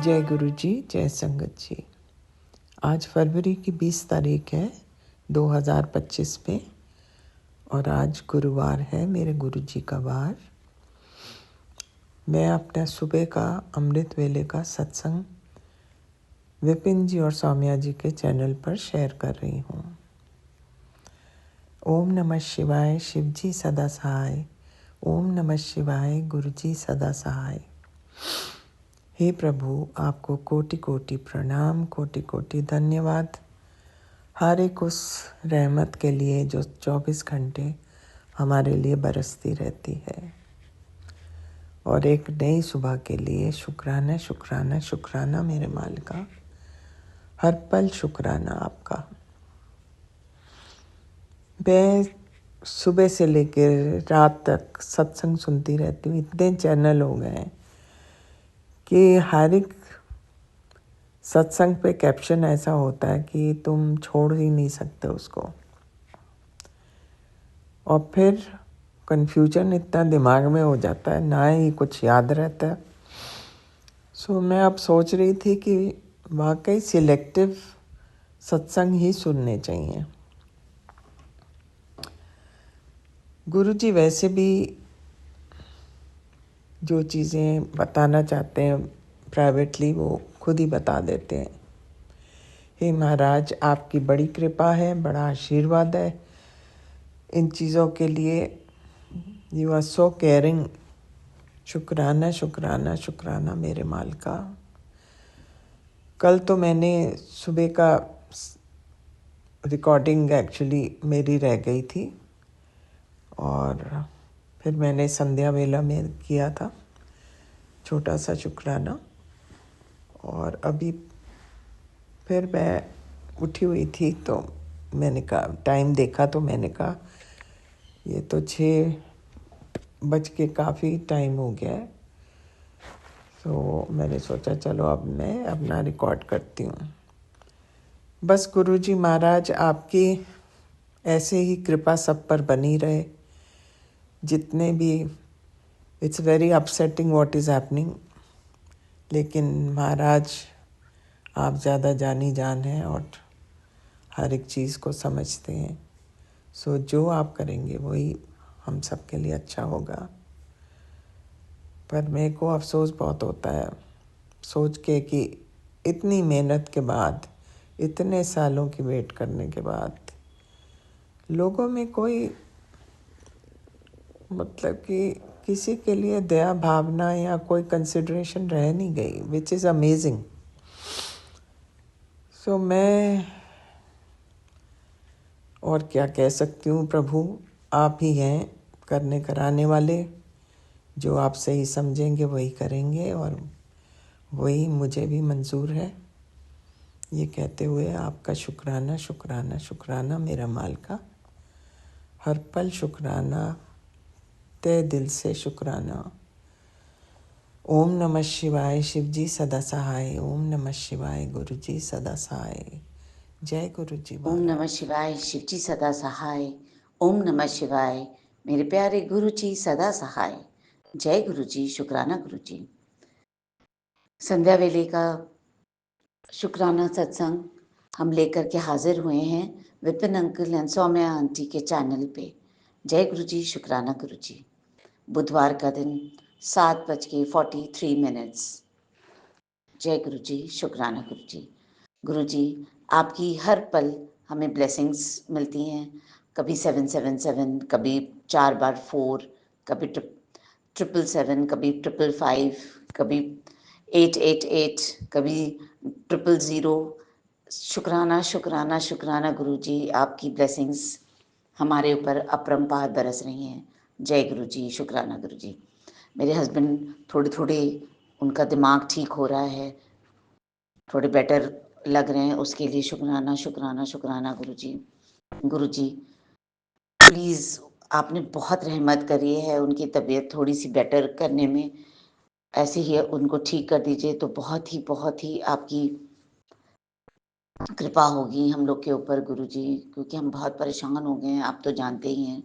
जय गुरु जी, जय संगत जी। आज फरवरी की 20 तारीख है 2025 में और आज गुरुवार है, मेरे गुरु जी का वार। मैं अपना सुबह का अमृत वेले का सत्संग विपिन जी और सौम्या जी के चैनल पर शेयर कर रही हूँ। ओम नमः शिवाय, शिव जी सदा सहाय। ओम नमः शिवाय, गुरु जी सदा सहाय। हे प्रभु, आपको कोटि कोटि प्रणाम, कोटि कोटि धन्यवाद हर एक उस रहमत के लिए जो 24 घंटे हमारे लिए बरसती रहती है, और एक नई सुबह के लिए शुक्राना शुक्राना शुक्राना मेरे मालिका, हर पल शुक्राना आपका। मैं सुबह से लेकर रात तक सत्संग सुनती रहती हूँ। इतने चैनल हो गए हैं कि हर एक सत्संग पे कैप्शन ऐसा होता है कि तुम छोड़ ही नहीं सकते उसको, और फिर कन्फ्यूजन इतना दिमाग में हो जाता है, ना ही कुछ याद रहता है। सो मैं अब सोच रही थी कि वाकई सिलेक्टिव सत्संग ही सुनने चाहिए। गुरुजी वैसे भी जो चीज़ें बताना चाहते हैं प्राइवेटली वो खुद ही बता देते हैं। हे महाराज, आपकी बड़ी कृपा है, बड़ा आशीर्वाद है। इन चीज़ों के लिए यू आर सो केयरिंग। शुक्राना शुक्राना शुक्राना मेरे मालिका। कल तो मैंने सुबह का रिकॉर्डिंग एक्चुअली मेरी रह गई थी, और फिर मैंने संध्या वेला में किया था छोटा सा शुक्राना। और अभी फिर मैं उठी हुई थी तो मैंने कहा, टाइम देखा तो मैंने कहा ये तो 6 बज के काफ़ी टाइम हो गया है। तो मैंने सोचा चलो अब मैं अपना रिकॉर्ड करती हूँ। बस गुरुजी महाराज आपकी ऐसे ही कृपा सब पर बनी रहे। जितने भी, it's very upsetting what is happening, लेकिन महाराज आप ज़्यादा जानी जान हैं और हर एक चीज़ को समझते हैं। सो जो आप करेंगे वही हम सब के लिए अच्छा होगा। पर मेरे को अफसोस बहुत होता है सोच के कि इतनी मेहनत के बाद, इतने सालों की वेट करने के बाद लोगों में कोई मतलब कि किसी के लिए दया भावना या कोई कंसिडरेशन रह नहीं गई, विच इज़ अमेजिंग। सो मैं और क्या कह सकती हूँ प्रभु, आप ही हैं करने कराने वाले। जो आप सही समझेंगे वही करेंगे, और वही मुझे भी मंजूर है। ये कहते हुए आपका शुक्राना शुक्राना शुक्राना मेरा मालिका, हर पल शुक्राना, तहे दिल से शुक्राना। ओम नमः शिवाय, शिव जी सदा सहाय। ओम नमः शिवाय, गुरु जी सदा सहाय। जय गुरु जी। ओम नमः शिवाय, शिव जी सदा सहाय। ओम नमः शिवाय, मेरे प्यारे गुरु जी सदा सहाय। जय गुरु जी, शुक्राना गुरु जी। संध्या वेले का शुक्राना सत्संग हम लेकर के हाजिर हुए हैं Vipin uncle and Saumya aunty के चैनल पे। जय गुरु जी, शुक्राना गुरु जी। बुधवार का दिन 7:43। जय गुरु जी, शुक्राना गुरु जी। गुरु जी, आपकी हर पल हमें ब्लेसिंग्स मिलती हैं। कभी 777, कभी 4 बार 4, कभी 777, कभी 555, कभी 888, कभी 000। शुक्राना शुक्राना शुक्राना गुरु जी, आपकी ब्लेसिंग्स हमारे ऊपर अपरंपार बरस रही हैं। जय गुरु जी, शुक्राना गुरु जी। मेरे हस्बैंड थोड़े उनका दिमाग ठीक हो रहा है, थोड़े बेटर लग रहे हैं, उसके लिए शुक्राना शुक्राना शुक्राना गुरु जी। गुरु जी प्लीज़, आपने बहुत रहमत करी है उनकी तबीयत थोड़ी सी बेटर करने में। ऐसे ही उनको ठीक कर दीजिए तो बहुत ही आपकी कृपा होगी हम लोग के ऊपर गुरु जी, क्योंकि हम बहुत परेशान हो गए हैं। आप तो जानते ही हैं,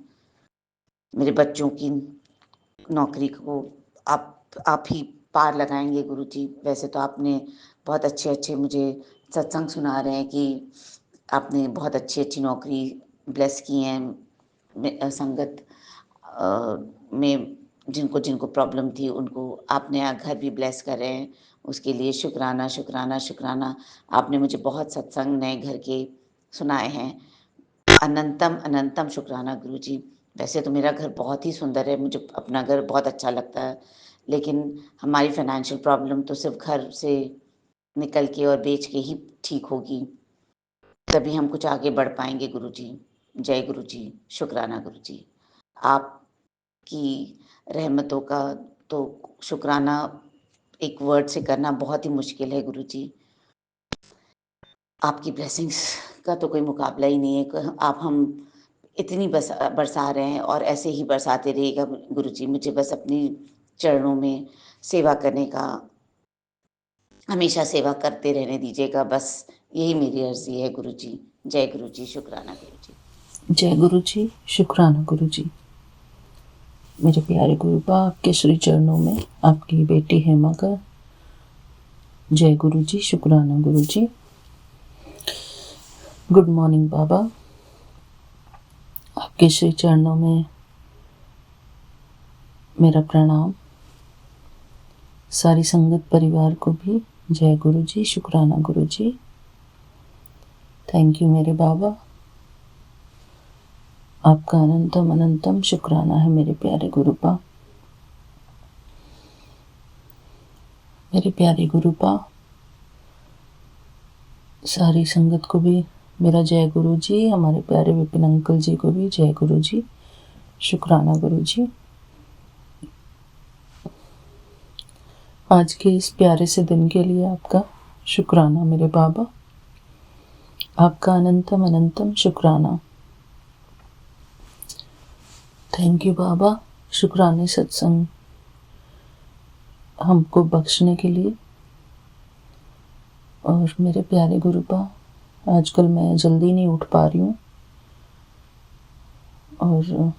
मेरे बच्चों की नौकरी को आप ही पार लगाएंगे गुरुजी। वैसे तो आपने बहुत अच्छे मुझे सत्संग सुना रहे हैं कि आपने बहुत अच्छी नौकरी ब्लेस की हैं, संगत में जिनको जिनको प्रॉब्लम थी उनको आपने घर भी ब्लेस कर रहे हैं, उसके लिए शुक्राना शुक्राना शुक्राना। आपने मुझे बहुत सत्संग नए घर के सुनाए हैं, अनंतम अनंतम शुक्राना गुरुजी। वैसे तो मेरा घर बहुत ही सुंदर है, मुझे अपना घर बहुत अच्छा लगता है, लेकिन हमारी फाइनेंशियल प्रॉब्लम तो सिर्फ घर से निकल के और बेच के ही ठीक होगी, तभी हम कुछ आगे बढ़ पाएंगे गुरुजी। जय गुरुजी, शुक्राना गुरुजी। आपकी रहमतों का तो शुक्राना एक वर्ड से करना बहुत ही मुश्किल है गुरुजी। आपकी ब्लेसिंग्स का तो कोई मुकाबला ही नहीं है। आप हम इतनी बरसा रहे हैं और ऐसे ही बरसाते रहिएगा गुरुजी। मुझे बस अपनी चरणों में सेवा करने का, हमेशा सेवा करते रहने दीजिएगा, बस यही मेरी अर्जी है गुरुजी। जय गुरुजी, शुक्राना गुरुजी। जय गुरुजी, शुक्राना गुरुजी। मेरे प्यारे गुरुबा, आपके श्री चरणों में आपकी बेटी हेमा का जय गुरुजी, शुक्राना गुरुजी। गुड मॉर्निंग बाबा, आपके श्री चरणों में मेरा प्रणाम। सारी संगत परिवार को भी जय गुरुजी, शुक्राना गुरुजी। थैंक यू मेरे बाबा, आपका अनंतम अनंतम शुक्राना है मेरे प्यारे गुरुपा। मेरे प्यारे गुरुपा, सारी संगत को भी मेरा जय गुरुजी। हमारे प्यारे विपिन अंकल जी को भी जय गुरुजी, शुक्राना गुरुजी। आज के इस प्यारे से दिन के लिए आपका शुक्राना मेरे बाबा, आपका अनंतम अनंतम शुक्राना। थैंक यू बाबा, शुक्राने सत्संग हमको बख्शने के लिए। और मेरे प्यारे गुरुपा, आजकल मैं जल्दी नहीं उठ पा रही हूँ और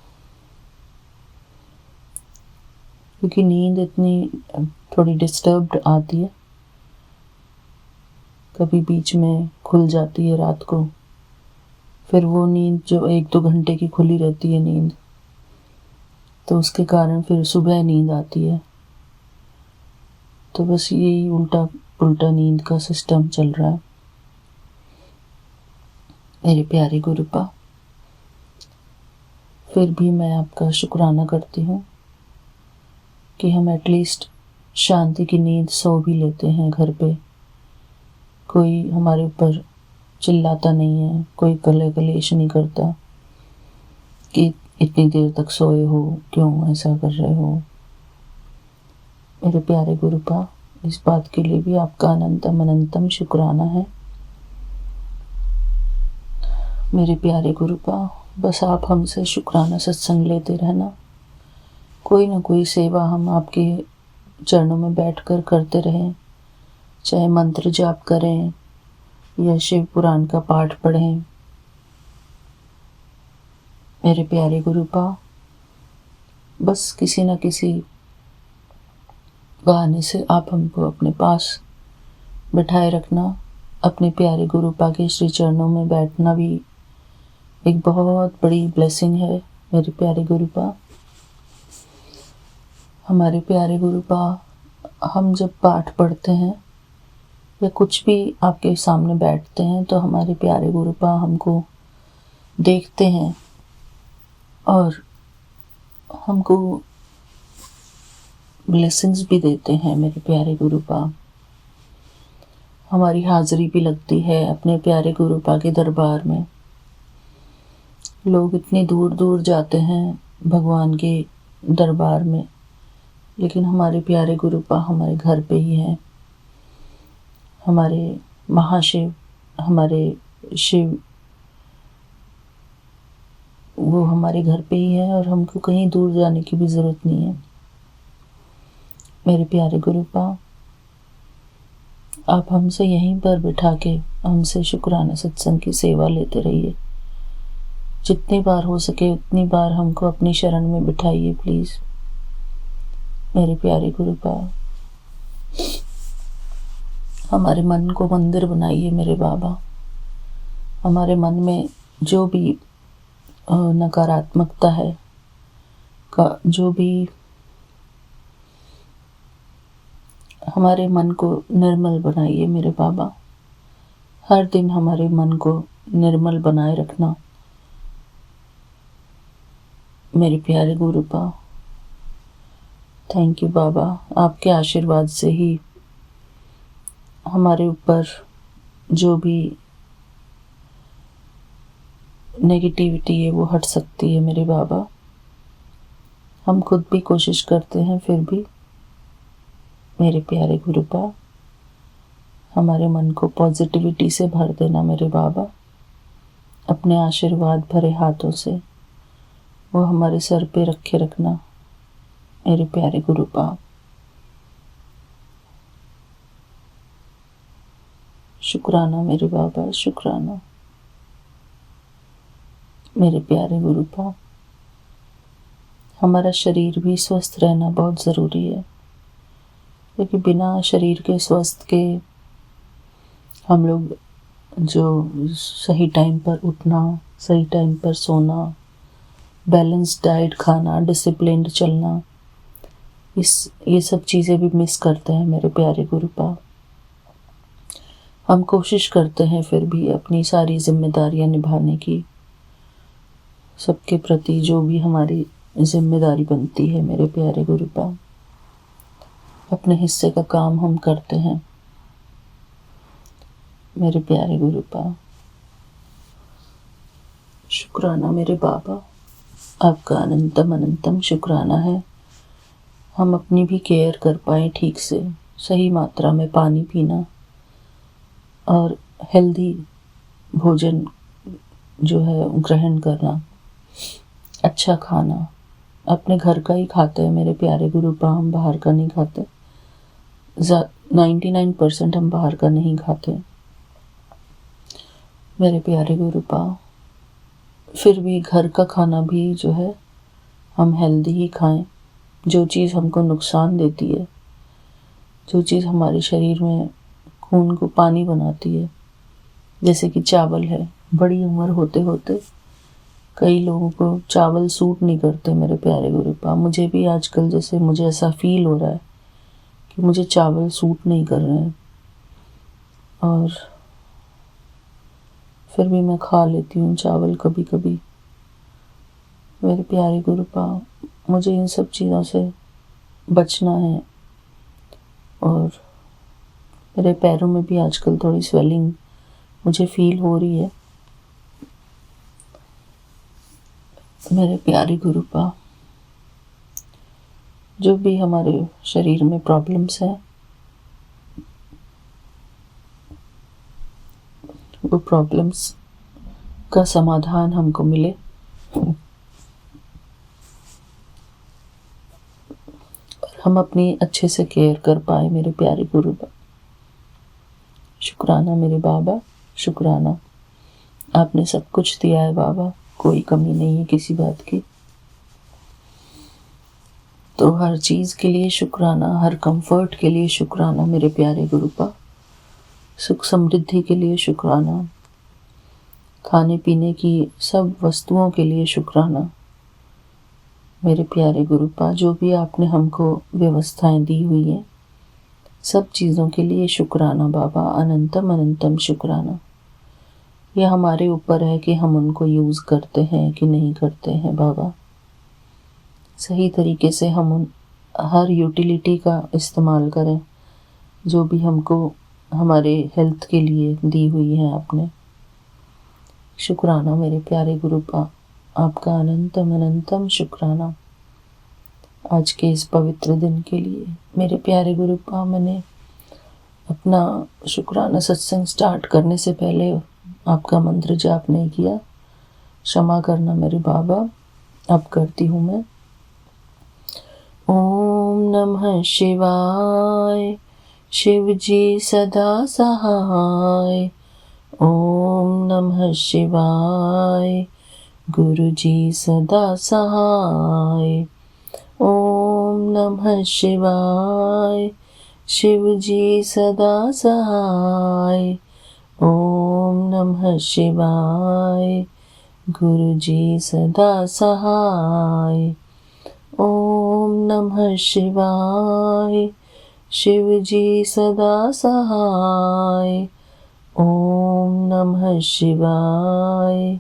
क्योंकि नींद इतनी थोड़ी डिस्टर्ब्ड आती है, कभी बीच में खुल जाती है रात को, फिर वो नींद जो 1-2 घंटे की खुली रहती है नींद, तो उसके कारण फिर सुबह नींद आती है। तो बस यही उल्टा उल्टा नींद का सिस्टम चल रहा है मेरे प्यारे गुरुपा। फिर भी मैं आपका शुक्राना करती हूँ कि हम एटलीस्ट शांति की नींद सो भी लेते हैं घर पे। कोई हमारे ऊपर चिल्लाता नहीं है, कोई कले कलेश नहीं करता कि इतनी देर तक सोए हो, क्यों ऐसा कर रहे हो। मेरे प्यारे गुरुपा, इस बात के लिए भी आपका अनंतम अनंतम शुक्राना है मेरे प्यारे गुरुपा। बस आप हमसे शुक्राना सत्संग लेते रहना, कोई ना कोई सेवा हम आपके चरणों में बैठकर करते रहें, चाहे मंत्र जाप करें या शिव पुराण का पाठ पढ़ें। मेरे प्यारे गुरुपा, बस किसी न किसी बहाने से आप हमको अपने पास बिठाए रखना। अपने प्यारे गुरुपा के श्री चरणों में बैठना भी एक बहुत बड़ी ब्लेसिंग है मेरे प्यारे गुरुपा। हमारे प्यारे गुरुपा, हम जब पाठ पढ़ते हैं या कुछ भी आपके सामने बैठते हैं तो हमारे प्यारे गुरुपा हमको देखते हैं और हमको ब्लेसिंग्स भी देते हैं मेरे प्यारे गुरुपा। हमारी हाजिरी भी लगती है अपने प्यारे गुरुपा के दरबार में। लोग इतनी दूर दूर जाते हैं भगवान के दरबार में, लेकिन हमारे प्यारे गुरुपा हमारे घर पे ही हैं। हमारे महाशिव, हमारे शिव, वो हमारे घर पे ही है और हमको कहीं दूर जाने की भी ज़रूरत नहीं है। मेरे प्यारे गुरुपा, आप हमसे यहीं पर बिठा के हमसे शुक्राना सत्संग की सेवा लेते रहिए। जितनी बार हो सके उतनी बार हमको अपनी शरण में बिठाइए प्लीज़ मेरे प्यारे गुरुपा। हमारे मन को मंदिर बनाइए मेरे बाबा। हमारे मन में जो भी नकारात्मकता है का, जो भी हमारे मन को निर्मल बनाइए मेरे बाबा। हर दिन हमारे मन को निर्मल बनाए रखना मेरे प्यारे गुरुपा। थैंक यू बाबा। आपके आशीर्वाद से ही हमारे ऊपर जो भी नेगेटिविटी है वो हट सकती है मेरे बाबा। हम खुद भी कोशिश करते हैं, फिर भी मेरे प्यारे गुरुपा हमारे मन को पॉजिटिविटी से भर देना मेरे बाबा। अपने आशीर्वाद भरे हाथों से वो हमारे सर पे रखे रखना मेरे प्यारे गुरुपा। शुक्राना मेरे बाबा, शुक्राना मेरे प्यारे गुरुपा। हमारा शरीर भी स्वस्थ रहना बहुत ज़रूरी है, क्योंकि बिना शरीर के स्वस्थ के हम लोग जो सही टाइम पर उठना, सही टाइम पर सोना, बैलेंस डाइट खाना, डिसिप्लिन्ड चलना, ये सब चीज़ें भी मिस करते हैं मेरे प्यारे गुरुपा। हम कोशिश करते हैं फिर भी अपनी सारी जिम्मेदारियां निभाने की, सबके प्रति जो भी हमारी जिम्मेदारी बनती है मेरे प्यारे गुरुपा। अपने हिस्से का काम हम करते हैं मेरे प्यारे गुरुपा। शुक्राना मेरे बाबा, आपका अनंतम अनंतम शुक्राना है। हम अपनी भी केयर कर पाएँ ठीक से, सही मात्रा में पानी पीना और हेल्दी भोजन जो है ग्रहण करना, अच्छा खाना। अपने घर का ही खाते हैं मेरे प्यारे गुरुपा, हम बाहर का नहीं खाते। 99% हम बाहर का नहीं खाते मेरे प्यारे गुरुपा। फिर भी घर का खाना भी जो है हम हेल्दी ही खाएं। जो चीज़ हमको नुकसान देती है, जो चीज़ हमारे शरीर में खून को पानी बनाती है, जैसे कि चावल है। बड़ी उम्र होते होते कई लोगों को चावल सूट नहीं करते मेरे प्यारे गुरुपा। मुझे भी आजकल जैसे मुझे ऐसा फील हो रहा है कि मुझे चावल सूट नहीं कर रहे हैं, और फिर भी मैं खा लेती हूँ चावल कभी कभी मेरे प्यारे गुरुपा। मुझे इन सब चीज़ों से बचना है। और मेरे पैरों में भी आजकल थोड़ी स्वेलिंग मुझे फील हो रही है मेरे प्यारे गुरुपा। जो भी हमारे शरीर में प्रॉब्लम्स हैं वो प्रॉब्लम्स का समाधान हमको मिले, और हम अपनी अच्छे से केयर कर पाए मेरे प्यारे गुरुपा। शुक्राना मेरे बाबा, शुक्राना। आपने सब कुछ दिया है बाबा, कोई कमी नहीं है किसी बात की। तो हर चीज़ के लिए शुक्राना, हर कंफर्ट के लिए शुक्राना मेरे प्यारे गुरुपा। सुख समृद्धि के लिए शुक्राना, खाने पीने की सब वस्तुओं के लिए शुक्राना मेरे प्यारे गुरुपा। जो भी आपने हमको व्यवस्थाएं दी हुई हैं, सब चीज़ों के लिए शुक्राना बाबा, अनंतम अनंतम शुक्राना। यह हमारे ऊपर है कि हम उनको यूज़ करते हैं कि नहीं करते हैं बाबा। सही तरीके से हम उन हर यूटिलिटी का इस्तेमाल करें जो भी हमको हमारे हेल्थ के लिए दी हुई है आपने। शुक्राना मेरे प्यारे गुरुपा, आपका अनंतम अनंतम शुक्राना आज के इस पवित्र दिन के लिए मेरे प्यारे गुरुपा। मैंने अपना शुक्राना सत्संग स्टार्ट करने से पहले आपका मंत्र जाप नहीं किया, क्षमा करना मेरे बाबा। अब करती हूँ मैं। ओम नमः शिवाय, शिव जी सदा सहाय। ओम नमः शिवाय, गुरु जी सदा सहाय। ओम नमः शिवाय, शिव जी सदा सहाय। ओम नमः शिवाय। गुरु जी सदा सहाय। ओम नमः शिवाय। शिव जी सदा सहाय। ओम नमः शिवाय।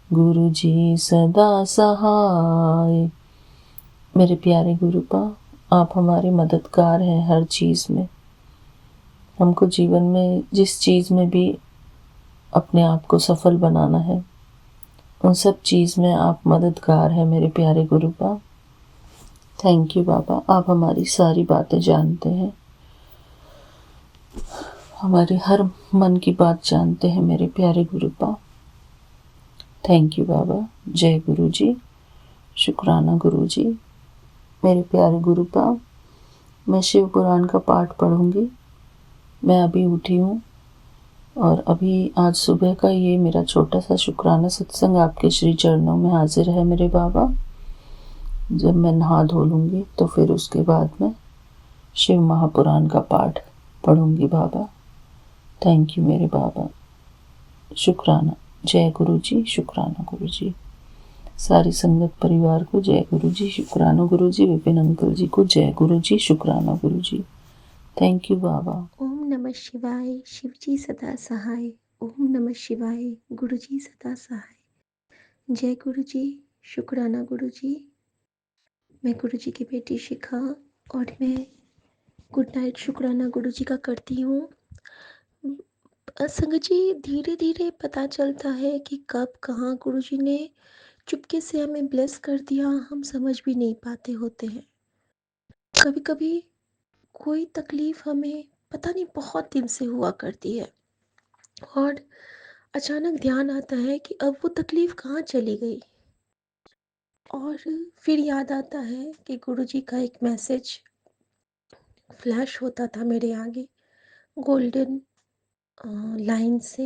गुरु जी सदा सहाय। मेरे प्यारे गुरुपा, आप हमारे मददगार हैं हर चीज़ में। हमको जीवन में जिस चीज़ में भी अपने आप को सफल बनाना है, उन सब चीज़ में आप मददगार हैं मेरे प्यारे गुरुपा। थैंक यू बाबा, आप हमारी सारी बातें जानते हैं, हमारे हर मन की बात जानते हैं मेरे प्यारे गुरुपा। थैंक यू बाबा। जय गुरु जी। शुक्राना गुरु जी। मेरे प्यारे गुरुपा, मैं शिव पुराण का पाठ पढ़ूंगी। मैं अभी उठी हूँ और अभी आज सुबह का ये मेरा छोटा सा शुक्राना सत्संग आपके श्री चरणों में हाजिर है मेरे बाबा। जब मैं नहा धो लूँगी तो फिर उसके बाद मैं शिव महापुराण का पाठ पढ़ूंगी बाबा। थैंक यू मेरे बाबा। शुक्राना। जय गुरु जी। शुक्राना गुरु जी। सारी संगत परिवार को जय गुरु जी। शुक्राना गुरु जी। विपिन अंकल जी को जय गुरु जी। शुक्राना गुरु जी। थैंक यू बाबा। ओम नमः शिवाय। शिव जी सदा सहाय। ओम नमः शिवाय। गुरु जी सदा सहाय। जय गुरु जी। शुक्राना गुरु जी। मैं गुरु जी की बेटी शिखा और मैं गुड नाइट शुक्राना गुरु जी का करती हूँ। संगत जी, धीरे धीरे पता चलता है कि कब कहाँ गुरु जी ने चुपके से हमें ब्लेस कर दिया, हम समझ भी नहीं पाते होते हैं। कभी कभी कोई तकलीफ हमें पता नहीं बहुत दिन से हुआ करती है और अचानक ध्यान आता है कि अब वो तकलीफ कहाँ चली गई। और फिर याद आता है कि गुरुजी का एक मैसेज फ्लैश होता था मेरे आगे, गोल्डन लाइन से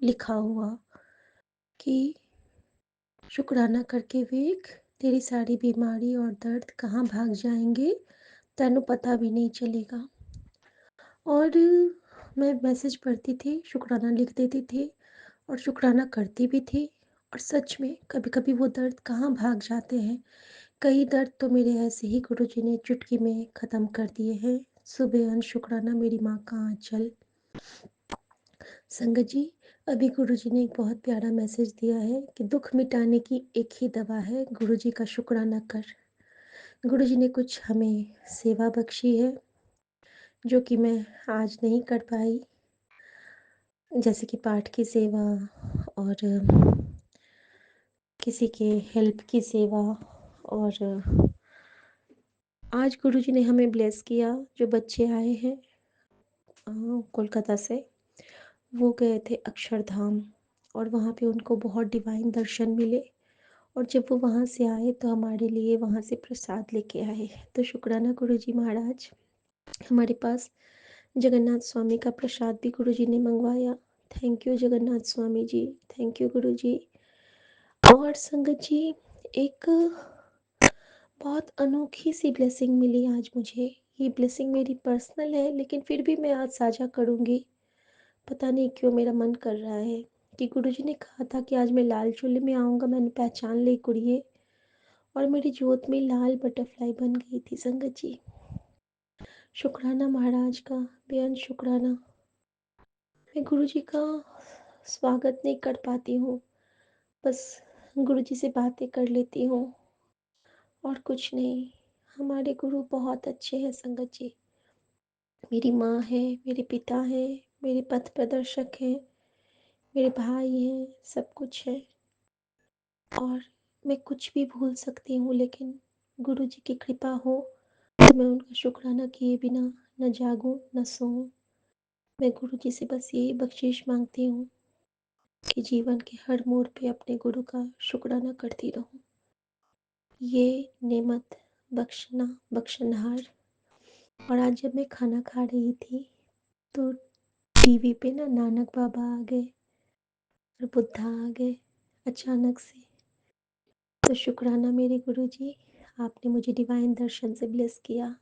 लिखा हुआ कि शुक्राना करके वेख, तेरी सारी बीमारी और दर्द कहाँ भाग जाएंगे, तेनू पता भी नहीं चलेगा। और मैं मैसेज पढ़ती थी, शुक्राना लिख देती थी और शुक्राना करती भी थी। और सच में कभी कभी वो दर्द कहाँ भाग जाते हैं। कई दर्द तो मेरे ऐसे ही गुरुजी ने चुटकी में ख़त्म कर दिए हैं। सुबह शुक्राना मेरी माँ का आंचल। संगत जी, अभी गुरुजी ने एक बहुत प्यारा मैसेज दिया है कि दुख मिटाने की एक ही दवा है, गुरुजी का शुक्राना कर। गुरुजी ने कुछ हमें सेवा बख्शी है जो कि मैं आज नहीं कर पाई, जैसे कि पाठ की सेवा और किसी के हेल्प की सेवा। और आज गुरुजी ने हमें ब्लेस किया, जो बच्चे आए हैं कोलकाता से, वो गए थे अक्षरधाम और वहाँ पे उनको बहुत डिवाइन दर्शन मिले। और जब वो वहाँ से आए तो हमारे लिए वहाँ से प्रसाद लेके आए। तो शुक्राना गुरुजी महाराज। हमारे पास जगन्नाथ स्वामी का प्रसाद भी गुरुजी ने मंगवाया। Thank you Jagannath Swami ji. Thank you Guruji. और संगत जी, एक बहुत अनोखी सी ब्लेसिंग मिली आज मुझे। ये ब्लेसिंग मेरी पर्सनल है लेकिन फिर भी मैं आज साझा करूँगी। पता नहीं क्यों मेरा मन कर रहा है कि गुरुजी ने कहा था कि आज मैं लाल चूल्हे में आऊँगा, मैंने पहचान ली कुड़िए, और मेरी जोत में लाल बटरफ्लाई बन गई थी संगत जी। शुक्राना महाराज का, बेअंत शुक्राना। मैं गुरुजी का स्वागत नहीं कर पाती हूँ, बस गुरुजी से बातें कर लेती हूँ और कुछ नहीं। हमारे गुरु बहुत अच्छे हैं संगत जी। मेरी माँ है, मेरे पिता हैं, मेरे पथ प्रदर्शक हैं, मेरे भाई हैं, सब कुछ है। और मैं कुछ भी भूल सकती हूँ लेकिन गुरुजी की कृपा हो तो मैं उनका शुक्राना किए बिना न जागूं न सोऊं। मैं गुरुजी से बस यही बख्शीश मांगती हूँ कि जीवन के हर मोड़ पे अपने गुरु का शुक्राना करती रहूं। ये नेमत बख्शना बख्शनहार। और आज जब मैं खाना खा रही थी तो टीवी पे ना नानक बाबा आ गए और बुद्धा आ गए अचानक से। तो शुक्राना मेरे गुरुजी, आपने मुझे डिवाइन दर्शन से ब्लेस किया।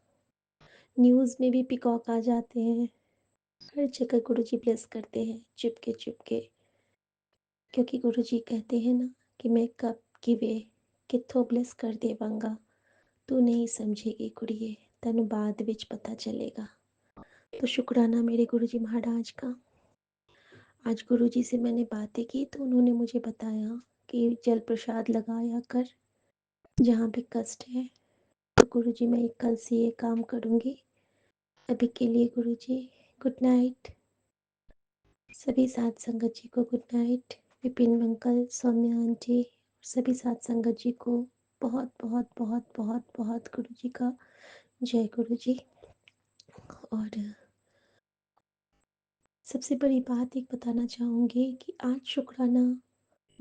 न्यूज़ में भी पीकॉक आ जाते हैं, हर जगह गुरुजी ब्लेस करते हैं चिपके चिपके, क्योंकि गुरुजी कहते हैं ना कि मैं कब किवे कित्थों ब्लेस कर देवांगा, तू नहीं समझेगी कुड़िए, तैनू बाद विच पता चलेगा। तो शुक्राना मेरे गुरुजी महाराज का। आज गुरुजी से मैंने बातें की तो उन्होंने मुझे बताया कि जल प्रसाद लगाया कर जहाँ भी कष्ट है। तो गुरुजी मैं कल से ये काम करूँगी। अभी के लिए गुरुजी गुड नाइट। सभी साथ संगत जी को good night. Vipin uncle, Saumya aunty, सभी साथ संगत जी को बहुत बहुत बहुत बहुत बहुत गुरुजी का जय गुरुजी। और सबसे बड़ी बात एक बताना चाहूँगी कि आज शुक्राना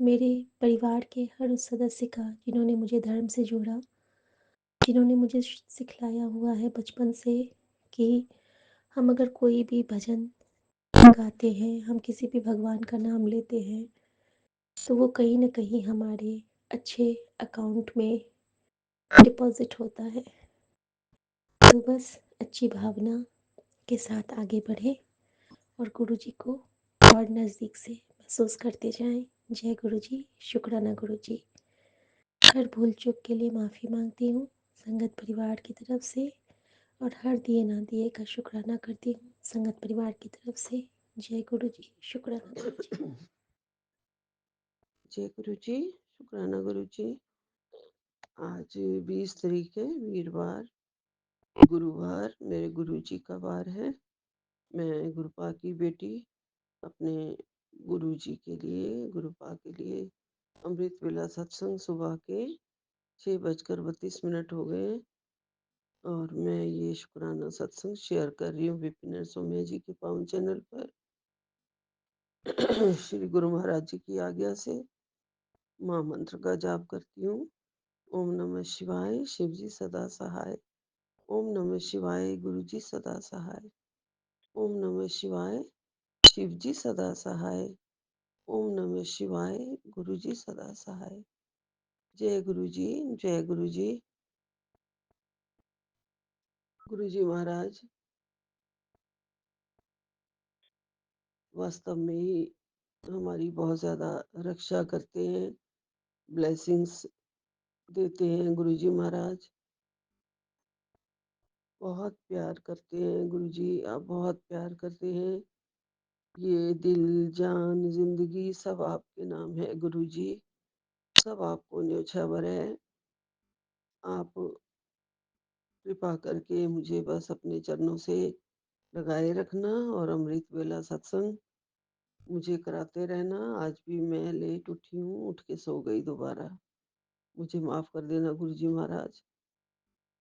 मेरे परिवार के हर उस सदस्य का जिन्होंने मुझे धर्म से जोड़ा, जिन्होंने मुझे सिखलाया हुआ है बचपन से कि हम अगर कोई भी भजन गाते हैं, हम किसी भी भगवान का नाम लेते हैं, तो वो कहीं ना कहीं हमारे अच्छे अकाउंट में डिपॉजिट होता है। तो बस अच्छी भावना के साथ आगे बढ़ें और गुरुजी को और नज़दीक से महसूस करते जाएं। जय गुरुजी, शुक्राना गुरुजी। हर भूल चूक के लिए माफ़ी मांगती हूँ संगत परिवार की तरफ से, और हर दिए ना दिए का शुक्राना करती हूँ संगत परिवार की तरफ से। जय गुरुजी, शुक्राना गुरुजी। जय गुरु जी, शुक्राना गुरु जी। आज 20 तारीख है, वीरवार गुरुवार मेरे गुरु जी का वार है। मैं गुरुपा की बेटी अपने गुरु जी के लिए, गुरुपा के लिए अमृत वेला सत्संग सुबह के 6:32 हो गए और मैं ये शुक्राना सत्संग शेयर कर रही हूँ विपिन सोम्या जी के पावन चैनल पर। श्री गुरु महाराज जी की आज्ञा से माँ मंत्र का जाप करती हूँ। ओम नमः शिवाय, शिव जी सदा सहाय। ओम नमः शिवाय, गुरु जी सदा सहाय। ओम नमः शिवाय, शिव जी सदा सहाय। ओम नमः शिवाय, गुरु जी सदा सहाय। जय गुरु जी, जय गुरु जी। गुरु जी महाराज वास्तव में ही हमारी बहुत ज्यादा रक्षा करते हैं, ब्लेसिंग्स देते हैं। गुरु जी महाराज बहुत प्यार करते हैं। गुरु जी आप बहुत प्यार करते हैं। ये दिल जान जिंदगी सब आपके नाम है गुरु जी, सब आपको न्योछावर है। आप कृपा करके मुझे बस अपने चरणों से लगाए रखना और अमृत वेला सत्संग मुझे कराते रहना। आज भी मैं लेट उठी हूँ, उठ के सो गई दोबारा, मुझे माफ कर देना गुरु जी महाराज।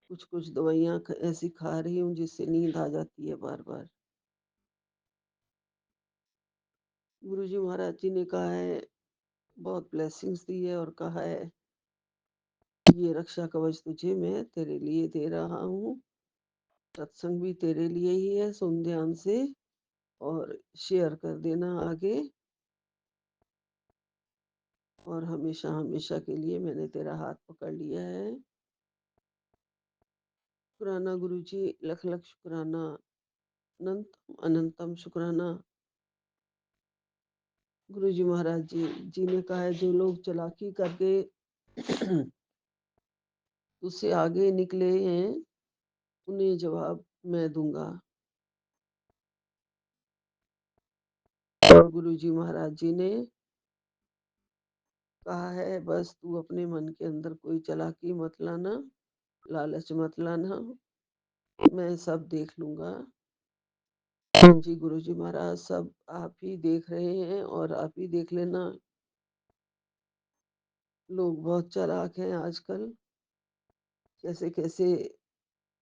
कुछ कुछ दवाइयाँ ऐसी खा रही हूँ जिससे नींद आ जाती है बार बार। गुरु जी महाराज जी ने कहा है, बहुत ब्लेसिंग्स दी है और कहा है ये रक्षा कवच तुझे मैं तेरे लिए दे रहा हूँ। सत्संग भी तेरे लिए ही है, सुन ध्यान से और शेयर कर देना आगे। और हमेशा हमेशा के लिए मैंने तेरा हाथ पकड़ लिया है। शुक्राना गुरु जी, लख लख शुक्राना, अनंतम अनंतम शुक्राना। गुरु जी महाराज जी ने कहा है जो लोग चालाकी करके उससे आगे निकले हैं उन्हें जवाब मैं दूंगा। और गुरु जी महाराज जी ने कहा है बस तू अपने मन के अंदर कोई चालाकी मत लाना, लालच मत लाना, मैं सब देख लूंगा। जी गुरु जी महाराज सब आप ही देख रहे हैं और आप ही देख लेना। लोग बहुत चालाक हैं आजकल, कैसे कैसे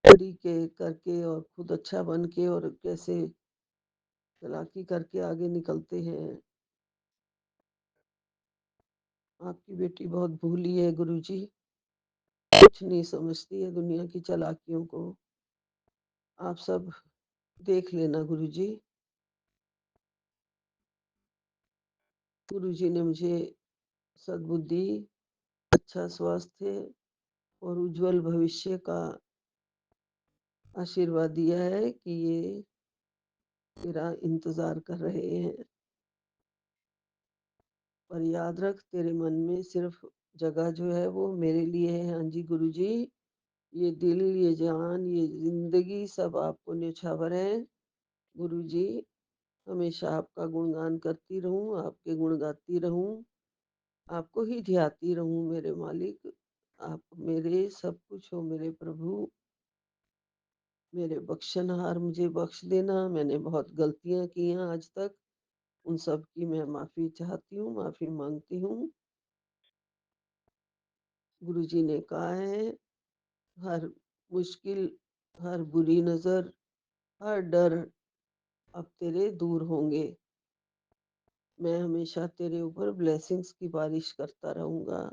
तरीके करके और खुद अच्छा बन के और कैसे चालाकी करके आगे निकलते हैं। आपकी बेटी बहुत भूली है गुरु जी, कुछ नहीं समझती है दुनिया की चालाकियों को। आप सब देख लेना गुरु जी। गुरु जी ने मुझे सद्बुद्धि, अच्छा स्वास्थ्य और उज्जवल भविष्य का आशीर्वाद दिया है कि ये तेरा इंतज़ार कर रहे हैं। पर याद रख, तेरे मन में सिर्फ़ जगह जो है वो मेरे लिए है। हाँ जी गुरुजी, ये दिल, ये जान, ये ज़िंदगी सब आपको न्योछावर है। गुरुजी, हमेशा आपका गुणगान करती रहूँ, आपके गुण गाती रहूँ, आपको ही ध्याती रहूँ मेरे मालिक। आप मेरे सब कुछ हो मेरे प्रभु, मेरे बख्शनहार, मुझे बख्श देना। मैंने बहुत गलतियाँ की हैं आज तक, उन सब की मैं माफ़ी चाहती हूँ, माफ़ी माँगती हूँ। गुरुजी ने कहा है, हर मुश्किल, हर बुरी नज़र, हर डर अब तेरे दूर होंगे। मैं हमेशा तेरे ऊपर ब्लेसिंग्स की बारिश करता रहूँगा।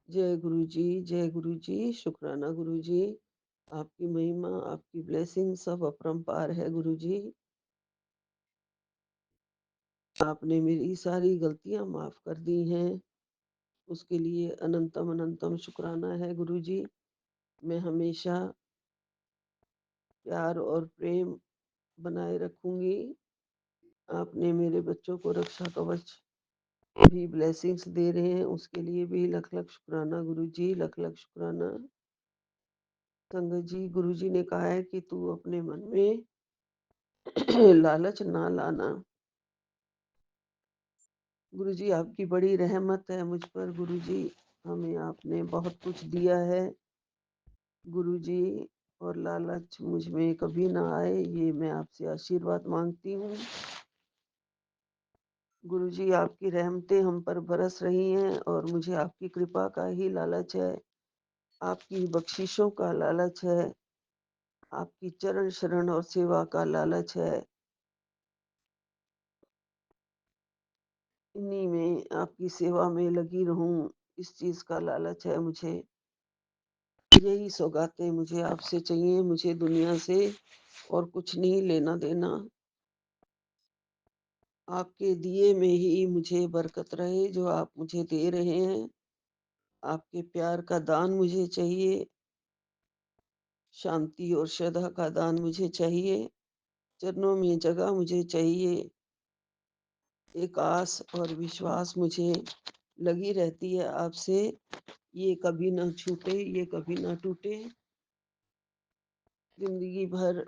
जय गुरुजी, जय गुरुजी, शुक्राना गुरुजी। आपकी महिमा, आपकी ब्लेसिंग सब अपरंपार है गुरुजी। आपने मेरी सारी गलतियाँ माफ़ कर दी हैं, उसके लिए अनंतम अनंतम शुक्राना है गुरुजी। मैं हमेशा प्यार और प्रेम बनाए रखूँगी। आपने मेरे बच्चों को रक्षा कवच भी ब्लेसिंग्स दे रहे हैं, उसके लिए भी लख लख शुक्राना गुरुजी, लख लख शुक्राना। संगत जी, गुरुजी ने कहा है कि तू अपने मन में लालच ना लाना। गुरुजी, आपकी बड़ी रहमत है मुझ पर गुरुजी, हमें आपने बहुत कुछ दिया है गुरुजी, और लालच मुझ में कभी ना आए, ये मैं आपसे आशीर्वाद मांगती हूँ। गुरुजी, आपकी रहमतें हम पर बरस रही हैं और मुझे आपकी कृपा का ही लालच है, आपकी बख्शिशों का लालच है, आपकी चरण शरण और सेवा का लालच है। इन्हीं में, आपकी सेवा में लगी रहूं, इस चीज का लालच है मुझे। यही सौगातें मुझे आपसे चाहिए, मुझे दुनिया से और कुछ नहीं लेना देना। आपके दिए में ही मुझे बरकत रहे जो आप मुझे दे रहे हैं। आपके प्यार का दान मुझे चाहिए, शांति और श्रद्धा का दान मुझे चाहिए, चरणों में जगह मुझे चाहिए, एक आस और विश्वास मुझे लगी रहती है आपसे, ये कभी ना छूटे, ये कभी ना टूटे। जिंदगी भर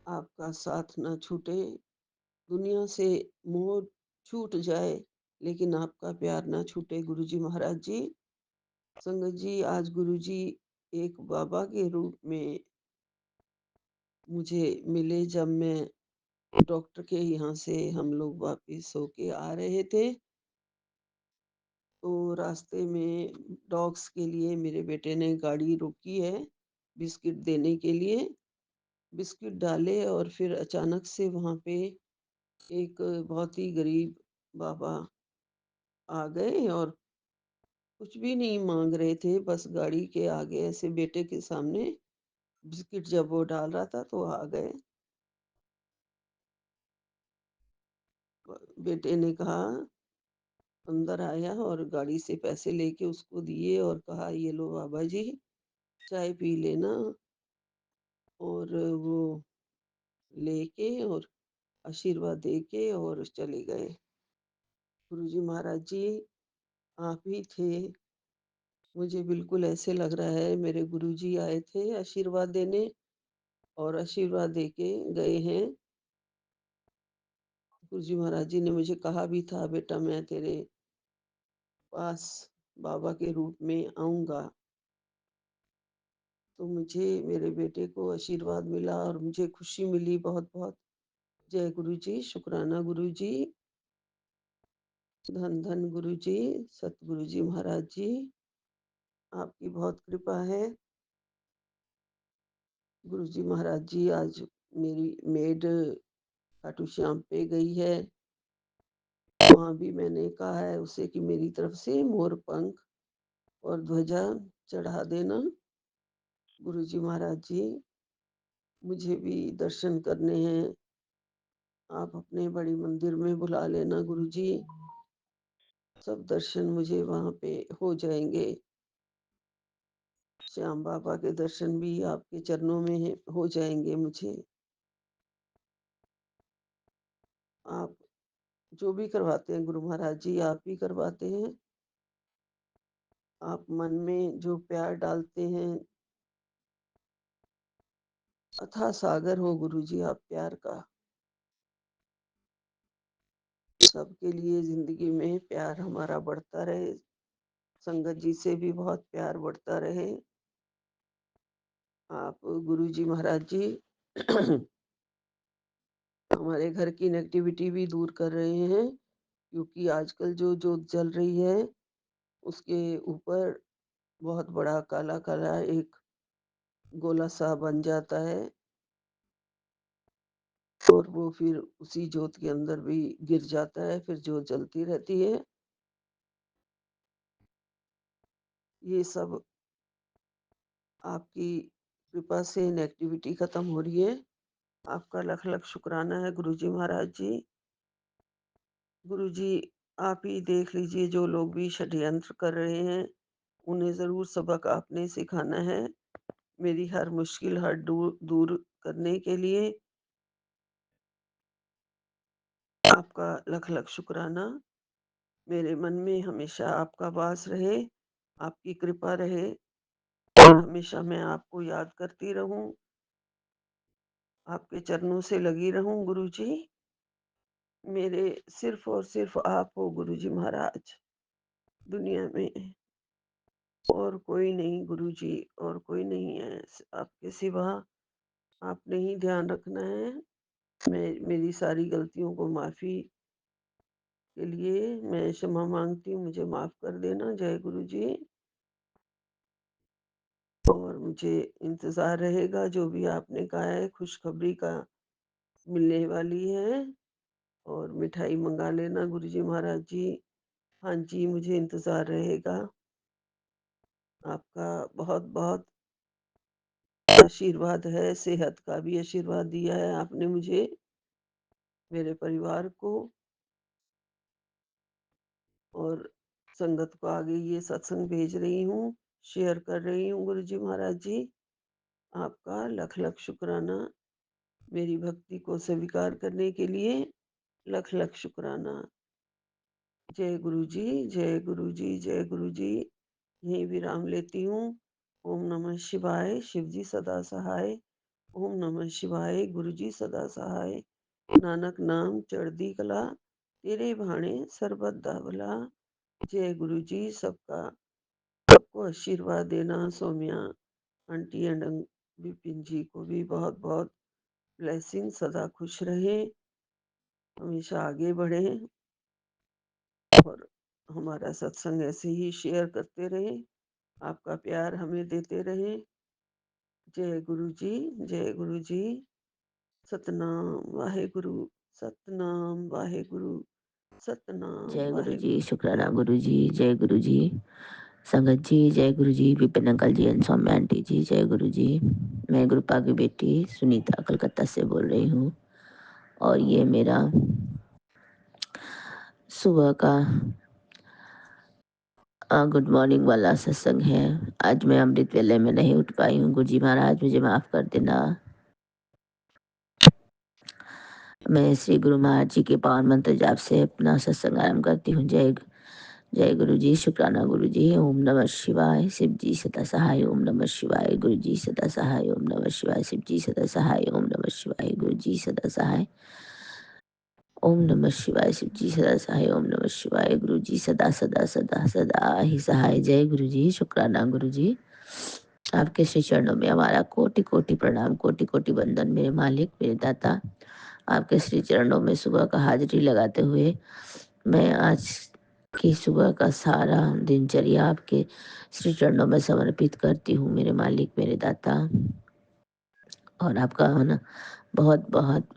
आपका साथ ना छूटे, दुनिया से मोह छूट जाए, लेकिन आपका प्यार ना छूटे गुरुजी महाराज जी। संगत जी, आज गुरुजी एक बाबा के रूप में मुझे मिले, जब मैं डॉक्टर के यहाँ से हम लोग वापिस होके आ रहे थे, तो रास्ते में डॉग्स के लिए मेरे बेटे ने गाड़ी रोकी है बिस्किट देने के लिए। बिस्किट डाले और फिर अचानक से वहाँ पे एक बहुत ही गरीब बाबा आ गए और कुछ भी नहीं मांग रहे थे, बस गाड़ी के आगे ऐसे बेटे के सामने बिस्किट जब वो डाल रहा था तो आ गए। बेटे ने कहा, अंदर आया और गाड़ी से पैसे लेके उसको दिए और कहा, ये लो बाबा जी, चाय पी लेना। और वो लेके और आशीर्वाद देके और चले गए। गुरुजी महाराज जी, आप ही थे। मुझे बिल्कुल ऐसे लग रहा है मेरे गुरुजी आए थे आशीर्वाद देने और आशीर्वाद देके गए हैं। गुरुजी महाराज जी ने मुझे कहा भी था, बेटा मैं तेरे पास बाबा के रूप में आऊंगा। तो मुझे मेरे बेटे को आशीर्वाद मिला और मुझे खुशी मिली बहुत बहुत। जय गुरुजी, शुक्राना गुरुजी, धन धन गुरुजी, सतगुरु जी महाराज जी, आपकी बहुत कृपा है। गुरुजी महाराज जी, आज मेरी मेड खाटू श्याम पे गई है, वहां भी मैंने कहा है उसे कि मेरी तरफ से मोर पंख और ध्वजा चढ़ा देना। गुरुजी महाराज जी, मुझे भी दर्शन करने हैं, आप अपने बड़ी मंदिर में बुला लेना गुरुजी, सब दर्शन मुझे वहां पे हो जाएंगे। श्याम बाबा के दर्शन भी आपके चरणों में हो जाएंगे मुझे। आप जो भी करवाते हैं गुरु महाराज जी, आप ही करवाते हैं। आप मन में जो प्यार डालते हैं, अथाह सागर हो गुरु जी आप प्यार का। सबके लिए जिंदगी में प्यार हमारा बढ़ता रहे, संगत जी से भी बहुत प्यार बढ़ता रहे। आप गुरु जी महाराज जी हमारे घर की नेगेटिविटी भी दूर कर रहे हैं, क्योंकि आजकल जो जोत जल रही है उसके ऊपर बहुत बड़ा काला काला एक गोला सा बन जाता है, और वो फिर उसी जोत के अंदर भी गिर जाता है, फिर जोत जलती रहती है। ये सब आपकी कृपा से नेगेटिविटी खत्म हो रही है। आपका लख लख शुक्राना है गुरु जी महाराज जी। गुरु जी आप ही देख लीजिए, जो लोग भी षड्यंत्र कर रहे हैं उन्हें जरूर सबक आपने सिखाना है, मेरी हर मुश्किल हर दूर दूर करने के लिए। आपका लख लख शुक्राना। मेरे मन में हमेशा आपका वास रहे, आपकी कृपा रहे, और हमेशा मैं आपको याद करती रहूं, आपके चरणों से लगी रहूं गुरु जी। मेरे सिर्फ और सिर्फ आप हो गुरु जी महाराज, दुनिया में और कोई नहीं गुरु जी, और कोई नहीं है आपके सिवा। आपने ही ध्यान रखना है। मैं मेरी सारी गलतियों को माफी के लिए मैं क्षमा मांगती हूँ, मुझे माफ कर देना जय गुरु जी। और मुझे इंतजार रहेगा जो भी आपने कहा है, खुशखबरी का मिलने वाली है, और मिठाई मंगा लेना गुरु जी महाराज जी। हाँ जी, मुझे इंतजार रहेगा। आपका बहुत बहुत आशीर्वाद है, सेहत का भी आशीर्वाद दिया है आपने मुझे, मेरे परिवार को, और संगत को आगे ये सत्संग भेज रही हूँ, शेयर कर रही हूँ गुरु जी महाराज जी। आपका लख लख शुक्राना, मेरी भक्ति को स्वीकार करने के लिए लख लख शुक्राना। जय गुरु जी, जय गुरु जी, जय गुरु जी। यहीं विराम लेती हूँ। ओम नमः शिवाय, शिव जी सदा सहाय। ओम नमः शिवाय, गुरु जी सदा सहाय। नानक नाम चढ़दी कला, तेरे भाणे सरबत दा भला। जय गुरु जी। सबको आशीर्वाद देना। सौम्या आंटी एंड विपिन जी को भी बहुत बहुत ब्लेसिंग। सदा खुश रहे, हमेशा आगे बढ़े, और हमारा सत्संग ऐसे ही शेयर करते रहे, आपका प्यार हमें देते रहे। जय गुरु जी, जय गुरु जी। सतनाम वाहेगुरु, सतनाम वाहेगुरु, सतनाम जय गुरु जी, वाहेगुरु। शुक्राना गुरु जी, जय गुरु जी। संगत जी जय Guru ji, Vipin uncle ji and Saumya aunty ji जय गुरु जी। मैं गुरुपा की बेटी सुनीता कलकत्ता से बोल रही हूँ, और ये मेरा सुबह का गुड मॉर्निंग वाला सत्संग है। आज मैं अमृत वेले में नहीं उठ पाई हूँ, गुरु जी महाराज मुझे माफ कर देना। मैं श्री गुरु महाराज जी के पावन मंत्र जाप से अपना सत्संग आरंभ करती हूँ। जय गुरु जी, शुक्राना गुरु जी। ओम नमः शिवाय, शिव जी सदा सहाय। ओम नमः शिवाय, गुरु जी सदा सहाय। ओम नमः शिवाय, शिव जी सदा सहाय। ओम नमः शिवाय, गुरु जी सदा सहाय। ओम नमः शिवाय, शिव जी सदा सहाय। ओम नमः शिवाय, गुरु जी सदा सदा सदा सदा ही सहाय। जय गुरु जी, शुक्राना गुरु जी। आपके श्री चरणों में हमारा कोटि कोटि प्रणाम, कोटि कोटि वंदन मेरे मालिक मेरे दाता। आपके श्री चरणों में सुबह का हाजिरी लगाते हुए मैं आज की सुबह का सारा दिनचर्या आपके श्री चरणों में समर्पित करती हूँ मेरे मालिक मेरे दाता। और आपका ना बहुत बहुत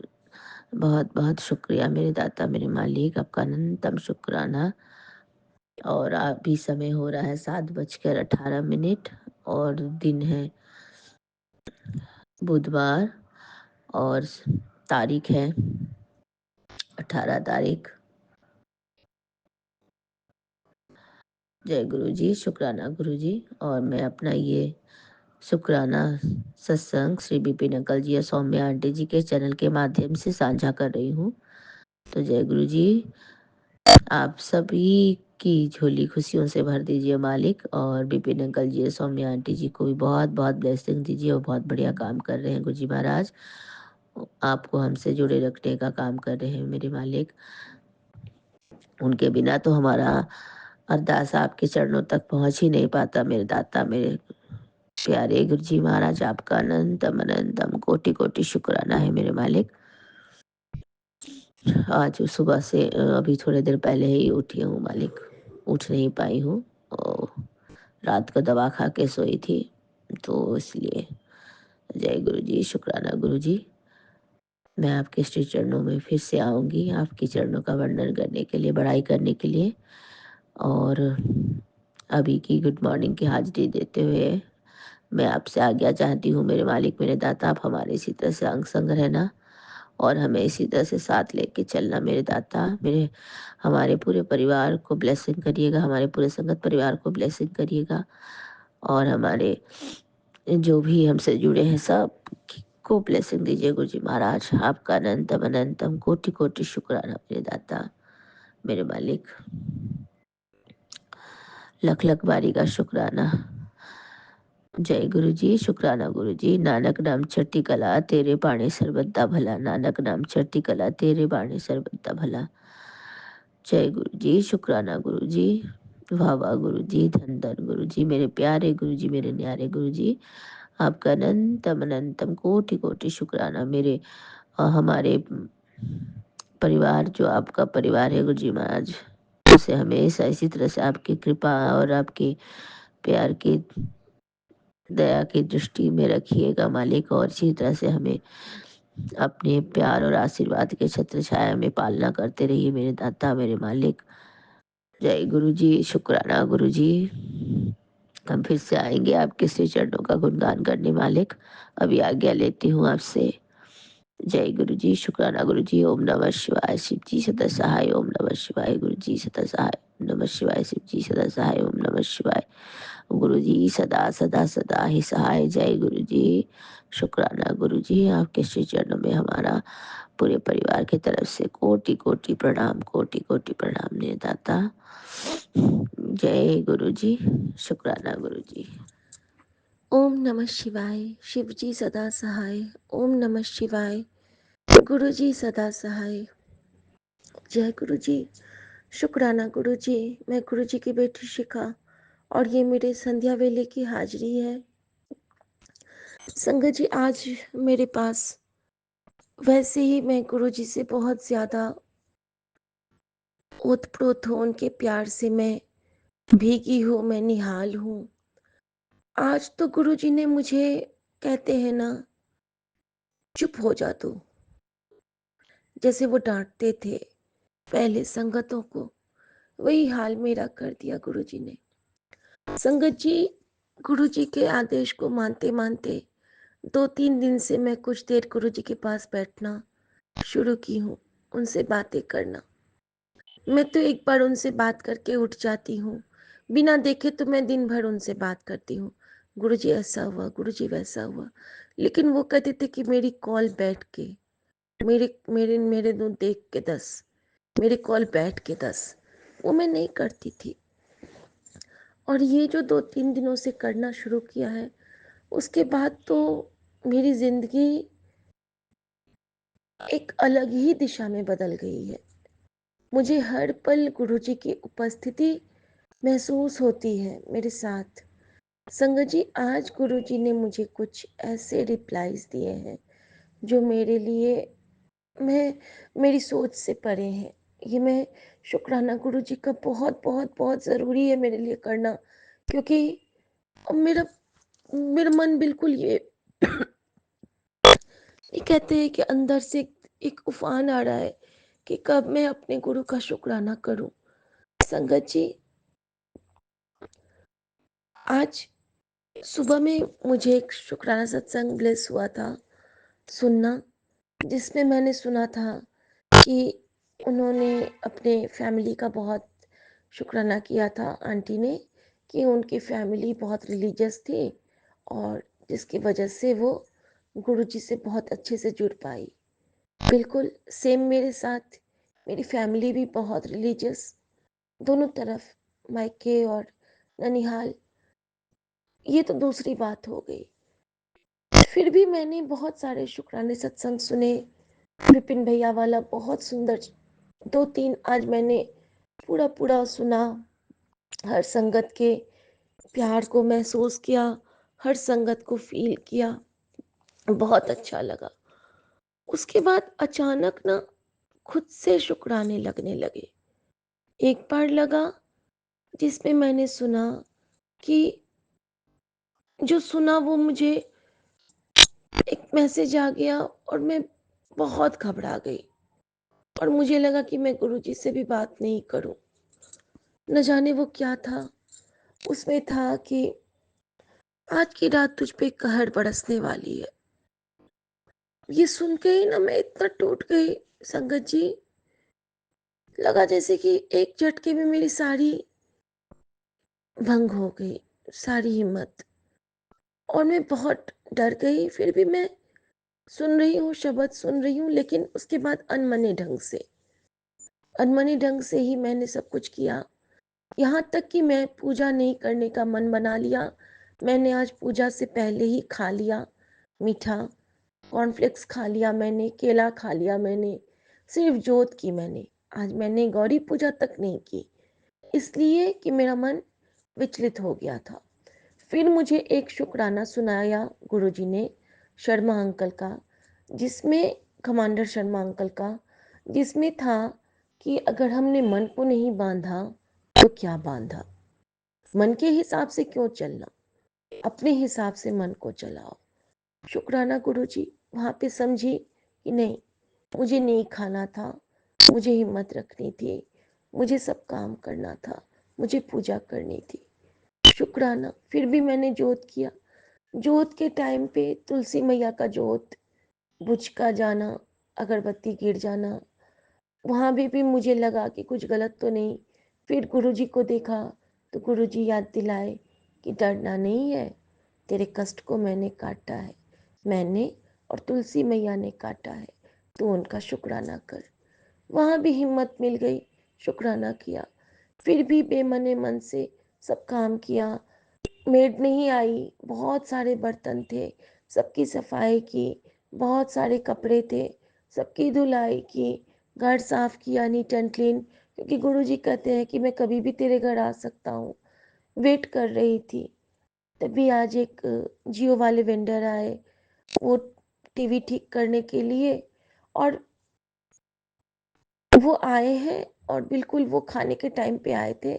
बहुत बहुत शुक्रिया मेरे दाता मेरे मालिक, आपका अनंतम शुक्राना। और अभी समय हो रहा है 7:18, और दिन है बुधवार, और तारीख है 18 तारीख। जय गुरु जी, शुक्राना गुरु जी। और मैं अपना ये शुक्राना सत्संग श्री बिपिन अंकल जी और सौम्या आंटी जी के चैनल के माध्यम से साझा कर रही हूँ। तो जय गुरु जी, आप सभी की झोली खुशियों से भर दीजिए मालिक, और बिपिन अंकल जी और सौम्या आंटी जी को भी बहुत बहुत ब्लेसिंग दीजिए। और बहुत बढ़िया काम कर रहे हैं गुरु जी महाराज, आपको हमसे जुड़े रखने का काम कर रहे हैं मेरे मालिक। उनके बिना तो हमारा अरदास आपके चरणों तक पहुंच ही नहीं पाता मेरे दाता, मेरे प्यारे गुरु जी महाराज। आपका अनंतम अनंतम कोटि कोटि शुक्राना है मेरे मालिक। आज सुबह से अभी थोड़ी देर पहले ही उठी हूँ मालिक, उठ नहीं पाई हूँ और रात को दवा खा के सोई थी, तो इसलिए जय गुरु जी, शुक्राना गुरु जी। मैं आपके श्री चरणों में फिर से आऊँगी, आपके चरणों का वर्णन करने के लिए, बड़ाई करने के लिए। और अभी की गुड मॉर्निंग की हाजिरी देते हुए मैं आपसे आज्ञा चाहती हूँ मेरे मालिक, मेरे दाता। आप हमारे इसी तरह से अंग संग रहना और हमें इसी तरह से साथ लेके चलना मेरे दाता। मेरे हमारे पूरे परिवार को ब्लेसिंग करिएगा, हमारे पूरे संगत परिवार को ब्लेसिंग करिएगा, और हमारे जो भी हमसे जुड़े हैं सब को ब्लेसिंग दीजिए गुरु जी महाराज। आपका अनंतम अनंतम कोटि कोटि शुक्राना मेरे दाता, मेरे मालिक। लख लख बारी का शुक्राना। जय गुरु जी, शुक्राना गुरु जी। नानक नाम चढ़ती कला तेरे बाणे सर्वदा भला, नानक नाम चढ़ती कला तेरे बाणे सर्वदा भला। जय गुरु जी, शुक्राना गुरु जी। वाह वाह गुरु जी, धन धन गुरु जी, मेरे प्यारे गुरु जी, मेरे न्यारे गुरु जी। आपका अनंतम अनंतम कोटि कोटि शुक्राना। मेरे हमारे परिवार, जो आपका परिवार है गुरु जी महाराज, उसे हमेशा इसी तरह से आपकी कृपा और आपके प्यार की दया की दृष्टि में रखिएगा मालिक, और इसी तरह से हमें अपने प्यार और आशीर्वाद के छत्र छाया में पालना करते रहिए मेरे दाता, मेरे मालिक। जय गुरु जी, शुक्राना गुरु जी। हम फिर से आएंगे आपके श्री चरणों का गुणगान करने मालिक। अभी आज्ञा लेती हूँ आपसे। जय गुरु जी, शुक्राना गुरु जी। ओम नमः शिवाय, शिव जी सदा सहाय। ओम नमः शिवाय, गुरु जी सदा सहाय। ओम नमः शिवाय, शिव जी सदा सहाय। ओम नमः शिवाय, गुरु जी सदा सदा सदा ही सहाय। जय गुरु जी, शुक्राना गुरु जी। आपके श्री चरणों में हमारा पूरे परिवार की तरफ से कोटि कोटि प्रणाम, कोटि कोटि प्रणाम मेरे दाता। जय गुरु जी, शुक्राना गुरु जी। ओम नमः शिवाय, शिव जी सदा सहाय। ओम नमः शिवाय, गुरु जी सदा सहाय। जय गुरु जी, शुक्राना गुरु जी। मैं गुरु जी की बेटी शिखा, और ये मेरे संध्या वेले की हाजिरी है। संगत जी, आज मेरे पास वैसे ही मैं गुरु जी से बहुत ज़्यादा ओतप्रोत हूँ, उनके प्यार से मैं भीगी हूँ, मैं निहाल हूँ। आज तो गुरु जी ने मुझे, कहते हैं ना, चुप हो जा तू, जैसे वो डांटते थे पहले संगतों को, वही हाल मेरा कर दिया गुरु जी ने। संगत जी, गुरु जी के आदेश को मानते मानते 2-3 दिन से मैं कुछ देर गुरु जी के पास बैठना शुरू की हूँ, उनसे बातें करना। मैं तो एक बार उनसे बात करके उठ जाती हूँ, बिना देखे तो मैं दिन भर उनसे बात करती हूँ। गुरु जी ऐसा हुआ, गुरु जी वैसा हुआ। लेकिन वो कहते थे कि मेरी कॉल बैठ के, मेरे मेरे मेरे दो देख के 10, मेरे कॉल बैठ के 10, वो मैं नहीं करती थी। और ये जो 2-3 दिनों से करना शुरू किया है, उसके बाद तो मेरी जिंदगी एक अलग ही दिशा में बदल गई है। मुझे हर पल गुरु जी की उपस्थिति महसूस होती है मेरे साथ। संगत जी, आज गुरु जी ने मुझे कुछ ऐसे रिप्लाईज दिए हैं जो मेरे लिए, मेरी सोच से परे हैं। ये मैं शुक्राना गुरु जी का बहुत बहुत बहुत ज़रूरी है मेरे लिए करना, क्योंकि मेरा मेरा मन बिल्कुल ये कहते हैं कि अंदर से एक उफान आ रहा है कि कब मैं अपने गुरु का शुक्राना करूं। संगत जी, आज सुबह में मुझे एक शुक्राना सत्संग ब्लेस हुआ था सुनना, जिसमें मैंने सुना था कि उन्होंने अपने फैमिली का बहुत शुक्राना किया था, आंटी ने, कि उनकी फैमिली बहुत रिलीजियस थी और जिसकी वजह से वो गुरुजी से बहुत अच्छे से जुड़ पाई। बिल्कुल सेम मेरे साथ मेरी फैमिली भी बहुत रिलीजियस, दोनों तरफ, मायके और ननिहाल। ये तो दूसरी बात हो गई। फिर भी मैंने बहुत सारे शुक्राने सत्संग सुने। विपिन भैया वाला बहुत सुंदर 2-3 आज मैंने पूरा पूरा सुना। हर संगत के प्यार को महसूस किया, हर संगत को फील किया, बहुत अच्छा लगा। उसके बाद अचानक ना खुद से शुक्राने लगने लगे। एक बार लगा जिसमें मैंने सुना कि जो सुना वो मुझे एक मैसेज आ गया और मैं बहुत घबरा गई और मुझे लगा कि मैं गुरुजी से भी बात नहीं करूं। न जाने वो क्या था। उसमें था कि आज की रात तुझ पे कहर बरसने वाली है। ये सुन के ही ना मैं इतना टूट गई संगत जी। लगा जैसे कि एक झटके में मेरी सारी भंग हो गई, सारी हिम्मत। और मैं बहुत डर गई। फिर भी मैं सुन रही हूँ, शब्द सुन रही हूँ, लेकिन उसके बाद अनमने ढंग से ही मैंने सब कुछ किया। यहाँ तक कि मैं पूजा नहीं करने का मन बना लिया। मैंने आज पूजा से पहले ही खा लिया मीठा, कॉर्नफ्लेक्स खा लिया मैंने, केला खा लिया मैंने, सिर्फ जोत की मैंने। आज मैंने गौरी पूजा तक नहीं की, इसलिए कि मेरा मन विचलित हो गया था। फिर मुझे एक शुक्राना सुनाया गुरुजी ने शर्मा अंकल का, जिसमें कमांडर शर्मा अंकल का, जिसमें था कि अगर हमने मन को नहीं बांधा तो क्या बांधा। मन के हिसाब से क्यों चलना, अपने हिसाब से मन को चलाओ। शुक्राना गुरुजी। वहाँ पे समझी कि नहीं, मुझे नहीं खाना था, मुझे हिम्मत रखनी थी, मुझे सब काम करना था, मुझे पूजा करनी थी। शुक्राना। फिर भी मैंने जोत किया। जोत के टाइम पे तुलसी मैया का जोत बुझ का जाना, अगरबत्ती गिर जाना, वहाँ भी मुझे लगा कि कुछ गलत तो नहीं। फिर गुरुजी को देखा तो गुरुजी याद दिलाए कि डरना नहीं है, तेरे कष्ट को मैंने काटा है, मैंने और तुलसी मैया ने काटा है, तू उनका शुक्राना कर। वहाँ भी हिम्मत मिल गई, शुक्राना किया। फिर भी बेमने मन से सब काम किया। मेड नहीं आई, बहुत सारे बर्तन थे, सबकी सफाई की, बहुत सारे कपड़े थे, सबकी धुलाई की, घर साफ किया नीट एंड क्लीन, क्योंकि गुरुजी कहते हैं कि मैं कभी भी तेरे घर आ सकता हूँ। वेट कर रही थी। तभी आज एक जियो वाले वेंडर आए, वो टीवी ठीक करने के लिए, और वो आए हैं और बिल्कुल वो खाने के टाइम पे आए थे।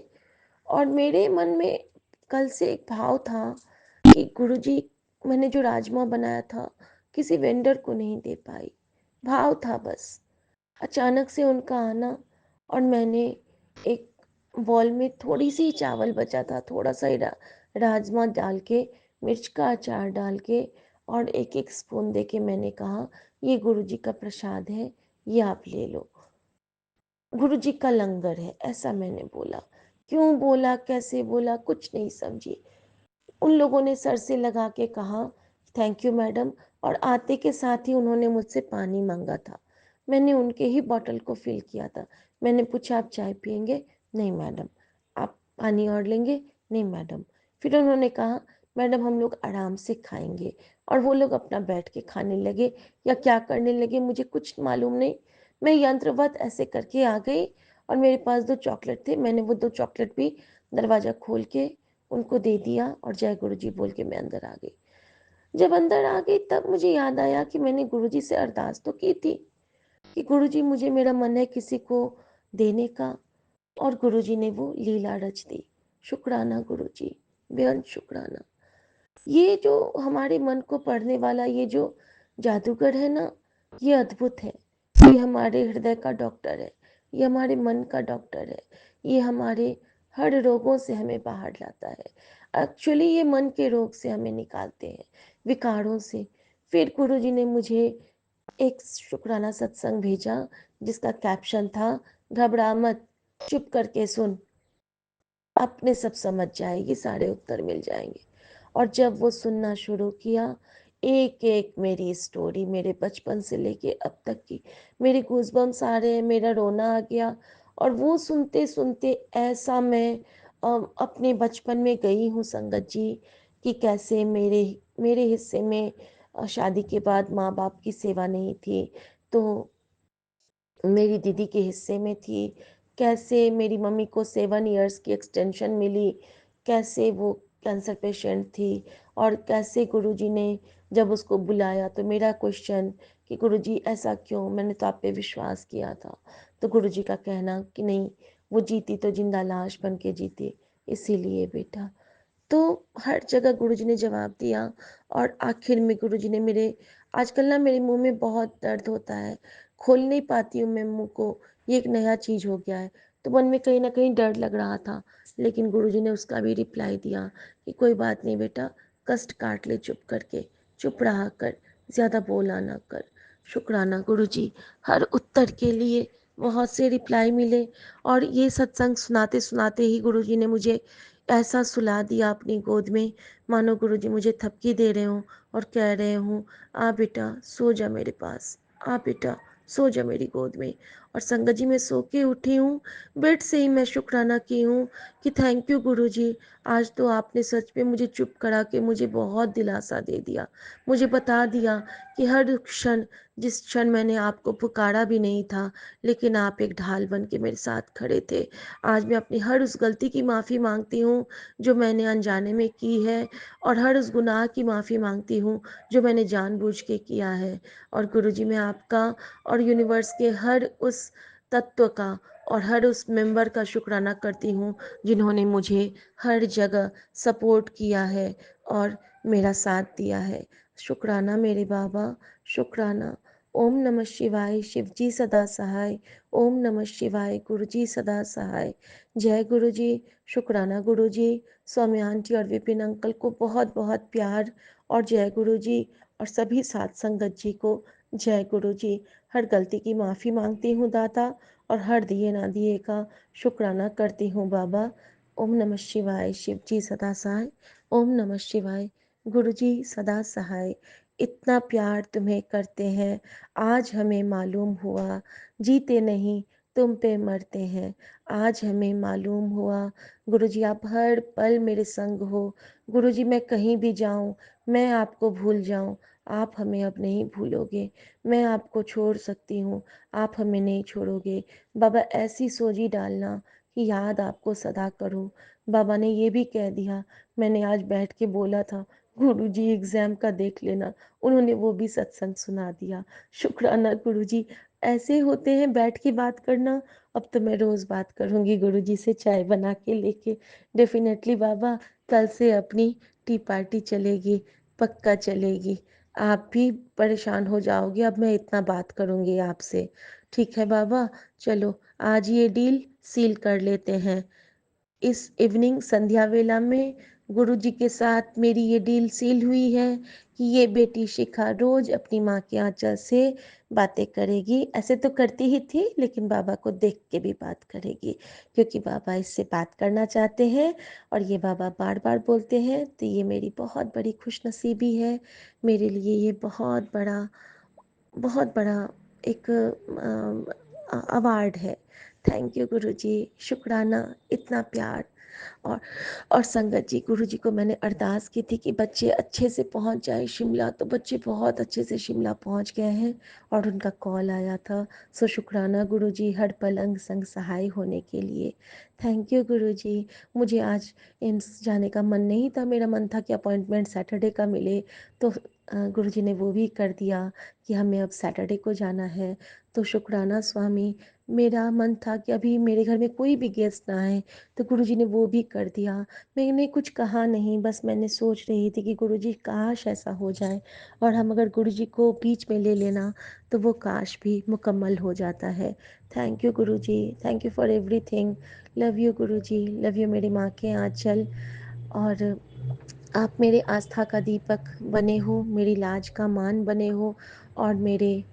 और मेरे मन में कल से एक भाव था कि गुरुजी, मैंने जो राजमा बनाया था किसी वेंडर को नहीं दे पाई, भाव था बस। अचानक से उनका आना, और मैंने एक बॉल में थोड़ी सी चावल बचा था, थोड़ा सा ही राजमा डाल के, मिर्च का अचार डाल के, और एक एक स्पून दे के मैंने कहा ये गुरुजी का प्रसाद है, ये आप ले लो, गुरुजी का लंगर है, ऐसा मैंने बोला। क्यों बोला, कैसे बोला, कुछ नहीं समझी। उन लोगों ने सर से लगा के कहा थैंक यू मैडम, और आते के साथ ही उन्होंने मुझसे पानी मांगा था। मैंने उनके ही बॉटल को फिल किया था। मैंने पूछा आप चाय पियेंगे? नहीं मैडम। आप पानी और लेंगे? नहीं मैडम। फिर उन्होंने कहा मैडम हम लोग आराम से खाएंगे, और वो लोग अपना बैठ के खाने लगे या क्या करने लगे मुझे कुछ मालूम नहीं। मैं यंत्रवत ऐसे करके आ गई, और मेरे पास 2 चॉकलेट थे, मैंने वो 2 चॉकलेट भी दरवाज़ा खोल के उनको दे दिया, और जय गुरु जी बोल के मैं अंदर आ गई। जब अंदर आ गई तब मुझे याद आया कि मैंने गुरुजी से अरदास तो की थी कि गुरुजी मुझे, मेरा मन है किसी को देने का, और गुरुजी ने वो लीला रच दी। शुक्राना गुरुजी, बेअंत शुक्राना। ये जो हमारे मन को पढ़ने वाला ये जो जादूगर है ना, ये अद्भुत है। ये हमारे हृदय का डॉक्टर है, ये हमारे मन का डॉक्टर है, ये हमारे हर रोगों से हमें बाहर लाता है। एक्चुअली ये मन के रोग से हमें निकालते हैं, विकारों से। फिर गुरुजी ने मुझे एक शुक्राना सत्संग भेजा जिसका कैप्शन था घबरा मत, चुप करके सुन, अपने सब समझ जाएगी, सारे उत्तर मिल जाएंगे। और जब वो सुनना शुरू किया, एक एक मेरी स्टोरी मेरे बचपन से लेके अब तक की, मेरे गूज़बम्प्स आ रहे हैं, मेरा रोना आ गया। और वो सुनते सुनते ऐसा मैं अपने बचपन में गई हूँ संगत जी, कि कैसे मेरे मेरे हिस्से में शादी के बाद माँ बाप की सेवा नहीं थी, तो मेरी दीदी के हिस्से में थी। कैसे मेरी मम्मी को 7 इयर्स की एक्सटेंशन मिली, कैसे वो कैंसर पेशेंट थी, और कैसे गुरुजी ने जब उसको बुलाया तो मेरा क्वेश्चन कि गुरुजी ऐसा क्यों, मैंने तो आप पे विश्वास किया था। तो गुरुजी का कहना कि नहीं, वो जीती तो जिंदा लाश बन के जीती, इसीलिए बेटा। तो हर जगह गुरुजी ने जवाब दिया। और आखिर में गुरुजी ने मेरे, आजकल ना मेरे मुंह में बहुत दर्द होता है, खोल नहीं पाती हूँ मैं मुंह को, ये एक नया चीज़ हो गया है। तो मन में कहीं ना कहीं डर लग रहा था, लेकिन गुरुजी ने उसका भी रिप्लाई दिया कि कोई बात नहीं बेटा, कष्ट काट ले चुप करके, चुप रहा कर, ज़्यादा बोला ना कर। शुक्राना गुरुजी, हर उत्तर के लिए बहुत से रिप्लाई मिले। और ये सत्संग सुनाते सुनाते ही गुरुजी ने मुझे ऐसा सुला दिया अपनी गोद में, मानो गुरुजी मुझे थपकी दे रहे हों और कह रहे हों, आ बेटा सो जा मेरे पास, आ बेटा सो जा मेरी गोद में। और संगत जी, मैं सो के उठी हूँ, बेड से ही मैं शुक्राना की हूँ कि थैंक यू गुरुजी, आज तो आपने सच में मुझे चुप करा के मुझे बहुत दिलासा दे दिया। मुझे बता दिया कि हर क्षण, जिस क्षण मैंने आपको पुकारा भी नहीं था, लेकिन आप एक ढाल बन के मेरे साथ खड़े थे। आज मैं अपनी हर उस गलती की माफ़ी मांगती हूँ जो मैंने अनजाने में की है, और हर उस गुनाह की माफ़ी मांगती हूँ जो मैंने जानबूझ के किया है। और गुरुजी, मैं आपका और यूनिवर्स के हर उस तत्व का और हर उस मेंबर का शुक्राना करती हूँ जिन्होंने मुझे हर जगह सपोर्ट किया है और मेरा साथ दिया है। शुक्राना मेरे बाबा, शुक्राना। ओम नमः शिवाय, शिवजी सदा सहाय। ओम नमः शिवाय, गुरुजी सदा सहाय। जय गुरुजी। शुक्राना गुरुजी। सौम्या आंटी और विपिन अंकल को बहुत बहुत प्यार, और जय गुरुजी। और सभी साथ संगत जी को जय गुरुजी। हर गलती की माफ़ी मांगती हूँ दाता, और हर दिए ना दिए का शुक्राना करती हूँ बाबा। ओम नमः शिवाय, शिव जी सदा सहाय। ओम नमः शिवाय, गुरु जी सदा सहाय। इतना प्यार तुम्हें करते हैं, आज हमें मालूम हुआ, जीते नहीं तुम पे मरते हैं। आज हमें मालूम हुआ, गुरु जी आप हर पल मेरे संग हो। गुरु जी मैं कहीं भी जाऊं, मैं आपको भूल जाऊं, आप हमें अब नहीं भूलोगे। मैं आपको छोड़ सकती हूँ, आप हमें नहीं छोड़ोगे। बाबा ऐसी सोजी डालना कि याद आपको सदा करूँ। बाबा ने ये भी कह दिया, मैंने आज बैठ के बोला था गुरुजी एग्जाम का देख लेना, उन्होंने वो भी सत्संग सुना दिया। शुक्राना गुरुजी, ऐसे होते हैं बैठ के बात करना। अब तो मैं रोज बात करूंगी गुरुजी से, चाय बना के लेके। डेफिनेटली बाबा, कल से अपनी टी पार्टी चलेगी, पक्का चलेगी। आप भी परेशान हो जाओगे, अब मैं इतना बात करूंगी आपसे। ठीक है बाबा, चलो आज ये डील सील कर लेते हैं। इस इवनिंग संध्या वेला में गुरुजी के साथ मेरी ये डील सील हुई है कि ये बेटी शिखा रोज अपनी माँ के आंचल से बातें करेगी। ऐसे तो करती ही थी, लेकिन बाबा को देख के भी बात करेगी, क्योंकि बाबा इससे बात करना चाहते हैं और ये बाबा बार बार बोलते हैं। तो ये मेरी बहुत बड़ी खुशनसीबी है, मेरे लिए ये बहुत बड़ा एक अवार्ड है। थैंक यू गुरुजी, शुक्राना, इतना प्यार। और और संगत जी, गुरु जी को मैंने अरदास की थी कि बच्चे अच्छे से पहुंच जाए शिमला, तो बच्चे बहुत अच्छे से शिमला पहुंच गए हैं और उनका कॉल आया था। सो शुक्राना गुरु जी, हर पल अंग संग सहाय होने के लिए। थैंक यू गुरु जी। मुझे आज एम्स जाने का मन नहीं था, मेरा मन था कि अपॉइंटमेंट सैटरडे का मिले, तो गुरु जी ने वो भी कर दिया कि हमें अब सैटरडे को जाना है। तो शुक्राना स्वामी, मेरा मन था कि अभी मेरे घर में कोई भी गेस्ट ना आए, तो गुरुजी ने वो भी कर दिया। मैंने कुछ कहा नहीं, बस मैंने सोच रही थी कि गुरुजी काश ऐसा हो जाए, और हम अगर गुरुजी को बीच में ले लेना तो वो काश भी मुकम्मल हो जाता है। Thank you Guruji, thank you for everything. Love you Guruji, love you मेरी माँ के आंचल। और आप मेरे आस्था का दीपक बने हो, मेरी लाज का मान बने हो, और मेरे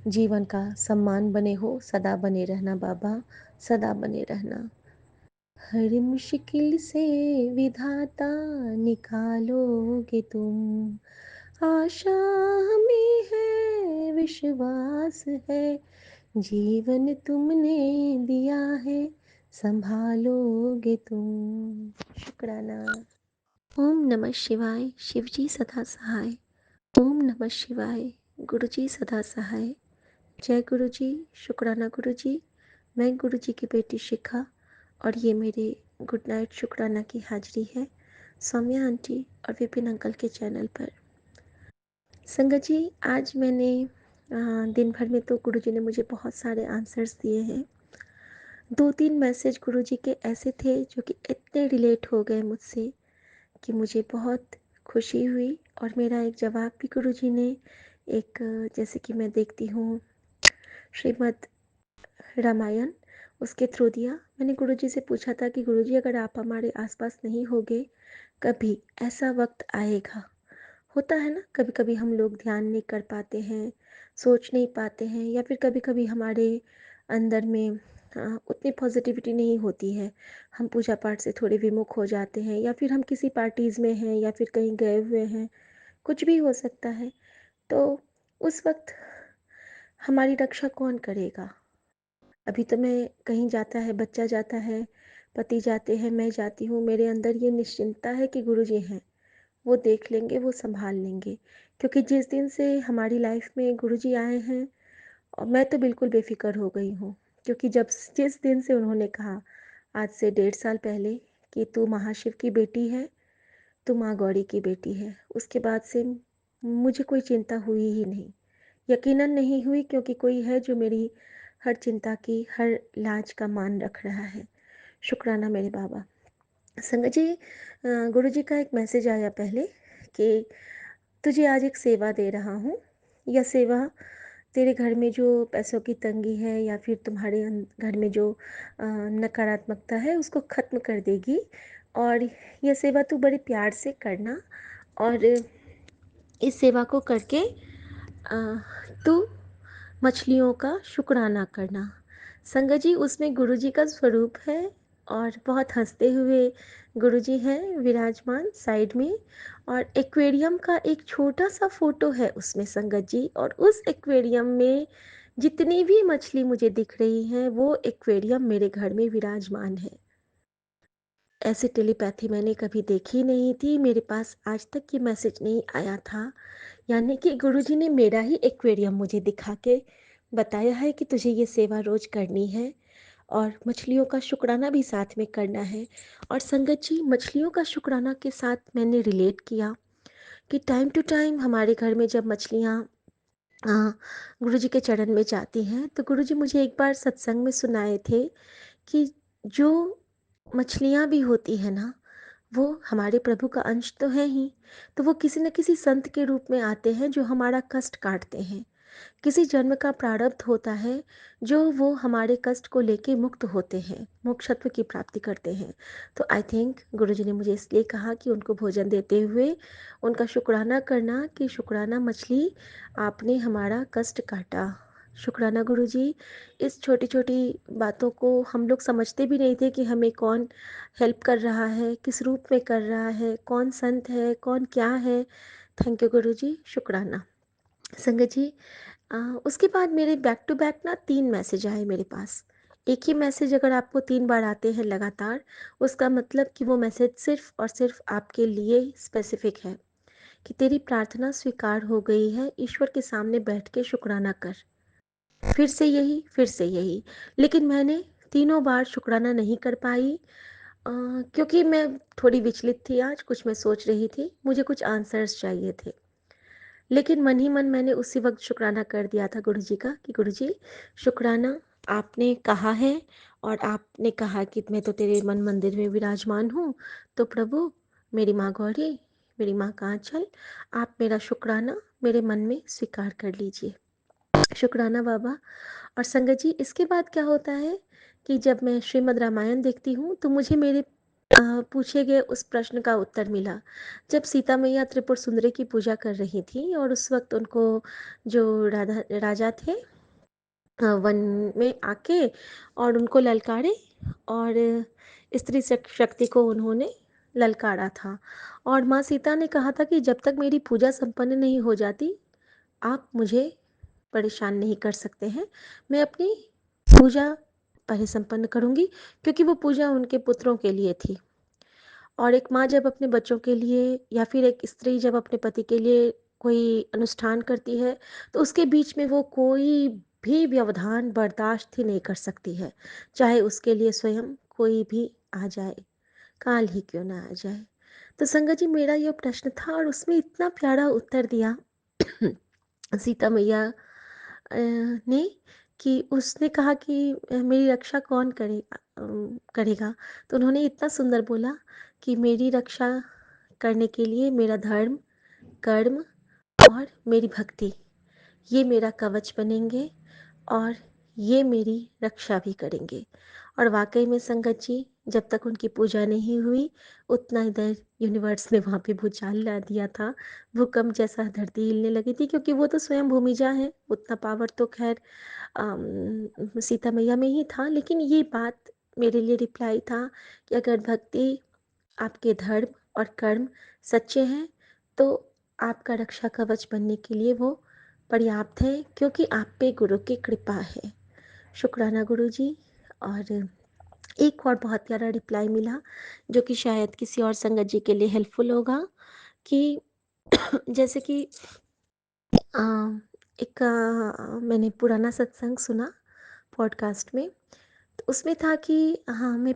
जीवन का सम्मान बने हो। सदा बने रहना बाबा, सदा बने रहना। हर मुश्किल से विधाता निकालोगे तुम, आशा हमें है, विश्वास है, जीवन तुमने दिया है, संभालोगे तुम। शुक्राना। ओम नमः शिवाय। शिवजी सदा सहाय। ओम नमः शिवाय। गुरुजी सदा सहाय। जय गुरुजी। शुक्राना गुरुजी। मैं गुरुजी की बेटी शिखा और ये मेरे गुड नाइट शुक्राना की हाजिरी है सौम्या आंटी और विपिन अंकल के चैनल पर। संगत जी, आज मैंने दिन भर में तो गुरुजी ने मुझे बहुत सारे आंसर्स दिए हैं। 2-3 मैसेज गुरुजी के ऐसे थे जो कि इतने रिलेट हो गए मुझसे कि मुझे बहुत खुशी हुई। और मेरा एक जवाब भी गुरुजी ने एक जैसे कि मैं देखती हूँ श्रीमद् रामायण उसके थ्रू दिया। मैंने गुरुजी से पूछा था कि गुरुजी अगर आप हमारे आसपास नहीं होगे, कभी ऐसा वक्त आएगा, होता है ना, कभी कभी हम लोग ध्यान नहीं कर पाते हैं, सोच नहीं पाते हैं, या फिर कभी कभी हमारे अंदर में उतनी पॉजिटिविटी नहीं होती है, हम पूजा पाठ से थोड़े विमुख हो जाते हैं, या फिर हम किसी पार्टीज़ में हैं या फिर कहीं गए हुए हैं, कुछ भी हो सकता है। तो उस वक्त हमारी रक्षा कौन करेगा? अभी तो मैं कहीं जाता है, बच्चा जाता है, पति जाते हैं, मैं जाती हूँ, मेरे अंदर ये निश्चिंतता है कि गुरुजी हैं, वो देख लेंगे, वो संभाल लेंगे। क्योंकि जिस दिन से हमारी लाइफ में गुरुजी आए हैं और मैं तो बिल्कुल बेफिक्र हो गई हूँ। क्योंकि जिस दिन से उन्होंने कहा आज से 1.5 साल पहले कि तू महाशिव की बेटी है, तू माँ गौरी की बेटी है, उसके बाद से मुझे कोई चिंता हुई ही नहीं। यकीनन नहीं हुई, क्योंकि कोई है जो मेरी हर चिंता की, हर लाज का मान रख रहा है। शुक्राना मेरे बाबा। संगत जी, गुरुजी का एक मैसेज आया पहले कि तुझे आज एक सेवा दे रहा हूँ। यह सेवा तेरे घर में जो पैसों की तंगी है या फिर तुम्हारे घर में जो नकारात्मकता है उसको ख़त्म कर देगी। और यह सेवा तू बड़े प्यार से करना, और इस सेवा को करके तू मछलियों का शुक्राना करना। संगत जी, उसमें गुरुजी का स्वरूप है और बहुत हंसते हुए गुरुजी हैं विराजमान साइड में, और एक्वेरियम का एक छोटा सा फोटो है उसमें संगत जी। और उस एक्वेरियम में जितनी भी मछली मुझे दिख रही हैं वो एक्वेरियम मेरे घर में विराजमान है। ऐसी टेलीपैथी मैंने कभी देखी नहीं थी, मेरे पास आज तक ये मैसेज नहीं आया था। यानी कि गुरुजी ने मेरा ही एक्वेरियम मुझे दिखा के बताया है कि तुझे ये सेवा रोज करनी है और मछलियों का शुक्राना भी साथ में करना है। और संगत जी, मछलियों का शुक्राना के साथ मैंने रिलेट किया कि टाइम टू टाइम हमारे घर में जब मछलियाँ गुरुजी के चरण में जाती हैं तो गुरुजी मुझे एक बार सत्संग में सुनाए थे कि जो मछलियाँ भी होती हैं ना, वो हमारे प्रभु का अंश तो है ही, तो वो किसी न किसी संत के रूप में आते हैं जो हमारा कष्ट काटते हैं। किसी जन्म का प्रारब्ध होता है जो वो हमारे कष्ट को लेके मुक्त होते हैं, मोक्षत्व की प्राप्ति करते हैं। तो आई थिंक गुरुजी ने मुझे इसलिए कहा कि उनको भोजन देते हुए उनका शुक्राना करना कि शुक्राना मछली, आपने हमारा कष्ट काटा। शुक्राना गुरुजी। इस छोटी छोटी बातों को हम लोग समझते भी नहीं थे कि हमें कौन हेल्प कर रहा है, किस रूप में कर रहा है, कौन संत है, कौन क्या है। थैंक यू गुरुजी। शुक्राना। संगत जी, उसके बाद मेरे बैक टू बैक ना 3 मैसेज आए मेरे पास। एक ही मैसेज अगर आपको 3 बार आते हैं लगातार, उसका मतलब कि वो मैसेज सिर्फ और सिर्फ आपके लिए स्पेसिफिक है कि तेरी प्रार्थना स्वीकार हो गई है, ईश्वर के सामने बैठ के शुक्राना कर। फिर से यही, फिर से यही। लेकिन मैंने तीनों बार शुक्राना नहीं कर पाई, क्योंकि मैं थोड़ी विचलित थी आज, कुछ मैं सोच रही थी, मुझे कुछ आंसर्स चाहिए थे। लेकिन मन ही मन मैंने उसी वक्त शुक्राना कर दिया था गुरुजी का कि गुरुजी, शुक्राना आपने कहा है, और आपने कहा कि मैं तो तेरे मन मंदिर में विराजमान हूँ, तो प्रभु मेरी माँ गौरी, मेरी माँ का आंचल, आप मेरा शुक्राना मेरे मन में स्वीकार कर लीजिए। शुक्राना बाबा। और संगत जी, इसके बाद क्या होता है कि जब मैं श्रीमद् रामायण देखती हूँ तो मुझे मेरे पूछे गए उस प्रश्न का उत्तर मिला। जब सीता मैया त्रिपुर सुंदरी की पूजा कर रही थी और उस वक्त उनको जो राजा थे वन में आके और उनको ललकारे, और स्त्री शक्ति को उन्होंने ललकारा था। और माँ सीता ने कहा था कि जब तक मेरी पूजा संपन्न नहीं हो जाती, आप मुझे परेशान नहीं कर सकते हैं। मैं अपनी पूजा पहले संपन्न करूँगी, क्योंकि वो पूजा उनके पुत्रों के लिए थी। और एक माँ जब अपने बच्चों के लिए या फिर एक स्त्री जब अपने पति के लिए कोई अनुष्ठान करती है, तो उसके बीच में वो कोई भी व्यवधान बर्दाश्त ही नहीं कर सकती है, चाहे उसके लिए स्वयं कोई भी आ जाए, काल ही क्यों ना आ जाए। तो संगत जी, मेरा ये प्रश्न था और उसमें इतना प्यारा उत्तर दिया सीता मैया ने, कि उसने कहा कि मेरी रक्षा कौन करेगा। तो उन्होंने इतना सुंदर बोला कि मेरी रक्षा करने के लिए मेरा धर्म, कर्म और मेरी भक्ति, ये मेरा कवच बनेंगे और ये मेरी रक्षा भी करेंगे। और वाकई में संगत जी, जब तक उनकी पूजा नहीं हुई, उतना ही देर यूनिवर्स ने वहाँ पे भूचाल ला दिया था। भूकंप जैसा धरती हिलने लगी थी, क्योंकि वो तो स्वयं भूमिजा है, उतना पावर तो खैर सीता मैया में ही था। लेकिन ये बात मेरे लिए रिप्लाई था कि अगर भक्ति, आपके धर्म और कर्म सच्चे हैं, तो आपका रक्षा कवच बनने के लिए वो पर्याप्त है, क्योंकि आप पे गुरु की कृपा है। शुक्राना गुरु जी। और एक और बहुत प्यारा रिप्लाई मिला, जो कि शायद किसी और संगत जी के लिए हेल्पफुल होगा, कि जैसे कि अ, एक मैंने पुराना सत्संग सुना पॉडकास्ट में, तो उसमें था कि हाँ, हमें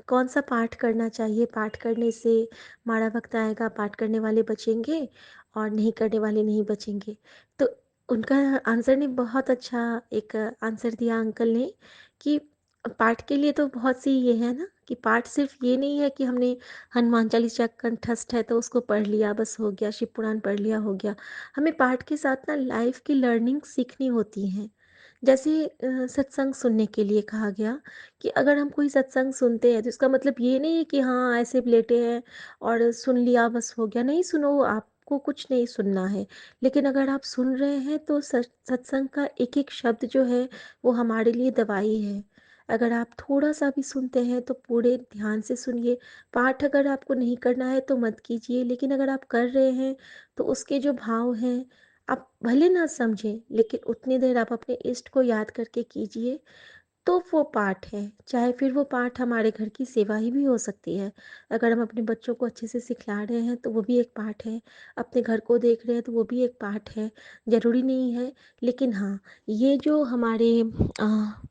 कौन सा पाठ करना चाहिए, पाठ करने से माड़ा वक्त आएगा, पाठ करने वाले बचेंगे और नहीं करने वाले नहीं बचेंगे। तो उनका आंसर ने बहुत अच्छा एक आंसर दिया अंकल ने, कि पाठ के लिए तो बहुत सी ये है ना, कि पाठ सिर्फ ये नहीं है कि हमने हनुमान चालीसा कंठस्थ है तो उसको पढ़ लिया बस हो गया, शिव पुराण पढ़ लिया हो गया। हमें पाठ के साथ ना लाइफ की लर्निंग सीखनी होती है। जैसे सत्संग सुनने के लिए कहा गया, कि अगर हम कोई सत्संग सुनते हैं तो इसका मतलब ये नहीं है कि हाँ ऐसे लेटे हैं और सुन लिया बस हो गया। नहीं, सुनो, आपको कुछ नहीं सुनना है, लेकिन अगर आप सुन रहे हैं तो सत्संग का एक एक शब्द जो है वो हमारे लिए दवाई है। अगर आप थोड़ा सा भी सुनते हैं तो पूरे ध्यान से सुनिए। पाठ अगर आपको नहीं करना है तो मत कीजिए, लेकिन अगर आप कर रहे हैं तो उसके जो भाव हैं, आप भले ना समझें, लेकिन उतनी देर आप अपने इष्ट को याद करके कीजिए, तो वो पाठ है। चाहे फिर वो पाठ हमारे घर की सेवा ही भी हो सकती है। अगर हम अपने बच्चों को अच्छे से सिखला रहे हैं तो वो भी एक पाठ है, अपने घर को देख रहे हैं तो वो भी एक पाठ है। ज़रूरी नहीं है, लेकिन हाँ, ये जो हमारे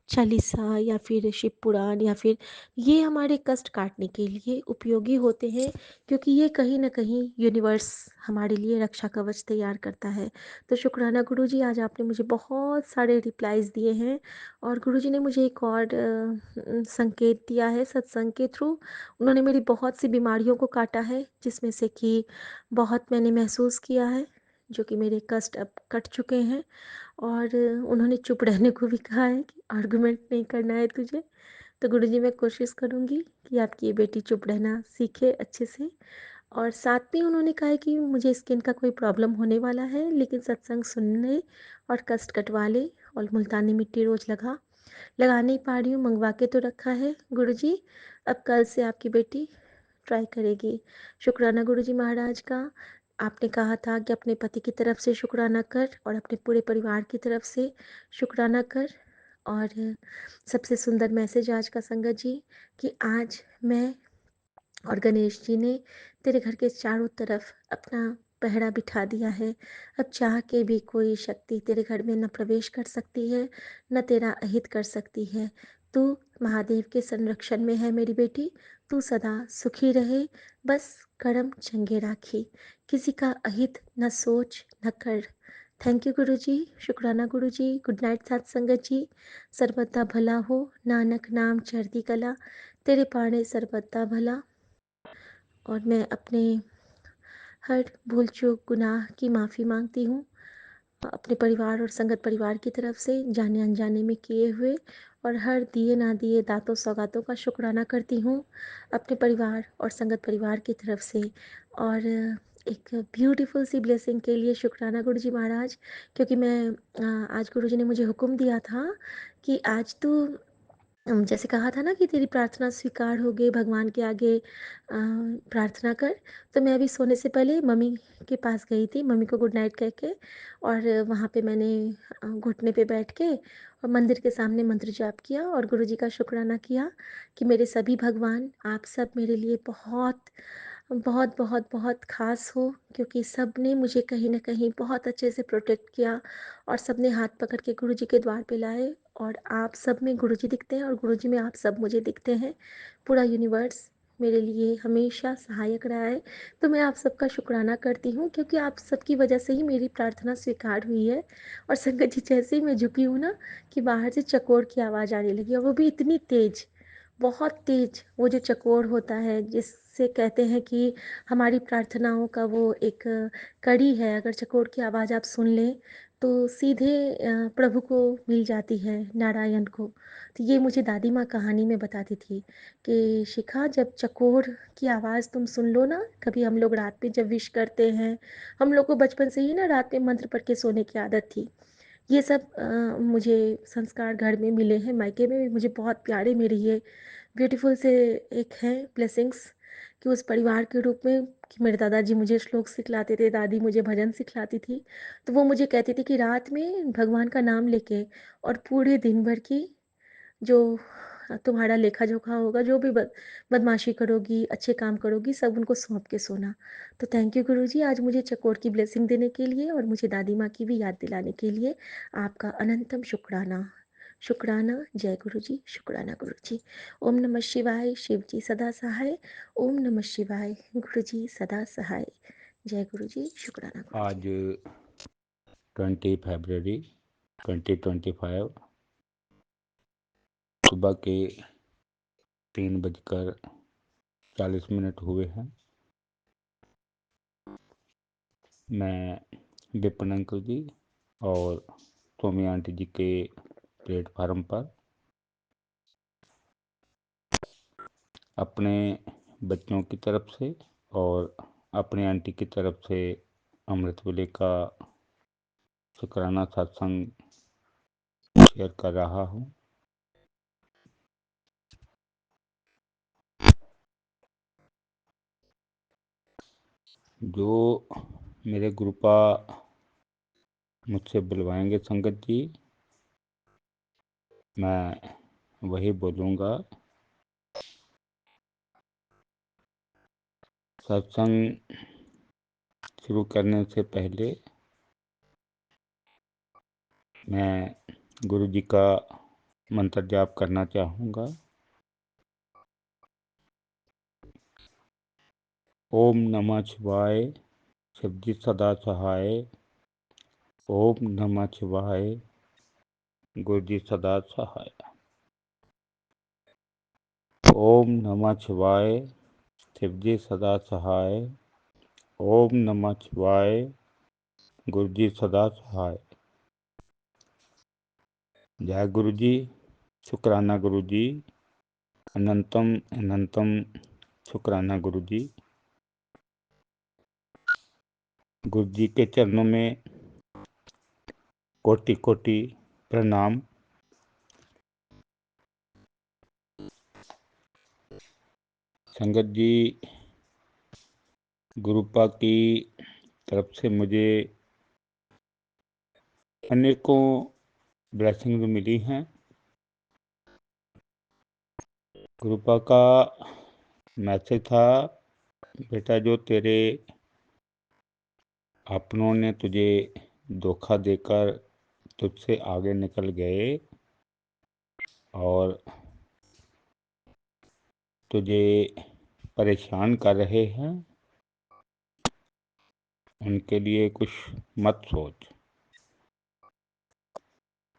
चालीसा या फिर शिव पुराण या फिर ये हमारे कष्ट काटने के लिए उपयोगी होते हैं, क्योंकि ये कहीं ना कहीं यूनिवर्स हमारे लिए रक्षा कवच तैयार करता है। तो शुक्राना गुरुजी, आज आपने मुझे बहुत सारे रिप्लाईज़ दिए हैं। और गुरुजी ने मुझे एक और संकेत दिया है सत्संग के थ्रू। उन्होंने मेरी बहुत सी बीमारियों को काटा है, जिसमें से कि बहुत मैंने महसूस किया है, जो कि मेरे कष्ट अब कट चुके हैं। और उन्होंने चुप रहने को भी कहा है कि आर्गुमेंट नहीं करना है तुझे। तो गुरुजी, मैं कोशिश करूँगी कि आपकी ये बेटी चुप रहना सीखे अच्छे से। और साथ में उन्होंने कहा है कि मुझे स्किन का कोई प्रॉब्लम होने वाला है, लेकिन सत्संग सुनने और कष्ट कटवा ले, और मुल्तानी मिट्टी रोज़ लगा नहीं पा रही हूँ, मंगवा के तो रखा है गुरुजी। अब कल से आपकी बेटी ट्राई करेगी। शुक्राना गुरुजी महाराज का। आपने कहा था कि अपने पति की तरफ से शुक्राना कर और अपने पूरे परिवार की तरफ से शुक्राना कर। और सबसे सुंदर मैसेज आज का संगत जी, कि आज मैं और गणेश जी ने तेरे घर के चारों तरफ अपना पहरा बिठा दिया है। अब चाह के भी कोई शक्ति तेरे घर में न प्रवेश कर सकती है, न तेरा अहित कर सकती है। तू महादेव के संरक्षण में है मेरी बेटी। तू सदा सुखी रहे, बस कर्म चंगे राखी, किसी का अहित न सोच न कर। थैंक यू गुरु जी। शुक्राना गुरु जी। गुड नाइट साथ संगत जी। सर्वदा भला हो, नानक नाम चढ़ती कला, तेरे पाने सर्वदा भला। और मैं अपने हर भूल चूक गुनाह की माफ़ी मांगती हूँ, अपने परिवार और संगत परिवार की तरफ से जाने अनजाने में किए हुए, और हर दिए ना दिए दातों सौगातों का शुक्राना करती हूँ अपने परिवार और संगत परिवार की तरफ से। और एक ब्यूटीफुल सी ब्लेसिंग के लिए शुक्राना गुरुजी महाराज, क्योंकि मैं आज गुरुजी ने मुझे हुक्म दिया था कि आज तू जैसे कहा था ना कि तेरी प्रार्थना स्वीकार हो गई, भगवान के आगे प्रार्थना कर। तो मैं अभी सोने से पहले मम्मी के पास गई थी, मम्मी को गुड नाइट कह के, और वहाँ पे मैंने घुटने पे बैठ के और मंदिर के सामने मंत्र जाप किया और गुरु जी का शुक्राना किया कि मेरे सभी भगवान, आप सब मेरे लिए बहुत बहुत बहुत बहुत ख़ास हो, क्योंकि सब ने मुझे कहीं न कहीं बहुत अच्छे से प्रोटेक्ट किया और सब ने हाथ पकड़ के गुरु जी के द्वार पे लाए। और आप सब में गुरु जी दिखते हैं और गुरु जी में आप सब मुझे दिखते हैं। पूरा यूनिवर्स मेरे लिए हमेशा सहायक रहा है। तो मैं आप सबका शुक्राना करती हूँ, क्योंकि आप सबकी वजह से ही मेरी प्रार्थना स्वीकार हुई है। और संगत जी, जैसे ही मैं झुकी हूँ ना, कि बाहर से चकोर की आवाज़ आने लगी, और वो भी इतनी तेज़, बहुत तेज़। वो जो चकोर होता है, जिससे कहते हैं कि हमारी प्रार्थनाओं का वो एक कड़ी है, अगर चकोर की आवाज़ आप सुन लें तो सीधे प्रभु को मिल जाती है, नारायण को। तो ये मुझे दादी माँ कहानी में बताती थी कि शिखा, जब चकोर की आवाज़ तुम सुन लो ना, कभी हम लोग रात में जब विश करते हैं, हम लोग को बचपन से ही ना रात में मंत्र पढ़ के सोने की आदत थी। ये सब मुझे संस्कार घर में मिले हैं, मायके में भी मुझे बहुत प्यारे मेरे ये ब्यूटीफुल से एक हैं ब्लेसिंग्स, कि उस परिवार के रूप में, कि मेरे दादाजी मुझे श्लोक सिखलाते थे, दादी मुझे भजन सिखलाती थी। तो वो मुझे कहती थी कि रात में भगवान का नाम लेके और पूरे दिन भर की जो तुम्हारा लेखा जोखा होगा, जो भी बदमाशी करोगी, अच्छे काम करोगी, सब उनको सौंप के सोना। तो थैंक यू गुरुजी, आज मुझे चकोर की ब्लेसिंग देने के लिए और मुझे दादी माँ की भी याद दिलाने के लिए आपका अनंतम शुक्राना। शुक्राना। जय गुरुजी, शुक्राना गुरुजी। ओम नमः शिवाय। शिव जी सदा सहाय। ओम नमः शिवाय। गुरुजी सदा सहाय। जय गुरुजी, शुक्राना गुरुजी। आज 20 फरवरी 2025 सुबह के 3:40 हुए हैं। मैं विपिन अंकल जी और सोमी आंटी जी के प्लेटफार्म पर अपने बच्चों की तरफ से और अपने आंटी की तरफ से अमृत वेले का शुक्राना सत्संग शेयर कर रहा हूँ। जो मेरे गुरुपा मुझसे बुलवाएंगे संगत जी, मैं वही बोलूँगा। सत्संग शुरू करने से पहले मैं गुरु जी का मंत्र जाप करना चाहूँगा। ओम नमः शिवाय। शिव जी सदा सहाय। ओम नमः शिवाय। गुरु जी सदा सहाय। ओम नमः शिवाय। शिव जी सदा सहाय। ओम नमः शिवाय। गुरु जी सदा सहाय। जय गुरु जी, शुक्राना गुरु जी, अनंतम अनंतम शुक्राना गुरु जी। गुरु जी के चरणों में कोटि कोटि प्रणाम। संगत जी, गुरुपा की तरफ से मुझे अनेकों ब्लेसिंग्स मिली हैं। गुरुपा का मैसेज था, बेटा जो तेरे अपनों ने तुझे धोखा देकर तुझसे आगे निकल गए और तुझे परेशान कर रहे हैं, उनके लिए कुछ मत सोच।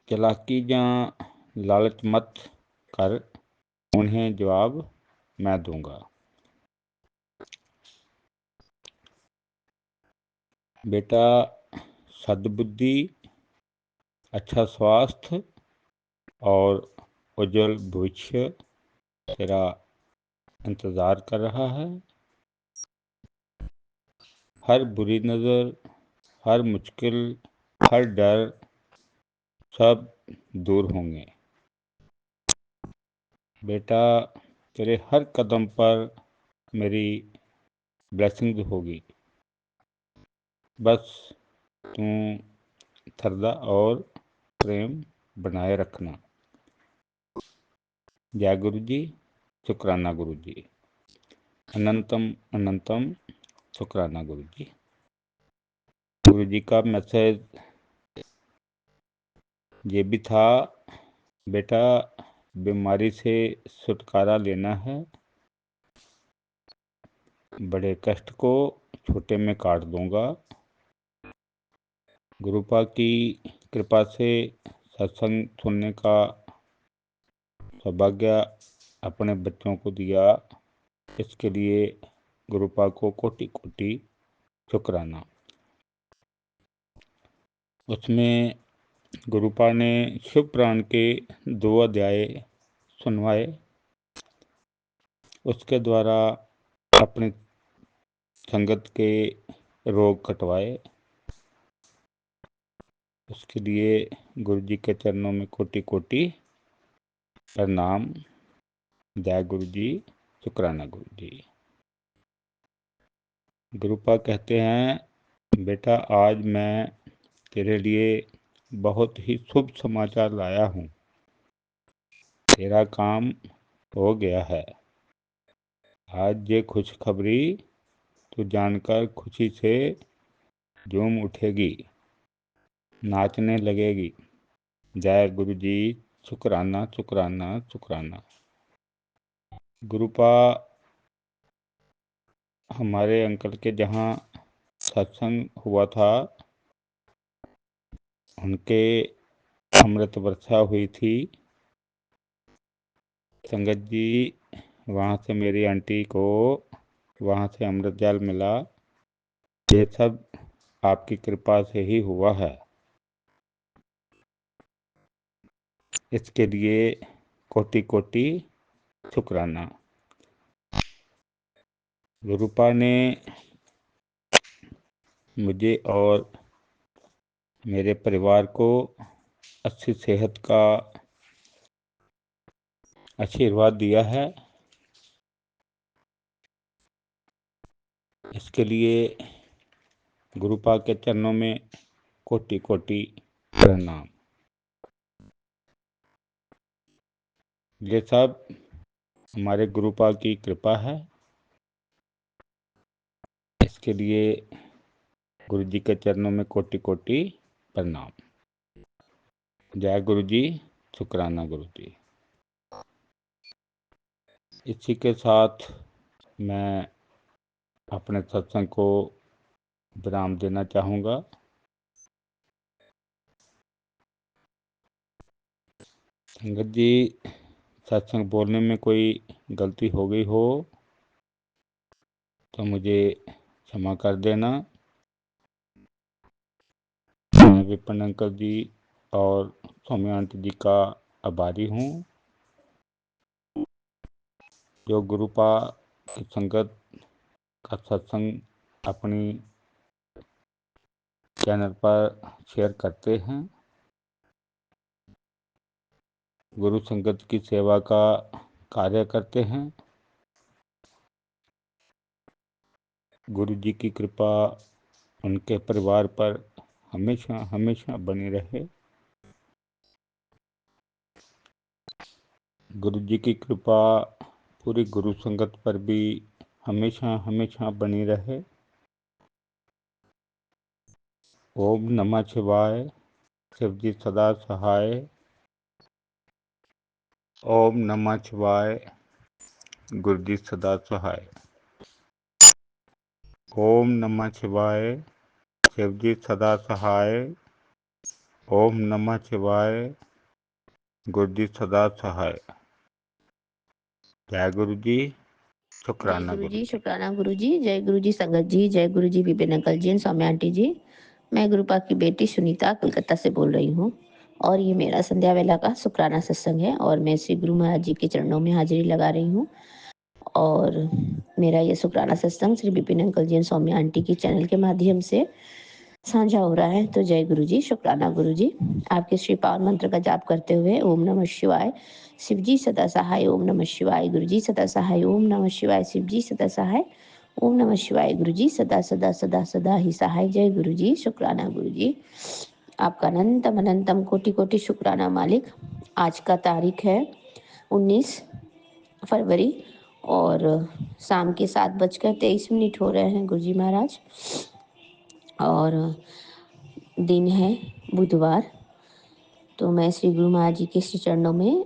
चालाकी या लालच मत कर, उन्हें जवाब मैं दूंगा। बेटा सद्बुद्धि, अच्छा स्वास्थ्य और उज्जवल भविष्य तेरा इंतज़ार कर रहा है। हर बुरी नज़र, हर मुश्किल, हर डर सब दूर होंगे। बेटा तेरे हर कदम पर मेरी ब्लेसिंग होगी, बस तू श्रद्धा और प्रेम बनाए रखना। जय गुरु जी, शुक्राना गुरु जी, अनंतम अनंतम शुक्राना गुरु जी। गुरु जी का मैसेज ये भी था, बेटा बीमारी से छुटकारा लेना है, बड़े कष्ट को छोटे में काट दूंगा। गुरुपा की कृपा से सत्संग सुनने का सौभाग्य अपने बच्चों को दिया, इसके लिए गुरुपा को कोटि कोटि शुक्राना। उसमें गुरुपा ने शिव पुराण के 2 अध्याय सुनवाए, उसके द्वारा अपनी संगत के रोग कटवाए। उसके लिए गुरु जी के चरणों में कोटि कोटि प्रणाम। जय गुरु जी, शुक्राना गुरु जी। गुरुपा कहते हैं, बेटा आज मैं तेरे लिए बहुत ही शुभ समाचार लाया हूँ, तेरा काम हो गया है। आज ये खुशखबरी तो जानकर खुशी से झूम उठेगी, नाचने लगेगी। जय गुरु जी, शुक्राना शुक्राना शुक्राना। गुरुपा हमारे अंकल के जहाँ सत्संग हुआ था, उनके अमृत वर्षा हुई थी। संगत जी, वहाँ से मेरी आंटी को वहाँ से अमृत जल मिला। ये सब आपकी कृपा से ही हुआ है, इसके लिए कोटि कोटि शुक्राना। गुरुपा ने मुझे और मेरे परिवार को अच्छी सेहत का आशीर्वाद दिया है, इसके लिए गुरुपा के चरणों में कोटि कोटि प्रणाम। ये सब हमारे गुरुपा की कृपा है, इसके लिए गुरु जी के चरणों में कोटि कोटि प्रणाम। जय गुरु जी, शुक्राना गुरु जी। इसी के साथ मैं अपने सत्संग को विराम देना चाहूँगा। संगत जी, सत्संग बोलने में कोई गलती हो गई हो तो मुझे क्षमा कर देना। मैं विपिन अंकल जी और सौम्या आंटी जी का आभारी हूँ, जो गुरुपा की संगत का सत्संग अपनी चैनल पर शेयर करते हैं। गुरु संगत की सेवा का कार्य करते हैं। गुरु जी की कृपा उनके परिवार पर हमेशा हमेशा बनी रहे। गुरु जी की कृपा पूरी गुरु संगत पर भी हमेशा हमेशा बनी रहे। ओम नमः शिवाय, शिव जी सदा सहाय। ओम नमः शिवाय, गुरु जी सदा सहाय। ओम नमः शिवाय, शिव जी सदा सहाय। ओम नमः शिवाय, गुरु जी सदा सहाय। जय गुरु जी, जय शुक्राना गुरु गुरु जी, जी। शुक्राना गुरु जी। जय गुरु जी संगत जी, जय गुरु जी विपिन अंकल जी, सौम्या आंटी जी। मैं गुरुपा की बेटी सुनीता कोलकाता से बोल रही हूँ, और ये मेरा संध्या वेला का शुक्राना सत्संग है, और मैं श्री गुरु महाराज जी के चरणों में हाजिरी लगा रही हूँ। और मेरा ये शुक्राना सत्संग Shri Vipin uncle ji and Saumya aunty की चैनल के माध्यम से साझा हो रहा है। तो जय गुरु जी, शुक्राना गुरु जी। आपके श्री पावन मंत्र का जाप करते हुए ओम नमः शिवाय, शिव जी सदा सहाय, ओम नमः शिवाय, गुरु जी सदा सहाय, ओम नमः शिवाय, शिव जी सदा सहाय, ओम नमः शिवाय, गुरु जी सदा सदा सदा सदा ही सहाय। जय गुरु जी, शुक्राना गुरु जी। आपका अनंतम अनंतम कोटि कोटि शुक्राना मालिक। आज का तारीख है 19 फरवरी और शाम के 7:23 हो रहे हैं गुरु जी महाराज, और दिन है बुधवार। तो मैं श्री गुरु महाराज जी के श्री चरणों में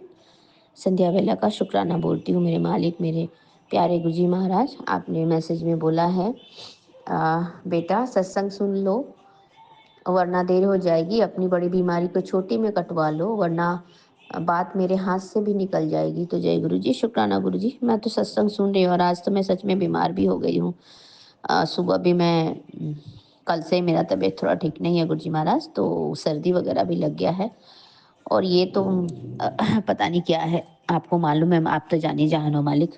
संध्या वेला का शुक्राना बोलती हूँ। मेरे मालिक, मेरे प्यारे गुरु जी महाराज, आपने मैसेज में बोला है बेटा सत्संग सुन लो वरना देर हो जाएगी, अपनी बड़ी बीमारी को छोटी में कटवा लो वरना बात मेरे हाथ से भी निकल जाएगी। तो जय गुरु जी, शुक्राना गुरु जी। मैं तो सत्संग सुन रही हूँ और आज तो मैं सच में बीमार भी हो गई हूँ। सुबह भी मैं कल से मेरा तबीयत थोड़ा ठीक नहीं है गुरु जी महाराज, तो सर्दी वगैरह भी लग गया है। और ये तो पता नहीं क्या है, आपको मालूम है, आप तो जाने जहान हो मालिक,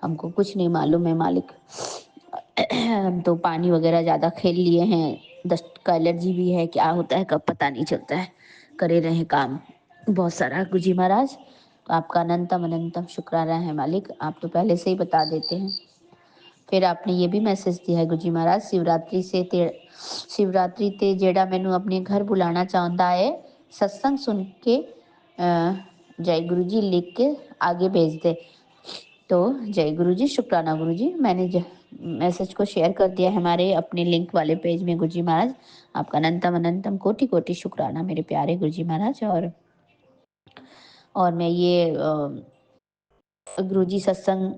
हमको कुछ नहीं मालूम है मालिक। हम तो पानी वगैरह ज़्यादा खेल लिए हैं, डस्ट का एलर्जी भी है, क्या होता है कब पता नहीं चलता है। करे रहे काम बहुत सारा गुरु जी महाराज। तो आपका अनंतम अनंतम शुक्राना है मालिक, आप तो पहले से ही बता देते हैं। फिर आपने ये भी मैसेज दिया है गुरु जी महाराज, शिवरात्रि ते जेड़ा मैनू अपने घर बुलाना चाहता है सत्संग सुन के जय गुरु जी लिख के आगे भेज दे। तो जय गुरु जी, शुक्राना गुरु जी। मैंने मैसेज को शेयर कर दिया है हमारे अपने लिंक वाले पेज में गुरु जी महाराज। आपका अनंतम अनंतम कोटि कोटि शुक्राना मेरे प्यारे गुरु जी महाराज। और मैं ये गुरुजी सत्संग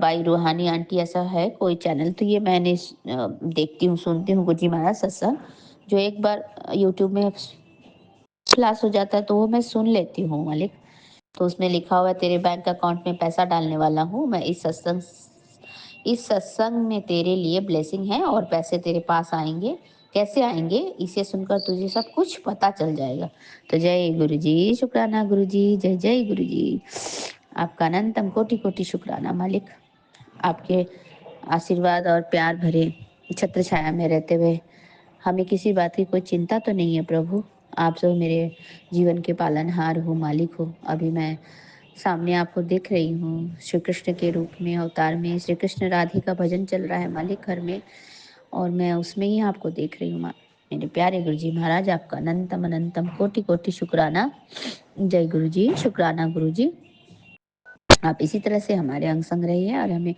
बाई रूहानी आंटी ऐसा है कोई चैनल, तो ये मैंने देखती हूँ सुनती हूँ गुरुजी महाराज सत्संग, जो एक बार यूट्यूब में फ्लैश हो जाता है तो वो मैं सुन लेती हूँ मालिक। तो उसमें लिखा हुआ है तेरे बैंक अकाउंट में पैसा डालने वाला हूँ मैं, इस सत्संग में तेरे लिए ब्लेसिंग है और पैसे तेरे पास आएंगे। कैसे आएंगे इसे सुनकर तुझे सब कुछ पता चल जाएगा। तो जय गुरु जी, शुक्राना गुरु जी, जय जय गुरु जी। आपका अनंतम कोटि कोटि शुक्राना मालिक। आपके आशीर्वाद और प्यार भरे छत्र छाया में रहते हुए हमें किसी बात की कोई चिंता तो नहीं है प्रभु। आप जो मेरे जीवन के पालनहार हो, मालिक हो। अभी मैं सामने आपको देख रही हूँ श्री कृष्ण के रूप में, अवतार में श्री कृष्ण राधे का भजन चल रहा है मालिक घर में, और मैं उसमें ही आपको देख रही हूँ मेरे प्यारे गुरु जी महाराज। आपका अनंतम अनंतम कोटि कोटि शुक्राना। जय गुरु जी, शुक्राना गुरु जी। आप इसी तरह से हमारे अंग संग रहिए और हमें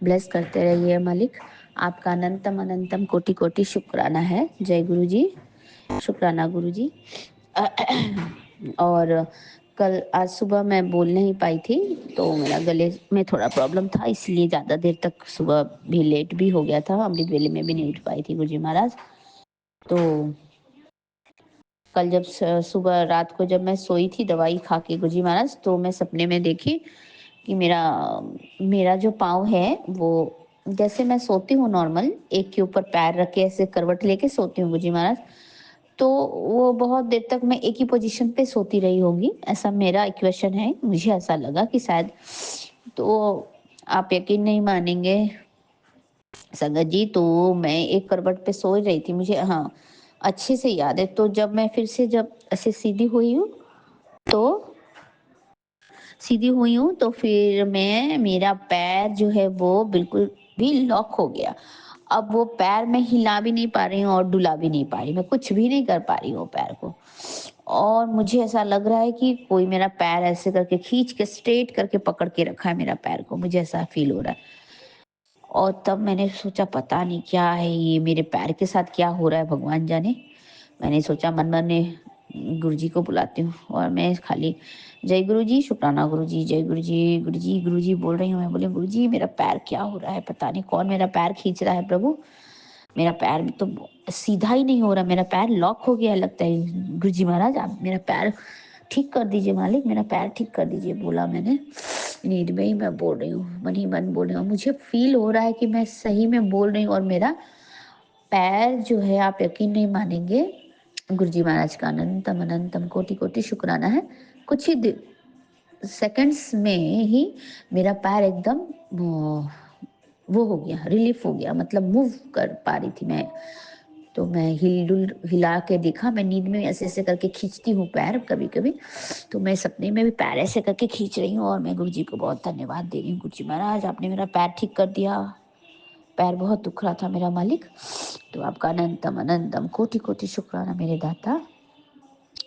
ब्लेस करते रहिए मालिक। आपका अनंतम अनंतम कोटि कोटि शुक्राना है। जय गुरु जी, शुक्राना गुरु जी। और आज सुबह मैं बोल नहीं पाई थी, तो मेरा गले में थोड़ा प्रॉब्लम था, इसलिए ज़्यादा देर तक सुबह भी लेट भी हो गया था, अमृत वेले में भी नहीं उठ पाई थी गुरु जी महाराज। तो कल जब सुबह रात को जब मैं सोई थी दवाई खा के गुरु जी महाराज, तो मैं सपने में देखी कि मेरा जो पाँव है वो, जैसे मैं सोती हूँ नॉर्मल एक के ऊपर पैर रख के ऐसे करवट लेके सोती हूँ गुरु जी महाराज, तो वो बहुत देर तक मैं एक ही पोजीशन पे सोती रही होंगी, ऐसा मेरा इक्वेशन है। मुझे ऐसा लगा कि शायद, तो आप यकीन नहीं मानेंगे संगत जी, तो मैं एक करवट पे सो रही थी, मुझे हाँ अच्छे से याद है। तो जब मैं फिर से जब ऐसे सीधी हुई हूँ तो फिर मेरा पैर जो है वो बिल्कुल भी लॉक हो गया। अब वो पैर मैं हिला भी नहीं पा रही हूँ और डुला भी नहीं पा रही, मैं कुछ भी नहीं कर पा रही हूँ पैर को। और मुझे ऐसा लग रहा है कि कोई मेरा पैर ऐसे करके खींच के स्ट्रेट करके पकड़ के रखा है मेरा पैर को, मुझे ऐसा फील हो रहा है। और तब मैंने सोचा पता नहीं क्या है ये, मेरे पैर के साथ क्या हो रहा है भगवान जाने। मैंने सोचा मन मन में गुरु जी को बुलाती हूँ, और मैं खाली जय गुरु जी, शुक्राना गुरु जी, जय गुरु जी, गुरु जी बोल रही हूँ। मैं बोले गुरु जी मेरा पैर क्या हो रहा है, पता नहीं कौन मेरा पैर खींच रहा है प्रभु, मेरा पैर तो सीधा ही नहीं हो रहा, मेरा पैर लॉक हो गया लगता है। गुरु जी महाराज आप मेरा पैर ठीक कर दीजिए मालिक, मेरा पैर ठीक कर दीजिए, बोला मैंने। नींद में ही मैं बोल रही हूँ, मन ही मन बोल रही हूँ, मुझे फील हो रहा है कि मैं सही में बोल रही हूँ। और मेरा पैर जो है, आप यकीन नहीं मानेंगे, गुरु जी महाराज का अनंतम अनंतम कोटि कोटि शुक्राना है। कुछ ही सेकंड्स में ही मेरा पैर एकदम वो हो गया, रिलीफ हो गया, मतलब मूव कर पा रही थी मैं। तो मैं हिला के देखा, मैं नींद में ऐसे ऐसे करके खींचती हूँ पैर कभी कभी, तो मैं सपने में भी पैर ऐसे करके खींच रही हूँ और मैं गुरुजी को बहुत धन्यवाद दे रही हूँ। गुरुजी महाराज आपने मेरा पैर ठीक कर दिया, पैर बहुत दुख रहा था मेरा मालिक, तो आपका अनंतम अनंतम कोटि कोटि शुक्राना मेरे दाता।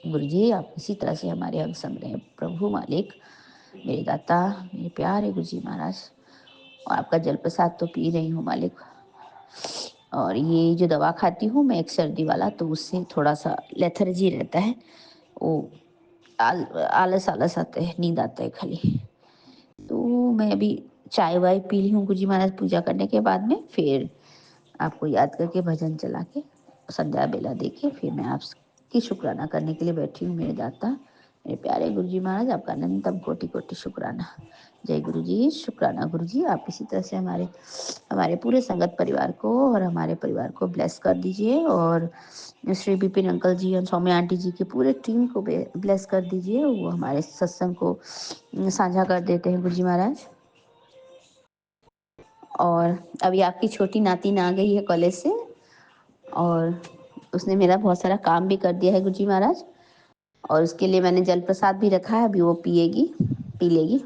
गुरुजी आप इसी तरह से हमारे अंग संग रहे प्रभु मालिक, मेरे दाता, मेरे प्यारे गुरुजी महाराज। और आपका जल प्रसाद तो पी रही हूँ मालिक, और ये जो दवा खाती हूँ मैं एक सर्दी वाला, तो उससे थोड़ा सा लेथर्जी रहता है, वो आलस आलस आता है, नींद आता है खाली। तो मैं अभी चाय वाय पी ली हूँ गुरुजी महाराज पूजा करने के बाद में, फिर आपको याद करके भजन चला के संध्या बेला दे के फिर मैं आपकी शुक्राना करने के लिए बैठी हूँ मेरे दाता, मेरे प्यारे गुरुजी महाराज। आपका अनंतम कोटि कोटि शुक्राना। जय गुरुजी, शुक्राना गुरुजी। आप इसी तरह से हमारे पूरे संगत परिवार को और हमारे परिवार को ब्लेस कर दीजिए, और श्री विपिन अंकल जी और सौम्या आंटी जी की पूरे टीम को ब्लेस कर दीजिए। वो हमारे सत्संग को साझा कर देते हैं गुरुजी महाराज। और अभी आपकी छोटी नातिन आ गई है कॉलेज से, और उसने मेरा बहुत सारा काम भी कर दिया है गुरुजी महाराज, और उसके लिए मैंने जल प्रसाद भी रखा है, अभी वो पी लेगी।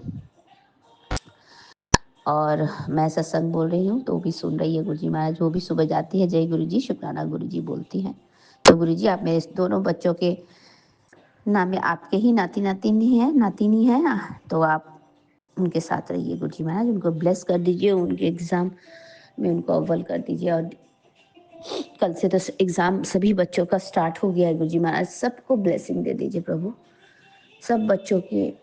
और मैं सत्संग बोल रही हूँ तो वो भी सुन रही है गुरुजी महाराज, वो भी सुबह जाती है जय गुरुजी शुक्राना गुरुजी बोलती हैं। तो गुरुजी आप मेरे दोनों बच्चों के नाम में, आपके ही नातिनी है, तो आप उनके साथ रहिए गुरुजी महाराज, उनको ब्लेस कर दीजिए, उनके एग्जाम में उनको अव्वल कर दीजिए। और कल से तो एग्जाम सभी बच्चों का स्टार्ट हो गया है गुरुजी महाराज, सबको ब्लेसिंग दे दीजिए प्रभु। सब बच्चों के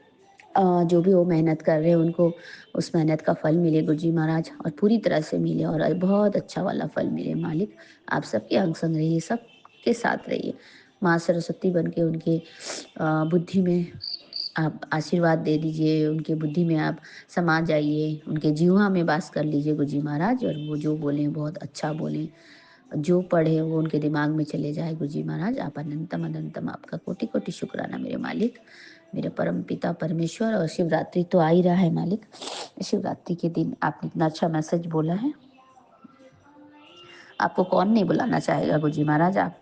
जो भी वो मेहनत कर रहे हैं उनको उस मेहनत का फल मिले गुरुजी महाराज, और पूरी तरह से मिले, और बहुत अच्छा वाला फल मिले मालिक। आप सबके अंग संग रहिए, सबके साथ रहिए, माँ सरस्वती बन के उनके बुद्धि में आप आशीर्वाद दे दीजिए, उनके बुद्धि में आप समा जाइए, उनके जीवा में वास कर लीजिए गुरुजी महाराज। और वो जो बोलें बहुत अच्छा बोलें, जो पढ़े वो उनके दिमाग में चले जाए गुरुजी महाराज। आप अनंतम अनंतम, आपका कोटि कोटि शुक्राना मेरे मालिक, मेरे परम पिता परमेश्वर। और शिवरात्रि तो आ ही रहा है मालिक, शिवरात्रि के दिन आपने इतना अच्छा मैसेज बोला है, आपको कौन नहीं बुलाना चाहेगा गुरुजी महाराज। आप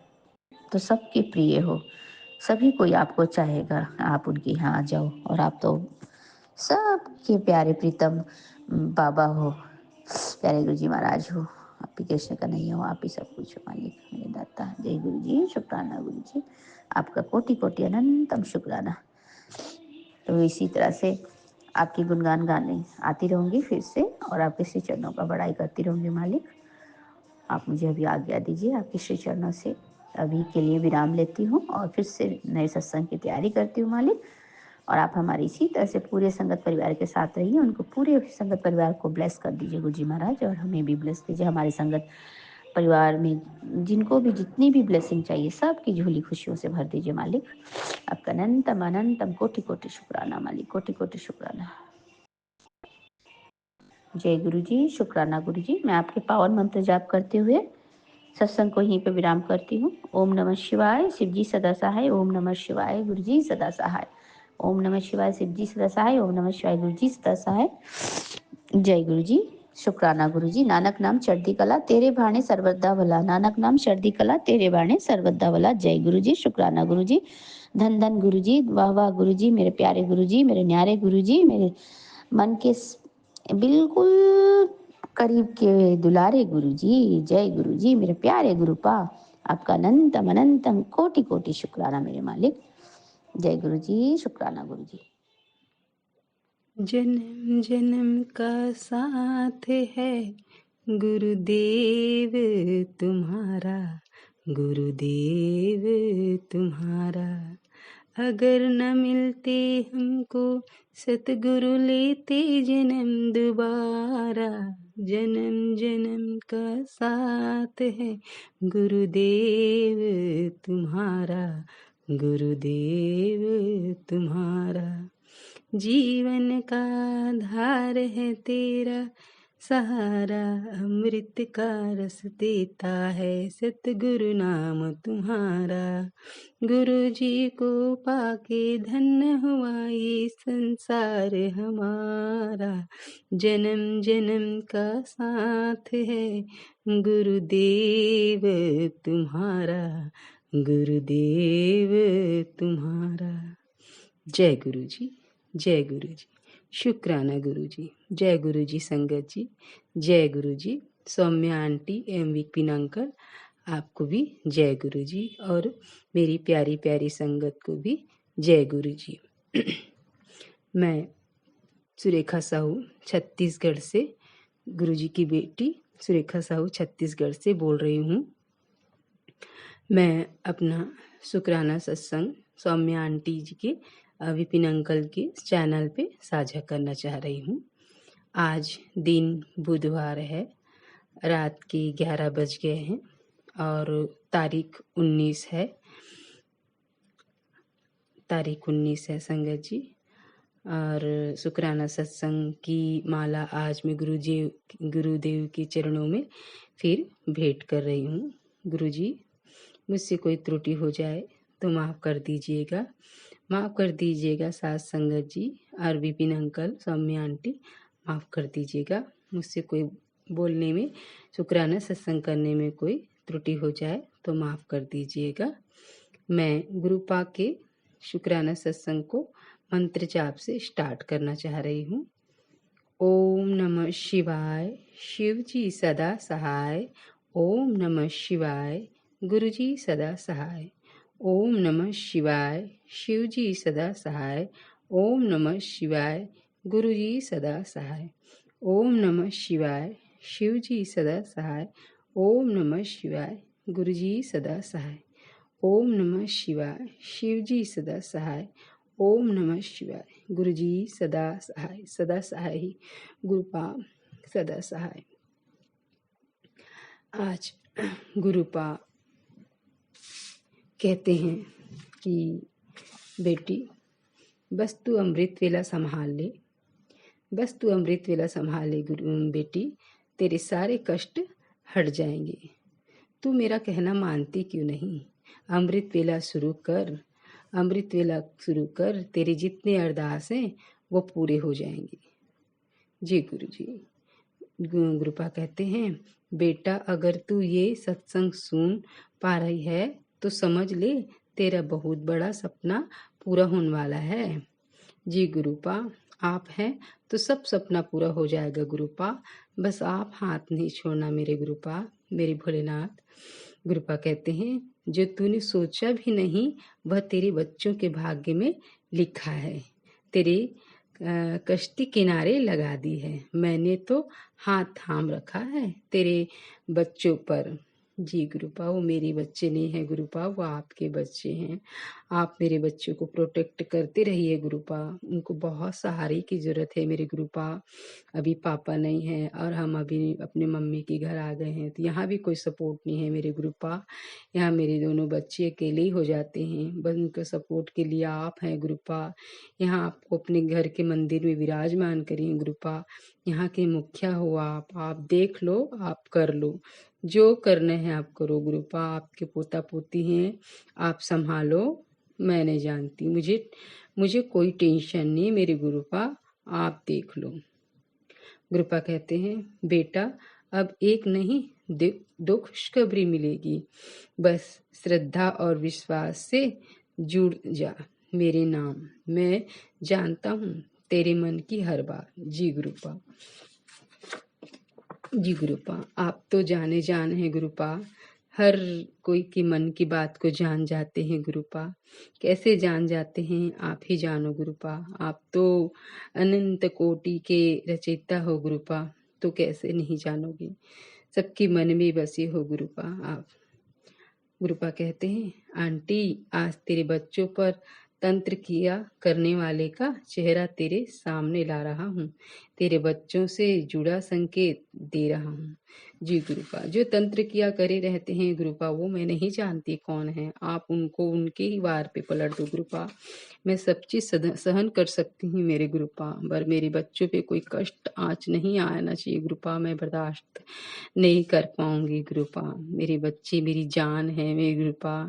तो सबके प्रिय हो, सभी कोई आपको चाहेगा, आप उनके यहाँ आ जाओ। और आप तो सबके प्यारे प्रीतम बाबा हो, प्यारे गुरुजी महाराज हो, आप ही कृष्ण का नहीं हो, आप ही सब कुछ हो मालिक मेरे दाता। जय गुरु जी, शुक्राना गुरु जी, आपका कोटि कोटि अनंतम शुक्राना। तो इसी तरह से आपकी गुणगान गाने आती रहूँगी फिर से, और आपके श्री चरणों का बड़ाई करती रहूँगी मालिक। आप मुझे अभी आज्ञा दीजिए, आपके श्री चरणों से अभी के लिए विराम लेती हूँ, और फिर से नए सत्संग की तैयारी करती हूँ मालिक। और आप हमारी इसी तरह से पूरे संगत परिवार के साथ रहिए, उनको पूरे संगत परिवार को ब्लेस कर दीजिए गुरुजी महाराज, और हमें भी ब्लेस कीजिए। हमारे संगत परिवार में जिनको भी जितनी भी ब्लेसिंग चाहिए सबकी झोली खुशियों से भर दीजिए मालिक। आपका अनंतम अनंतम कोटि कोटि शुक्राना मालिक, कोटि कोटि शुक्राना। जय गुरु जी, शुक्राना गुरु जी। मैं आपके पावन मंत्र जाप करते हुए सत्संग को यहीं पे विराम करती हूँ। ओम नमः शिवाय, शिव जी सदा सहाय। ओम नमः शिवाय, गुरु जी सदा सहाय। ओम नमः शिवाय, शिव जी सदा सहाय। ओम नमः शिवाय, गुरु जी सदा सहाय। जय गुरु जी, शुक्राना गुरु जी। नानक नाम चढ़ती कला तेरे भाणे सर्वदा भला, नानक नाम चढ़ती कला तेरे भाणे सर्वदा भला। जय गुरु जी, शुक्राना गुरु जी। धन धन गुरु जी, वाह वाह गुरु जी, मेरे प्यारे गुरु जी, मेरे न्यारे गुरु जी, मेरे मन के बिल्कुल करीब के दुलारे गुरु जी। जय गुरु जी, मेरे प्यारे गुरुपा, आपका अनंतम अनंतम कोटि कोटि शुक्राना मेरे मालिक। जय गुरु जी, शुक्राना गुरु जी। जन्म जन्म का साथ है गुरुदेव तुम्हारा, गुरुदेव तुम्हारा। अगर न मिलते हमको सतगुरु लेते जन्म दोबारा। जन्म जन्म का साथ है गुरुदेव तुम्हारा, गुरुदेव तुम्हारा। जीवन का आधार है तेरा सहारा अमृत का रस देता है सतगुरु नाम तुम्हारा। गुरु जी को पाके धन्य हुआ ये संसार हमारा। जन्म जन्म का साथ है गुरुदेव तुम्हारा, गुरुदेव तुम्हारा। जय गुरु जी, जय गुरु जी। शुक्राना गुरु जी। जय गुरु जी संगत जी, जय गुरु जी। सौम्या आंटी एम विपिन अंकल आपको भी जय गुरु जी, और मेरी प्यारी प्यारी संगत को भी जय गुरु जी। मैं सुरेखा साहू छत्तीसगढ़ से, गुरु जी की बेटी सुरेखा साहू छत्तीसगढ़ से बोल रही हूँ। मैं अपना शुक्राना सत्संग सौम्या आंटी जी के विपिन अंकल के चैनल पे साझा करना चाह रही हूँ। आज दिन बुधवार है, रात के 11 बज गए हैं और तारीख 19 है संगत जी। और शुक्राना सत्संग की माला आज मैं गुरुदेव के चरणों में फिर भेंट कर रही हूँ। गुरु जी, मुझसे कोई त्रुटि हो जाए तो माफ़ कर दीजिएगा, माफ़ कर दीजिएगा सास संगत जी और विपिन अंकल, सौम्या आंटी, माफ़ कर दीजिएगा। मुझसे कोई बोलने में, शुक्राना सत्संग करने में कोई त्रुटि हो जाए तो माफ़ कर दीजिएगा। मैं गुरुपा के शुक्राना सत्संग को मंत्र जाप से स्टार्ट करना चाह रही हूँ। ओम नमः शिवाय, शिव जी सदा सहाय। ओम नमः शिवाय, गुरु जी सदा सहाय। ओम नमः शिवाय, शिव जी सदा सहाय। ओम नमः शिवाय, गुरु जी सदा सहाय। ओम नमः शिवाय, शिव जी सदा सहाय। ओम नमः शिवाय, गुरु जी सदा सहाय। ओम नमः शिवाय, शिव जी सदा सहाय। ओम नमः शिवाय, गुरु जी सदा सहाय। सदा सहाय ही गुरुपा सदा सहाय। आज गुरुपा कहते हैं कि बेटी बस तू अमृत वेला संभाल ले, बस तू अमृत वेला संभाल ले बेटी, तेरे सारे कष्ट हट जाएंगे। तू मेरा कहना मानती क्यों नहीं? अमृत वेला शुरू कर, अमृत वेला शुरू कर, तेरे जितने अरदास हैं वो पूरे हो जाएंगे। जी गुरु जी। गुरुपा कहते हैं, बेटा अगर तू ये सत्संग सुन पा रही है तो समझ ले तेरा बहुत बड़ा सपना पूरा होने वाला है। जी गुरुपा, आप हैं तो सब सपना पूरा हो जाएगा गुरुपा, बस आप हाथ नहीं छोड़ना मेरे गुरुपा, मेरे भोलेनाथ। गुरुपा कहते हैं, जो तूने सोचा भी नहीं वह तेरे बच्चों के भाग्य में लिखा है। तेरे कश्ती किनारे लगा दी है, मैंने तो हाथ थाम रखा है तेरे बच्चों पर। जी गुरुपा, वो मेरे बच्चे नहीं है गुरुपा, वो आपके बच्चे हैं। आप मेरे बच्चों को प्रोटेक्ट करते रहिए गुरुपा, उनको बहुत सहारे की ज़रूरत है मेरे गुरुपा। अभी पापा नहीं है और हम अभी अपने मम्मी के घर आ गए हैं, तो यहाँ भी कोई सपोर्ट नहीं है मेरे गुरुपा। यहाँ मेरे दोनों बच्चे अकेले ही हो जाते हैं, बस उनके सपोर्ट के लिए आप हैं गुरुपा। यहाँ आपको अपने घर के मंदिर में विराजमान करिए गुरुपा, यहाँ के मुखिया हो आप देख लो, आप कर लो, जो करना है आप करो गुरुपा। आपके पोता पोती हैं, आप संभालो, मैं नहीं जानती, मुझे कोई टेंशन नहीं मेरे गुरुपा, आप देख लो। गुरुपा कहते हैं, बेटा अब एक नहीं दो खुशखबरी मिलेगी, बस श्रद्धा और विश्वास से जुड़ जा मेरे नाम, मैं जानता हूँ तेरे मन की हर बात। जी गुरुपा, जी गुरुपा, आप तो जाने जान हैं गुरुपा, हर कोई की मन की बात को जान जाते हैं गुरुपा। कैसे जान जाते हैं आप ही जानो गुरुपा, आप तो अनंत कोटि के रचयिता हो गुरुपा, तो कैसे नहीं जानोगे, सबके मन में बसे हो गुरुपा आप। गुरुपा कहते हैं, आंटी आज तेरे बच्चों पर तंत्र किया करने वाले का चेहरा तेरे सामने ला रहा हूँ, तेरे बच्चों से जुड़ा संकेत दे रहा हूँ। जी गुरुपा, जो तंत्र किया करे रहते हैं गुरुपा, वो मैं नहीं जानती कौन है, आप उनको उनके ही वार पे पलट दो गुरुपा। मैं सब चीज सहन कर सकती हूँ मेरे गुरुपा, पर मेरे बच्चों पे कोई कष्ट आँच नहीं आना चाहिए गुरुपा, मैं बर्दाश्त नहीं कर पाऊंगी गुरुपा। मेरे बच्चे मेरी जान है मेरे गुरुपा,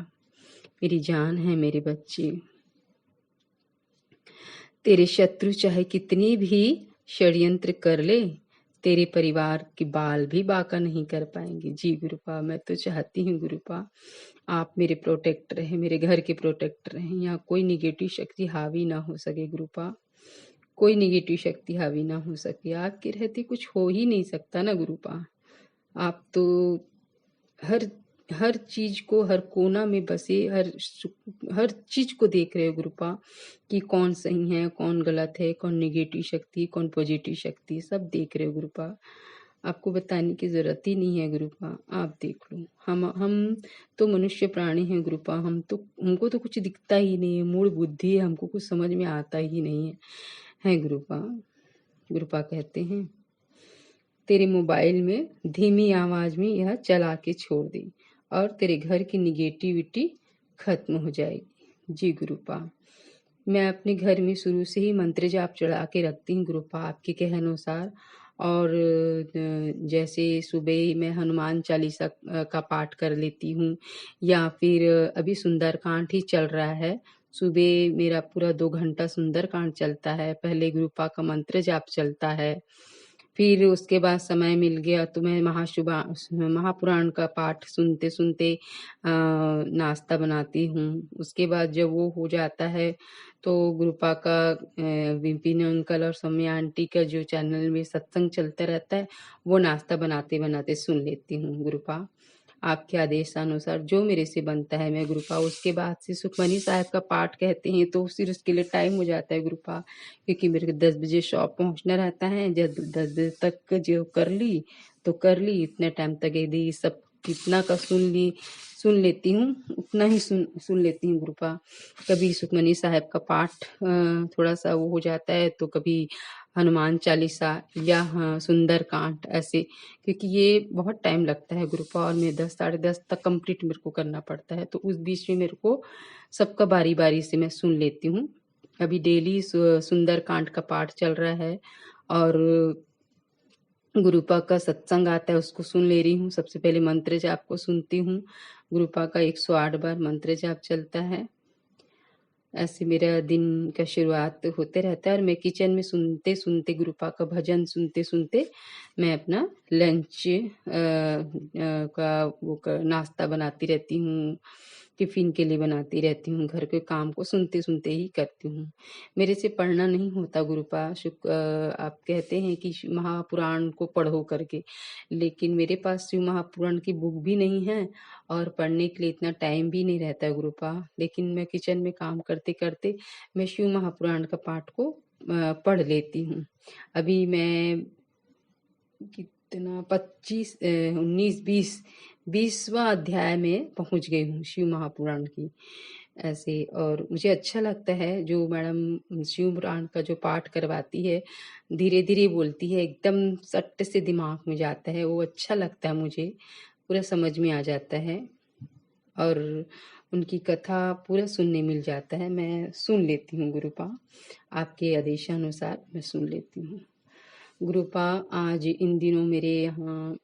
मेरी जान है मेरे बच्चे। तेरे शत्रु चाहे कितनी भी षड्यंत्र कर ले, तेरे परिवार की बाल भी बांका नहीं कर पाएंगे। जी गुरुपा, मैं तो चाहती हूँ गुरुपा आप मेरे प्रोटेक्टर हैं, मेरे घर के प्रोटेक्टर हैं, यहाँ कोई निगेटिव शक्ति हावी ना हो सके गुरुपा, कोई निगेटिव शक्ति हावी ना हो सके। आपके रहते कुछ हो ही नहीं सकता ना गुरुपा, आप तो हर चीज को, हर कोना में बसे, हर चीज को देख रहे हो गुरुपा कि कौन सही है, कौन गलत है, कौन निगेटिव शक्ति, कौन पॉजिटिव शक्ति, सब देख रहे हो गुरुपा। आपको बताने की जरूरत ही नहीं है गुरुपा, आप देख लो। हम तो मनुष्य प्राणी हैं गुरुपा, हमको तो कुछ दिखता ही नहीं है, मूड बुद्धि है, हमको कुछ समझ में आता ही नहीं है गुरुपा। गुरुपा कहते हैं तेरे मोबाइल में धीमी आवाज में यह चला के छोड़ दे और तेरे घर की निगेटिविटी खत्म हो जाएगी। जी गुरुपा, मैं अपने घर में शुरू से ही मंत्र जाप चढ़ा के रखती हूँ गुरुपा आपके कहे अनुसार। और जैसे सुबह मैं हनुमान चालीसा का पाठ कर लेती हूँ, या फिर अभी सुंदरकांड ही चल रहा है, सुबह मेरा पूरा 2 घंटा सुंदरकांड चलता है, पहले गुरुपा का मंत्र जाप चलता है, फिर उसके बाद समय मिल गया तो मैं महापुराण का पाठ सुनते सुनते नाश्ता बनाती हूँ। उसके बाद जब वो हो जाता है तो गुरुपा का विपिन अंकल और सौम्या आंटी का जो चैनल में सत्संग चलता रहता है, वो नाश्ता बनाते बनाते सुन लेती हूँ गुरुपा। आपके आदेशानुसार जो मेरे से बनता है मैं गुरुपा। उसके बाद से सुखमनी साहब का पाठ कहते हैं तो फिर उसके लिए टाइम हो जाता है गुरुपा, क्योंकि मेरे को 10 बजे शॉप पहुंचना रहता है। जब 10 बजे तक जो कर ली तो कर ली, इतने टाइम तक यदि सब कितना का सुन लेती हूँ उतना ही सुन लेती हूँ गुरुपा। कभी सुखमनी साहब का पाठ थोड़ा सा वो हो जाता है तो कभी हनुमान चालीसा या सुंदर कांड ऐसे, क्योंकि ये बहुत टाइम लगता है गुरुपा और मैं 10 साढ़े 10 तक कंप्लीट मेरे को करना पड़ता है, तो उस बीच में मेरे को सबका बारी बारी से मैं सुन लेती हूँ। अभी डेली सुंदर कांड का पाठ चल रहा है और गुरुपा का सत्संग आता है उसको सुन ले रही हूँ। सबसे पहले मंत्र जाप को सुनती हूँ, गुरुपा का 108 बार मंत्र जाप चलता है। ऐसे मेरा दिन का शुरुआत होते रहता है और मैं किचन में सुनते सुनते गुरुपा का भजन सुनते सुनते मैं अपना लंच का नाश्ता बनाती रहती हूँ, टिफिन के लिए बनाती रहती हूँ, घर के काम को सुनते सुनते ही करती हूँ। मेरे से पढ़ना नहीं होता गुरुपा। आप कहते हैं कि महापुराण को पढ़ो करके, लेकिन मेरे पास शिव महापुराण की बुक भी नहीं है और पढ़ने के लिए इतना टाइम भी नहीं रहता है गुरुपा। लेकिन मैं किचन में काम करते करते मैं शिव महापुराण का पाठ को पढ़ लेती हूँ। अभी मैं कितना 25 19 20वां अध्याय में पहुंच गई हूँ शिव महापुराण की ऐसे। और मुझे अच्छा लगता है जो मैडम शिव पुराण का जो पाठ करवाती है, धीरे धीरे बोलती है, एकदम सट से दिमाग में जाता है, वो अच्छा लगता है, मुझे पूरा समझ में आ जाता है और उनकी कथा पूरा सुनने मिल जाता है। मैं सुन लेती हूँ गुरुपा, आपके आदेशानुसार मैं सुन लेती हूँ गुरुपा। आज इन दिनों मेरे यहाँ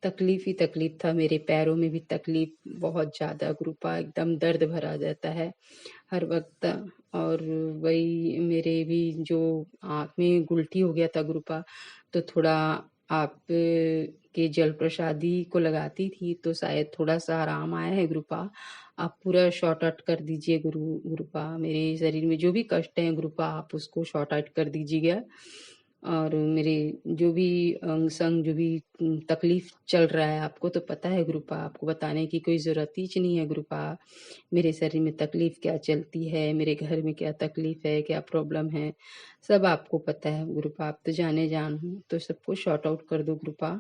तकलीफ ही तकलीफ था, मेरे पैरों में भी तकलीफ बहुत ज़्यादा गुरुपा, एकदम दर्द भरा जाता है हर वक्त। और वही मेरे भी जो आँख में गुलटी हो गया था गुरुपा, तो थोड़ा आप के जल प्रसादी को लगाती थी तो शायद थोड़ा सा आराम आया है गुरुपा। आप पूरा शॉर्ट आउट कर दीजिए गुरुपा, मेरे शरीर में जो भी कष्ट है गुरुपा आप उसको शॉर्ट आउट कर दीजिएगा। और मेरे जो भी अंग संग जो भी तकलीफ चल रहा है, आपको तो पता है गुरुपा, आपको बताने की कोई ज़रूरत ही नहीं है गुरुपा। मेरे शरीर में तकलीफ क्या चलती है, मेरे घर में क्या तकलीफ है, क्या प्रॉब्लम है, सब आपको पता है गुरुपा। आप तो जाने जान हो, तो सबको शॉर्ट आउट कर दो गुरुपा।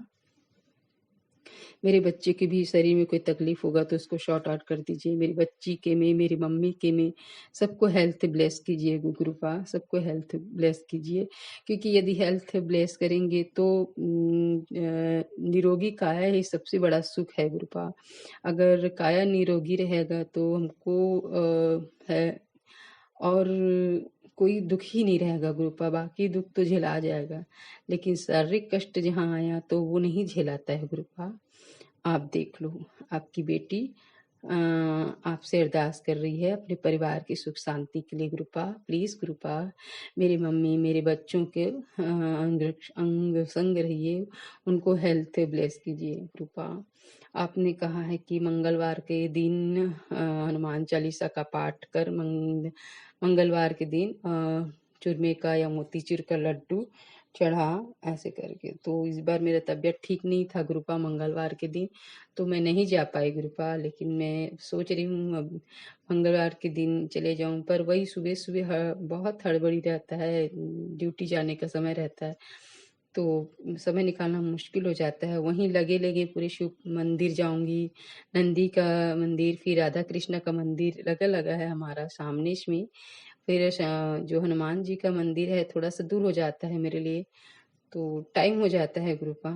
मेरे बच्चे के भी शरीर में कोई तकलीफ होगा तो उसको शॉर्ट आउट कर दीजिए। मेरी बच्ची के में, मेरी मम्मी के में, सबको हेल्थ ब्लेस कीजिए गुरुपा, सबको हेल्थ ब्लेस कीजिए। क्योंकि यदि हेल्थ ब्लेस करेंगे तो निरोगी काया ही सबसे बड़ा सुख है गुरुपा। अगर काया निरोगी रहेगा तो हमको है और कोई दुख ही नहीं रहेगा गुरुपा, बाकी दुख तो झेला जाएगा, लेकिन शारीरिक कष्ट जहाँ आया तो वो नहीं झेलाता है गुरुपा। आप देख लो, आपकी बेटी आपसे अरदास कर रही है अपने परिवार की सुख शांति के लिए गुरुपा। प्लीज गुरुपा, मेरी मम्मी, मेरे बच्चों के अंग संग रहिए, उनको हेल्थ ब्लेस कीजिए गुरुपा। आपने कहा है कि मंगलवार के दिन हनुमान चालीसा का पाठ कर मंगलवार के दिन चूरमे का या मोतीचूर का लड्डू चढ़ा, ऐसे करके। तो इस बार मेरा तबीयत ठीक नहीं था गुरुपा मंगलवार के दिन, तो मैं नहीं जा पाई गुरुपा, लेकिन मैं सोच रही हूँ अब मंगलवार के दिन चले जाऊं। पर वही सुबह सुबह बहुत हड़बड़ी रहता है, ड्यूटी जाने का समय रहता है, तो समय निकालना मुश्किल हो जाता है। वहीं लगे लगे पूरे शिव मंदिर जाऊंगी, नंदी का मंदिर, फिर राधा कृष्ण का मंदिर लगा लगा है हमारा सामने में। फिर जो हनुमान जी का मंदिर है थोड़ा सा दूर हो जाता है मेरे लिए, तो टाइम हो जाता है गुरुपा।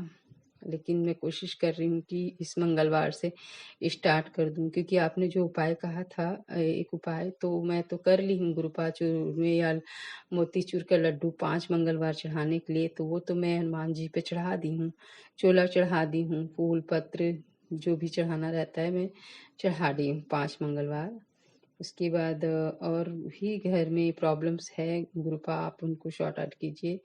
लेकिन मैं कोशिश कर रही हूँ कि इस मंगलवार से स्टार्ट कर दूं, क्योंकि आपने जो उपाय कहा था एक उपाय, तो मैं तो कर ली हूँ गुरुपा, चूरमे या मोतीचूर का लड्डू 5 मंगलवार चढ़ाने के लिए, तो वो तो मैं हनुमान जी पे चढ़ा दी हूँ, चोला चढ़ा दी हूँ, फूल पत्र जो भी चढ़ाना रहता है मैं चढ़ा दी हूँ 5 मंगलवार। उसके बाद और भी घर में प्रॉब्लम्स है गुरुपा, आप उनको शॉर्ट आउट कीजिए।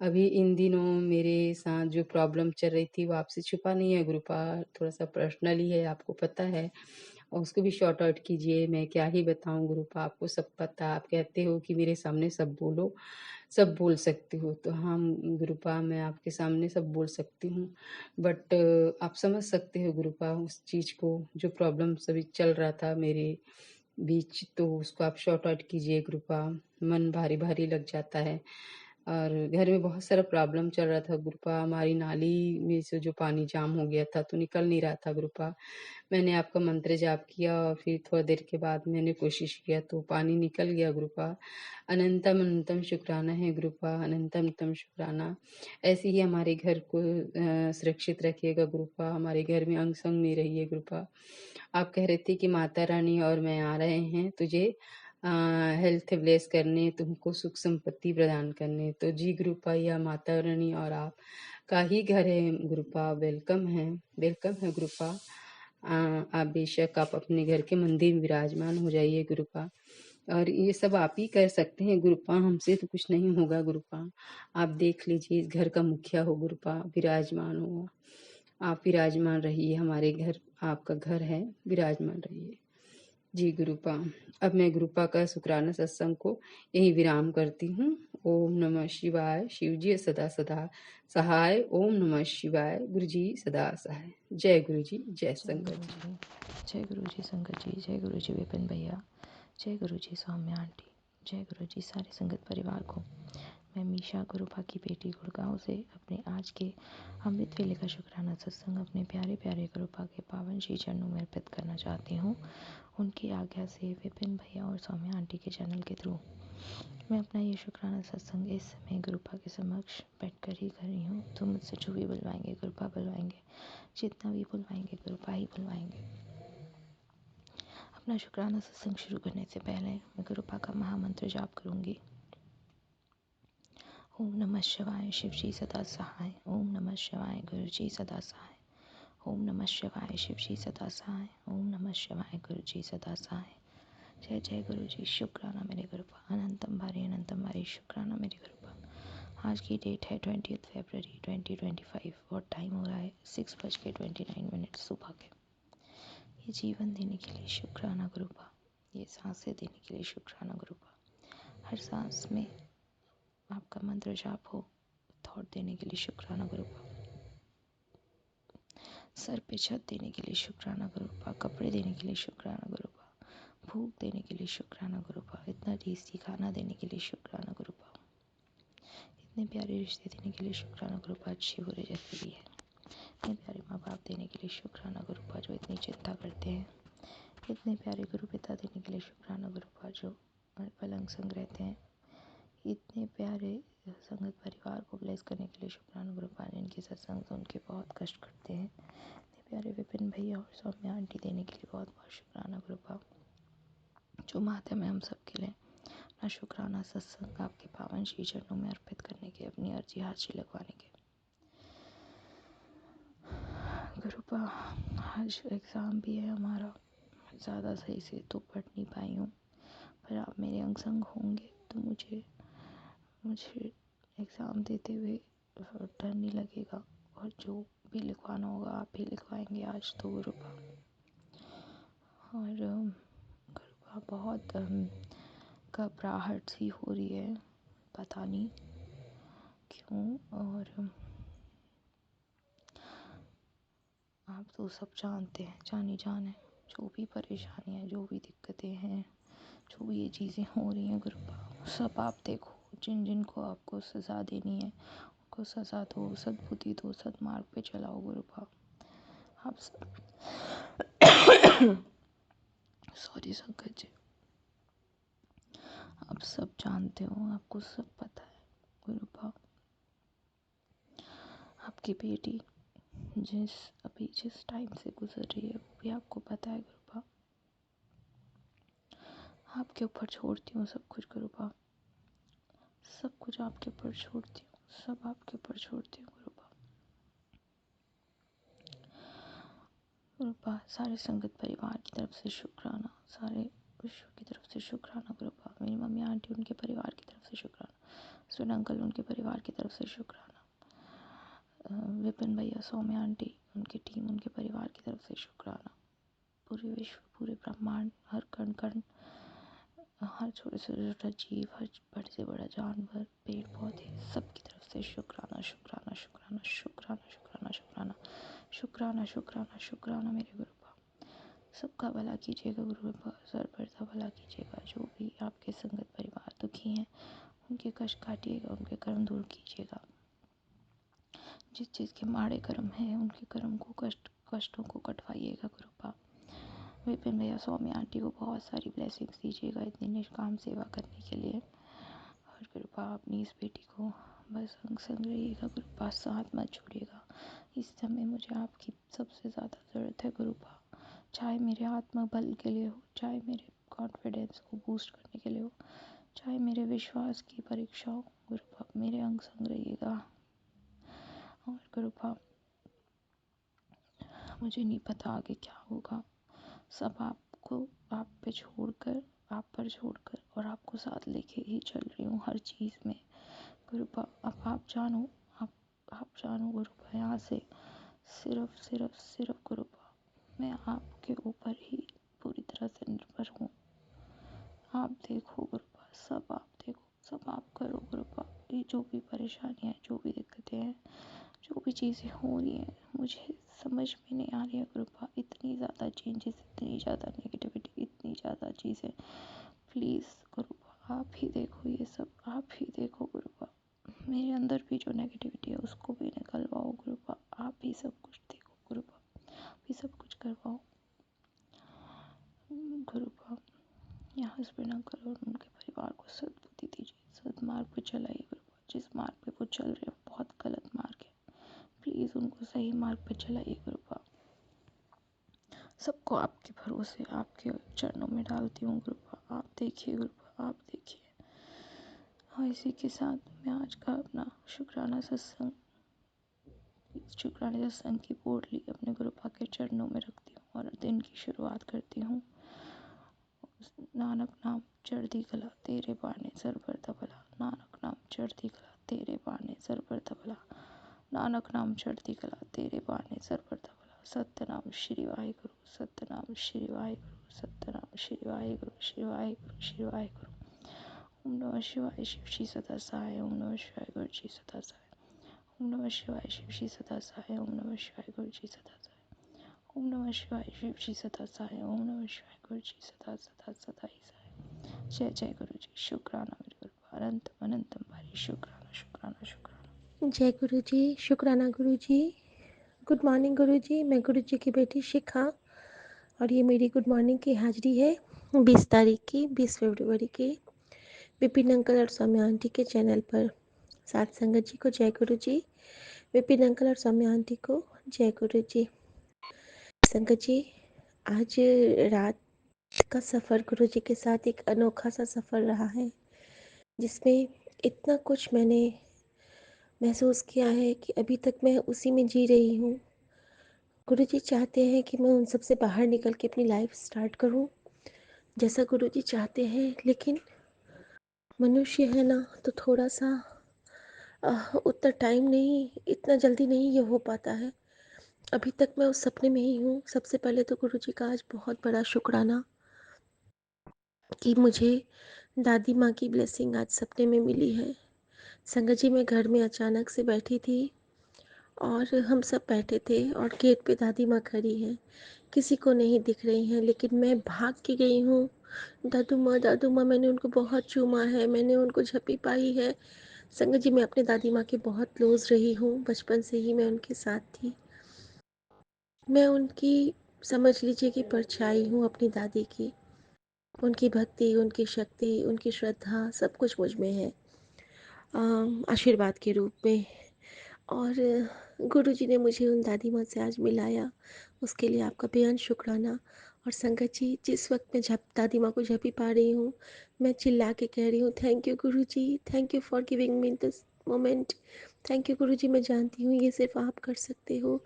अभी इन दिनों मेरे साथ जो प्रॉब्लम चल रही थी वो आपसे छुपा नहीं है गुरुपा, थोड़ा सा पर्सनली है, आपको पता है, और उसको भी शॉर्ट आउट कीजिए। मैं क्या ही बताऊं गुरुपा, आपको सब पता। आप कहते हो कि मेरे सामने सब बोलो, सब बोल सकती हो, तो हाँ गुरुपा, मैं आपके सामने सब बोल सकती हूँ, बट आप समझ सकते हो गुरुपा उस चीज़ को, जो प्रॉब्लम सभी चल रहा था मेरे बीच, तो उसको आप शॉर्ट आउट कीजिए गुरुपा। मन भारी भारी लग जाता है, और घर में बहुत सारा प्रॉब्लम चल रहा था गुरुपा। हमारी नाली में से जो पानी जाम हो गया था तो निकल नहीं रहा था गुरुपा। मैंने आपका मंत्र जाप किया और फिर थोड़ा देर के बाद मैंने कोशिश किया तो पानी निकल गया गुरुपा। अनंतम अनंतम शुक्राना है गुरुपा, अनंतम अनंतम शुक्राना। ऐसे ही हमारे घर को सुरक्षित रखिएगा गुरुपा, हमारे घर में अंग संग में रहिए गुरुपा। आप कह रहे थे कि माता रानी और मैं आ रहे हैं तुझे हेल्थ ब्लेस करने, तुमको सुख संपत्ति प्रदान करने। तो जी गुरुपा, या माता रानी और आप का ही घर है गुरुपा, वेलकम है गुरुपा। आप बेशक आप अपने घर के मंदिर में विराजमान हो जाइए गुरुपा, और ये सब आप ही कर सकते हैं गुरुपा, हमसे तो कुछ नहीं होगा गुरुपा। आप देख लीजिए, इस घर का मुखिया हो गुरुपा, विराजमान हो, आप विराजमान रहिए, हमारे घर आपका घर है, विराजमान रहिए जी गुरुपा। अब मैं गुरुपा का शुक्राना सत्संग को यही विराम करती हूँ। ओम नमः शिवाय, शिव जी सदा सदा सहाय। ओम नमः शिवाय, गुरु जी सदा सहाय। जय गुरु जी, जय संगत जी। जय गुरु जी संगत जी, जय गुरु जी विपिन भैया, जय गुरु जी सौम्या आंटी, जय गुरु जी सारे संगत परिवार को। मैं मीशा गुरुपा की बेटी गुड़गांव से अपने आज के अमृत वेले का शुक्राना सत्संग अपने प्यारे प्यारे गुरुपा के पावन श्री चरणों में अर्पित करना चाहती हूँ। उनकी आज्ञा से विपिन भैया और सौम्या आंटी के चैनल के थ्रू मैं अपना ये शुक्राना सत्संग इस समय गुरुपा के समक्ष बैठकर ही कर रही हूँ। तो मुझसे जो भी बुलवाएंगे गुरुपा बुलवाएंगे, जितना भी बुलवाएंगे गुरुपा ही बुलवाएंगे। अपना शुक्राना सत्संग शुरू करने से पहले मैं गुरुपा का महामंत्र जाप करूंगी। ओम नमः शिवाय, शिव जी सदा सहाय। ओम नमः शिवाय, गुरु जी सदा सहाय। ओम नमः शिवाय, शिव जी सदा सहाय। ओम नमः शिवाय, गुरु जी सदा सहाय। जय जय गुरु जी, शुक्राना मेरे गुरुपा, अनंतम भारी शुक्राना मेरे गुरुपा। आज की डेट है 20 फरवरी 2025 और टाइम हो रहा है 6:29 सुबह के। ये जीवन देने के लिए शुक्राना गुरुपा, ये सांसें देने के लिए शुक्राना गुरुपा, हर सांस में आपका मंत्र जाप हो, थॉट देने के लिए शुक्राना गुरुपा, सर पे छत देने के लिए शुक्राना गुरुपा, कपड़े देने के लिए शुक्राना गुरुपा, भूख देने के लिए शुक्राना गुरुपा, इतना टेस्टी खाना देने के लिए शुक्राना गुरुपा, इतने प्यारे रिश्ते देने के लिए शुक्राना गुरुपा, अच्छी बुरे जैसे भी है इतने प्यारे माँ बाप देने के लिए शुक्राना गुरुपा जो इतनी चिंता करते हैं। इतने प्यारे गुरु पिता देने के लिए शुक्राना गुरुपा जो हर पल अंग संग रहते हैं। इतने प्यारे संगत परिवार को ब्लेस करने के लिए शुक्राना गुरुपा जिनके सत्संग से उनके बहुत कष्ट करते हैं। इतने प्यारे विपिन भैया और सौम्या आंटी देने के लिए बहुत बहुत शुक्राना गुरुपा जो माध्यम है हम सब के लिए। अपना शुक्राना सत्संग आपके पावन श्री चरणों में अर्पित करने के, अपनी अर्जी हाजिरी लगवाने के। गुरुपा आज एग्ज़ाम भी है हमारा, ज़्यादा सही से तो पढ़ नहीं पाई हूँ, पर आप मेरे अंग संग होंगे तो मुझे एग्ज़ाम देते हुए डर नहीं लगेगा, और जो भी लिखवाना होगा आप भी लिखवाएंगे आज तो गुरुपा। और गुरुपा बहुत घबराहट सी हो रही है, पता नहीं क्यों। और आप तो सब जानते हैं, जानी जान है, जो भी परेशानी है, जो भी दिक्कतें हैं, जो भी ये चीज़ें हो रही हैं गुरुपा, सब आप देखो। जिन जिन को आपको सज़ा देनी है उनको सज़ा दो, सद्बुद्धि दो, सदमार्ग पे चलाओ गुरुपा। आप सब सॉरी संकट जी, आप सब जानते हो, आपको सब पता है गुरुपा। आपकी बेटी जिस टाइम से गुजर रही है वो भी आपको पता है गुरुपा। आपके ऊपर छोड़ती हूँ सब कुछ गुरुपा, सब कुछ आपके ऊपर छोड़ती हूँ, सब आपके ऊपर छोड़ती हूँ गुरुपा। गुरुपा सारे संगत परिवार की तरफ से शुक्राना, सारे विश्व की तरफ से शुक्राना गुरुपा। मेरी मम्मी आंटी उनके परिवार की तरफ से शुक्राना, सुन अंकल उनके परिवार की तरफ से शुक्राना, विपिन भैया, सौम्या आंटी, उनकी टीम, उनके परिवार की तरफ से शुक्राना। पूरे विश्व, पूरे ब्रह्मांड, हर कण कण, हर छोटे से छोटा जीव, हर बड़े से बड़ा जानवर, पेड़ पौधे, सबकी तरफ से शुक्राना शुक्राना शुक्राना शुक्राना शुक्राना शुक्राना शुक्राना शुक्राना शुक्राना मेरे गुरुपा। सबका भला कीजिएगा गुरुपा, सर्वदा भला कीजिएगा। जो भी आपके संगत परिवार दुखी हैं उनके कष्ट काटिएगा, उनके कर्म दूर कीजिएगा। जिस चीज़ के माड़े कर्म हैं उनके कर्म को कष्टों को कटवाइएगा गुरुपा। विपिन भैया, सौम्या आंटी को बहुत सारी ब्लेसिंग्स दीजिएगा इतनी निष्काम सेवा करने के लिए। और गुरुपा अपनी इस बेटी को बस संग रहिएगा गुरुपा, साथ मत छोड़िएगा। इस समय मुझे आपकी सबसे ज़्यादा ज़रूरत है गुरुपा, चाहे मेरे आत्मबल के लिए हो, चाहे मेरे कॉन्फिडेंस को बूस्ट करने के लिए हो, चाहे मेरे विश्वास की परीक्षा हो गुरुपा, मेरे अंग संग रहिएगा। और गुरुपा मुझे नहीं पता आगे क्या होगा, सब आप पे छोड़कर, आप पर छोड़कर और आपको साथ लेके ही चल रही हूँ हर चीज़ में गुरुपा। अब आप जानो गुरुपा, यहाँ से सिर्फ गुरुपा मैं आपके ऊपर ही पूरी तरह से निर्भर हूँ। आप देखो गुरुपा, सब आप देखो, सब आप करो गुरुपा। ये जो भी परेशानियाँ हैं, जो भी दिक्कतें हैं, जो भी चीज़ें हो रही हैं, मुझे समझ में नहीं आ रही है गुरुपा। इतनी ज़्यादा चेंजेस, इतनी ज़्यादा नेगेटिविटी, इतनी ज़्यादा चीज़ें, प्लीज़ गुरुपा आप ही देखो, ये सब आप ही देखो गुरुपा। मेरे अंदर भी जो नेगेटिविटी है उसको भी निकलवाओ गुरुपा। आप ही सब कुछ देखो गुरुपा, आप ही सब कुछ करवाओ गुरुपा। यहाँ हस्बैंड अंकल और उनके परिवार को सद्बुद्धि दीजिए, सदमार्ग पर चलाइए गुरुपा। जिस मार्ग पे वो चल रहे हैं बहुत गलत मार्ग है, प्लीज़ उनको सही मार्ग पे चलाइए गुरुपा। सबको आपके भरोसे, आपके चरणों में डालती हूँ गुरुपा। आप देखिए गुरुपा, आप देखिए। और इसी के साथ मैं आज का अपना शुक्राना सत्संग की पोटली अपने गुरुपा के चरणों में रखती हूँ और दिन की शुरुआत करती हूँ। नानक नाम चढ़ती कला तेरे बाने सरबर तबला, नानक नाम चढ़ती कला तेरे बाने सरबर तबला, नानक नाम चढ़ती कला तेरे बाने सरबर तबला। सत्यनाम श्री वाहिगुरु, सत्यनाम श्री वाहिगुरु, सत्यनाम श्री वाहिगुरु, श्री वाहिगुरु, श्री वाहिगुरु। ओम नमः शिवाय, शिव श्री सदा सहाय। ओम नमः शिवाय, गुरु जी सदा सहाय। ओम नमः शिवाय, शिव श्री सदा सहाय। ओम नमः शिवाय, गुरु जी सदा सहाय। ओम नमः शिवाय, शिव श्री सदा सहाय। ओम नमः शिवाय, गुरु जी सदा सदा सदा ही सहाय। जय जय गुरु जी। शुक्राना मेरे गुरुपा, अनंतम अनंतम भारी शुक्राना शुक्राना शुक्राना। जय गुरु जी, शुक्राना गुरु जी। गुड मॉर्निंग गुरुजी। मैं गुरुजी की बेटी शिखा और ये मेरी गुड मॉर्निंग की हाजिरी है 20 तारीख की, 20 फरवरी की, विपिन अंकल और सौम्या आंटी के चैनल पर। साथ संगत जी को जय गुरुजी, विपिन अंकल और सौम्या आंटी को जय गुरुजी। संगत जी, आज रात का सफ़र गुरुजी के साथ एक अनोखा सा सफ़र रहा है, जिसमें इतना कुछ मैंने महसूस किया है कि अभी तक मैं उसी में जी रही हूँ। गुरुजी चाहते हैं कि मैं उन सब से बाहर निकल के अपनी लाइफ स्टार्ट करूँ जैसा गुरुजी चाहते हैं, लेकिन मनुष्य है ना, तो थोड़ा सा उतना टाइम नहीं, इतना जल्दी नहीं ये हो पाता है। अभी तक मैं उस सपने में ही हूँ। सबसे पहले तो गुरुजी का आज बहुत बड़ा शुक्राना कि मुझे दादी माँ की ब्लेसिंग आज सपने में मिली है। संगत जी, मैं घर में अचानक से बैठी थी और हम सब बैठे थे और गेट पे दादी माँ खड़ी हैं, किसी को नहीं दिख रही हैं, लेकिन मैं भाग के गई हूँ। दादू माँ, मैंने उनको बहुत चूमा है, मैंने उनको झपी पाई है। संगत जी, मैं अपने दादी माँ की बहुत क्लोज रही हूँ, बचपन से ही मैं उनके साथ थी। मैं उनकी, समझ लीजिए कि परछाई हूँ अपनी दादी की। उनकी भक्ति, उनकी शक्ति, उनकी श्रद्धा सब कुछ मुझ में है आशीर्वाद के रूप में। और गुरुजी ने मुझे उन दादी माँ से आज मिलाया, उसके लिए आपका बेअंत शुक्राना। और संगत जी, जिस वक्त मैं दादी माँ को झपी पा रही हूँ, मैं चिल्ला के कह रही हूँ, thank you Guruji, thank you for giving me this moment. Thank you Guruji, मैं जानती हूँ ये सिर्फ आप कर सकते हो।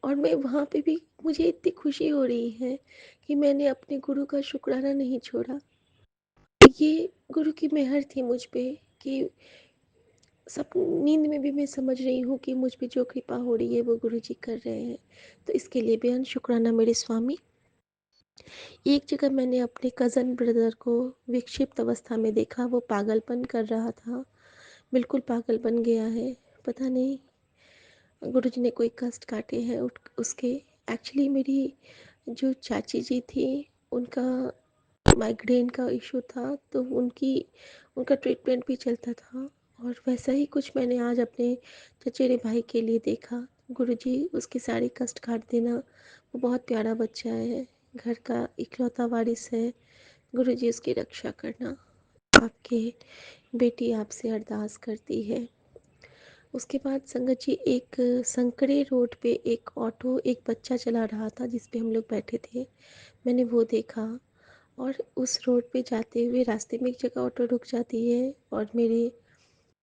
और मैं वहाँ पे भी, मुझे इतनी खुशी हो रही है कि मैंने अपने गुरु का शुक्राना नहीं छोड़ा। ये गुरु की मेहर थी मुझ पे कि सब नींद में भी मैं समझ रही हूँ कि मुझ पे जो कृपा हो रही है वो गुरुजी कर रहे हैं। तो इसके लिए बेअंत शुक्राना मेरे स्वामी। एक जगह मैंने अपने कज़न ब्रदर को विक्षिप्त अवस्था में देखा, वो पागलपन कर रहा था, बिल्कुल पागल बन गया है। पता नहीं गुरुजी ने कोई कष्ट काटे हैं उसके। एक्चुअली मेरी जो चाची जी थी, उनका माइग्रेन का इशू था, तो उनका ट्रीटमेंट भी चलता था। और वैसा ही कुछ मैंने आज अपने चचेरे भाई के लिए देखा। गुरुजी उसके सारे कष्ट काट देना। वो बहुत प्यारा बच्चा है, घर का इकलौता वारिस है। गुरुजी उसकी रक्षा करना। आपके बेटी आपसे अरदास करती है। उसके बाद संगत जी, एक संकरे रोड पे एक ऑटो एक बच्चा चला रहा था जिस पे हम लोग बैठे थे, मैंने वो देखा। और उस रोड पे जाते हुए रास्ते में एक जगह ऑटो रुक जाती है और मेरे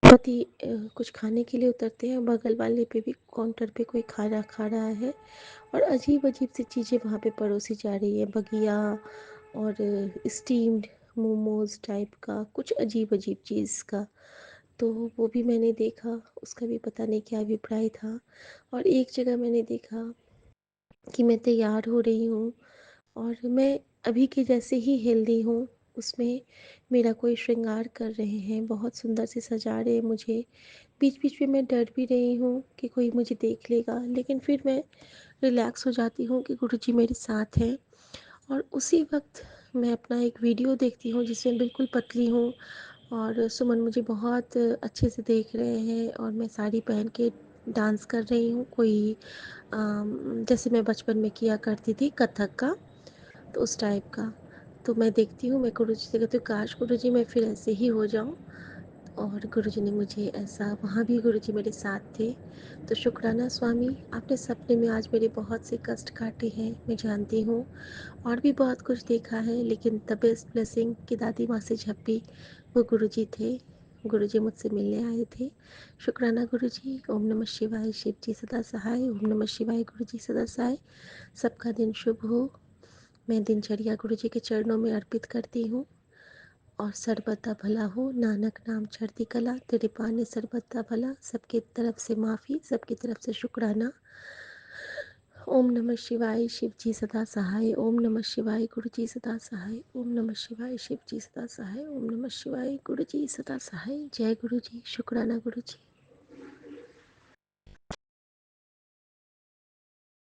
पति कुछ खाने के लिए उतरते हैं। बगल वाले पे भी काउंटर पे कोई खाना खा रहा है और अजीब अजीब सी चीज़ें वहाँ पे परोसी जा रही है, बगिया और स्टीम्ड मोमोज टाइप का, कुछ अजीब अजीब चीज़ का। तो वो भी मैंने देखा, उसका भी पता नहीं क्या अभिप्राय था। और एक जगह मैंने देखा कि मैं तैयार हो रही हूँ और मैं अभी के जैसे ही हेल्दी हूँ, उसमें मेरा कोई श्रृंगार कर रहे हैं, बहुत सुंदर से सजा रहे हैं मुझे। बीच बीच में मैं डर भी रही हूँ कि कोई मुझे देख लेगा, लेकिन फिर मैं रिलैक्स हो जाती हूँ कि गुरुजी मेरे साथ हैं। और उसी वक्त मैं अपना एक वीडियो देखती हूँ जिसमें बिल्कुल पतली हूँ और सुमन मुझे बहुत अच्छे से देख रहे हैं और मैं साड़ी पहन के डांस कर रही हूँ, कोई जैसे मैं बचपन में किया करती थी कथक का, तो उस टाइप का। तो मैं देखती हूँ, मैं गुरुजी से कहती हूँ, काश गुरुजी मैं फिर ऐसे ही हो जाऊँ। और गुरुजी ने मुझे ऐसा, वहाँ भी गुरुजी मेरे साथ थे। तो शुक्राना स्वामी, आपने सपने में आज मेरे बहुत से कष्ट काटे हैं, मैं जानती हूँ, और भी बहुत कुछ देखा है, लेकिन द बेस्ट ब्लेसिंग कि दादी माँ से झप्पी वो गुरुजी थे। गुरुजी मुझसे मिलने आए थे। शुक्राना गुरुजी। ओम नमः शिवाय। शिव जी सदा सहाय। ओम नमः शिवाय। गुरुजी सदा सहाय। सबका दिन शुभ हो। मैं दिनचर्या गुरुजी के चरणों में अर्पित करती हूँ। और सर्वदा भला हो, नानक नाम चढ़ती कला, तेरे पाने सर्वदा भला। सबकी तरफ से माफ़ी, सबकी तरफ से शुक्राना। ओम नमः शिवाय। शिव जी सदा सहाय। ओम नमः शिवाय। गुरु जी सदा सहाय। ओम नमः शिवाय। शिव जी सदा सहाय। ओम नमः शिवाय। गुरु जी सदा सहाय। जय गुरु जी। शुक्राना गुरु जी।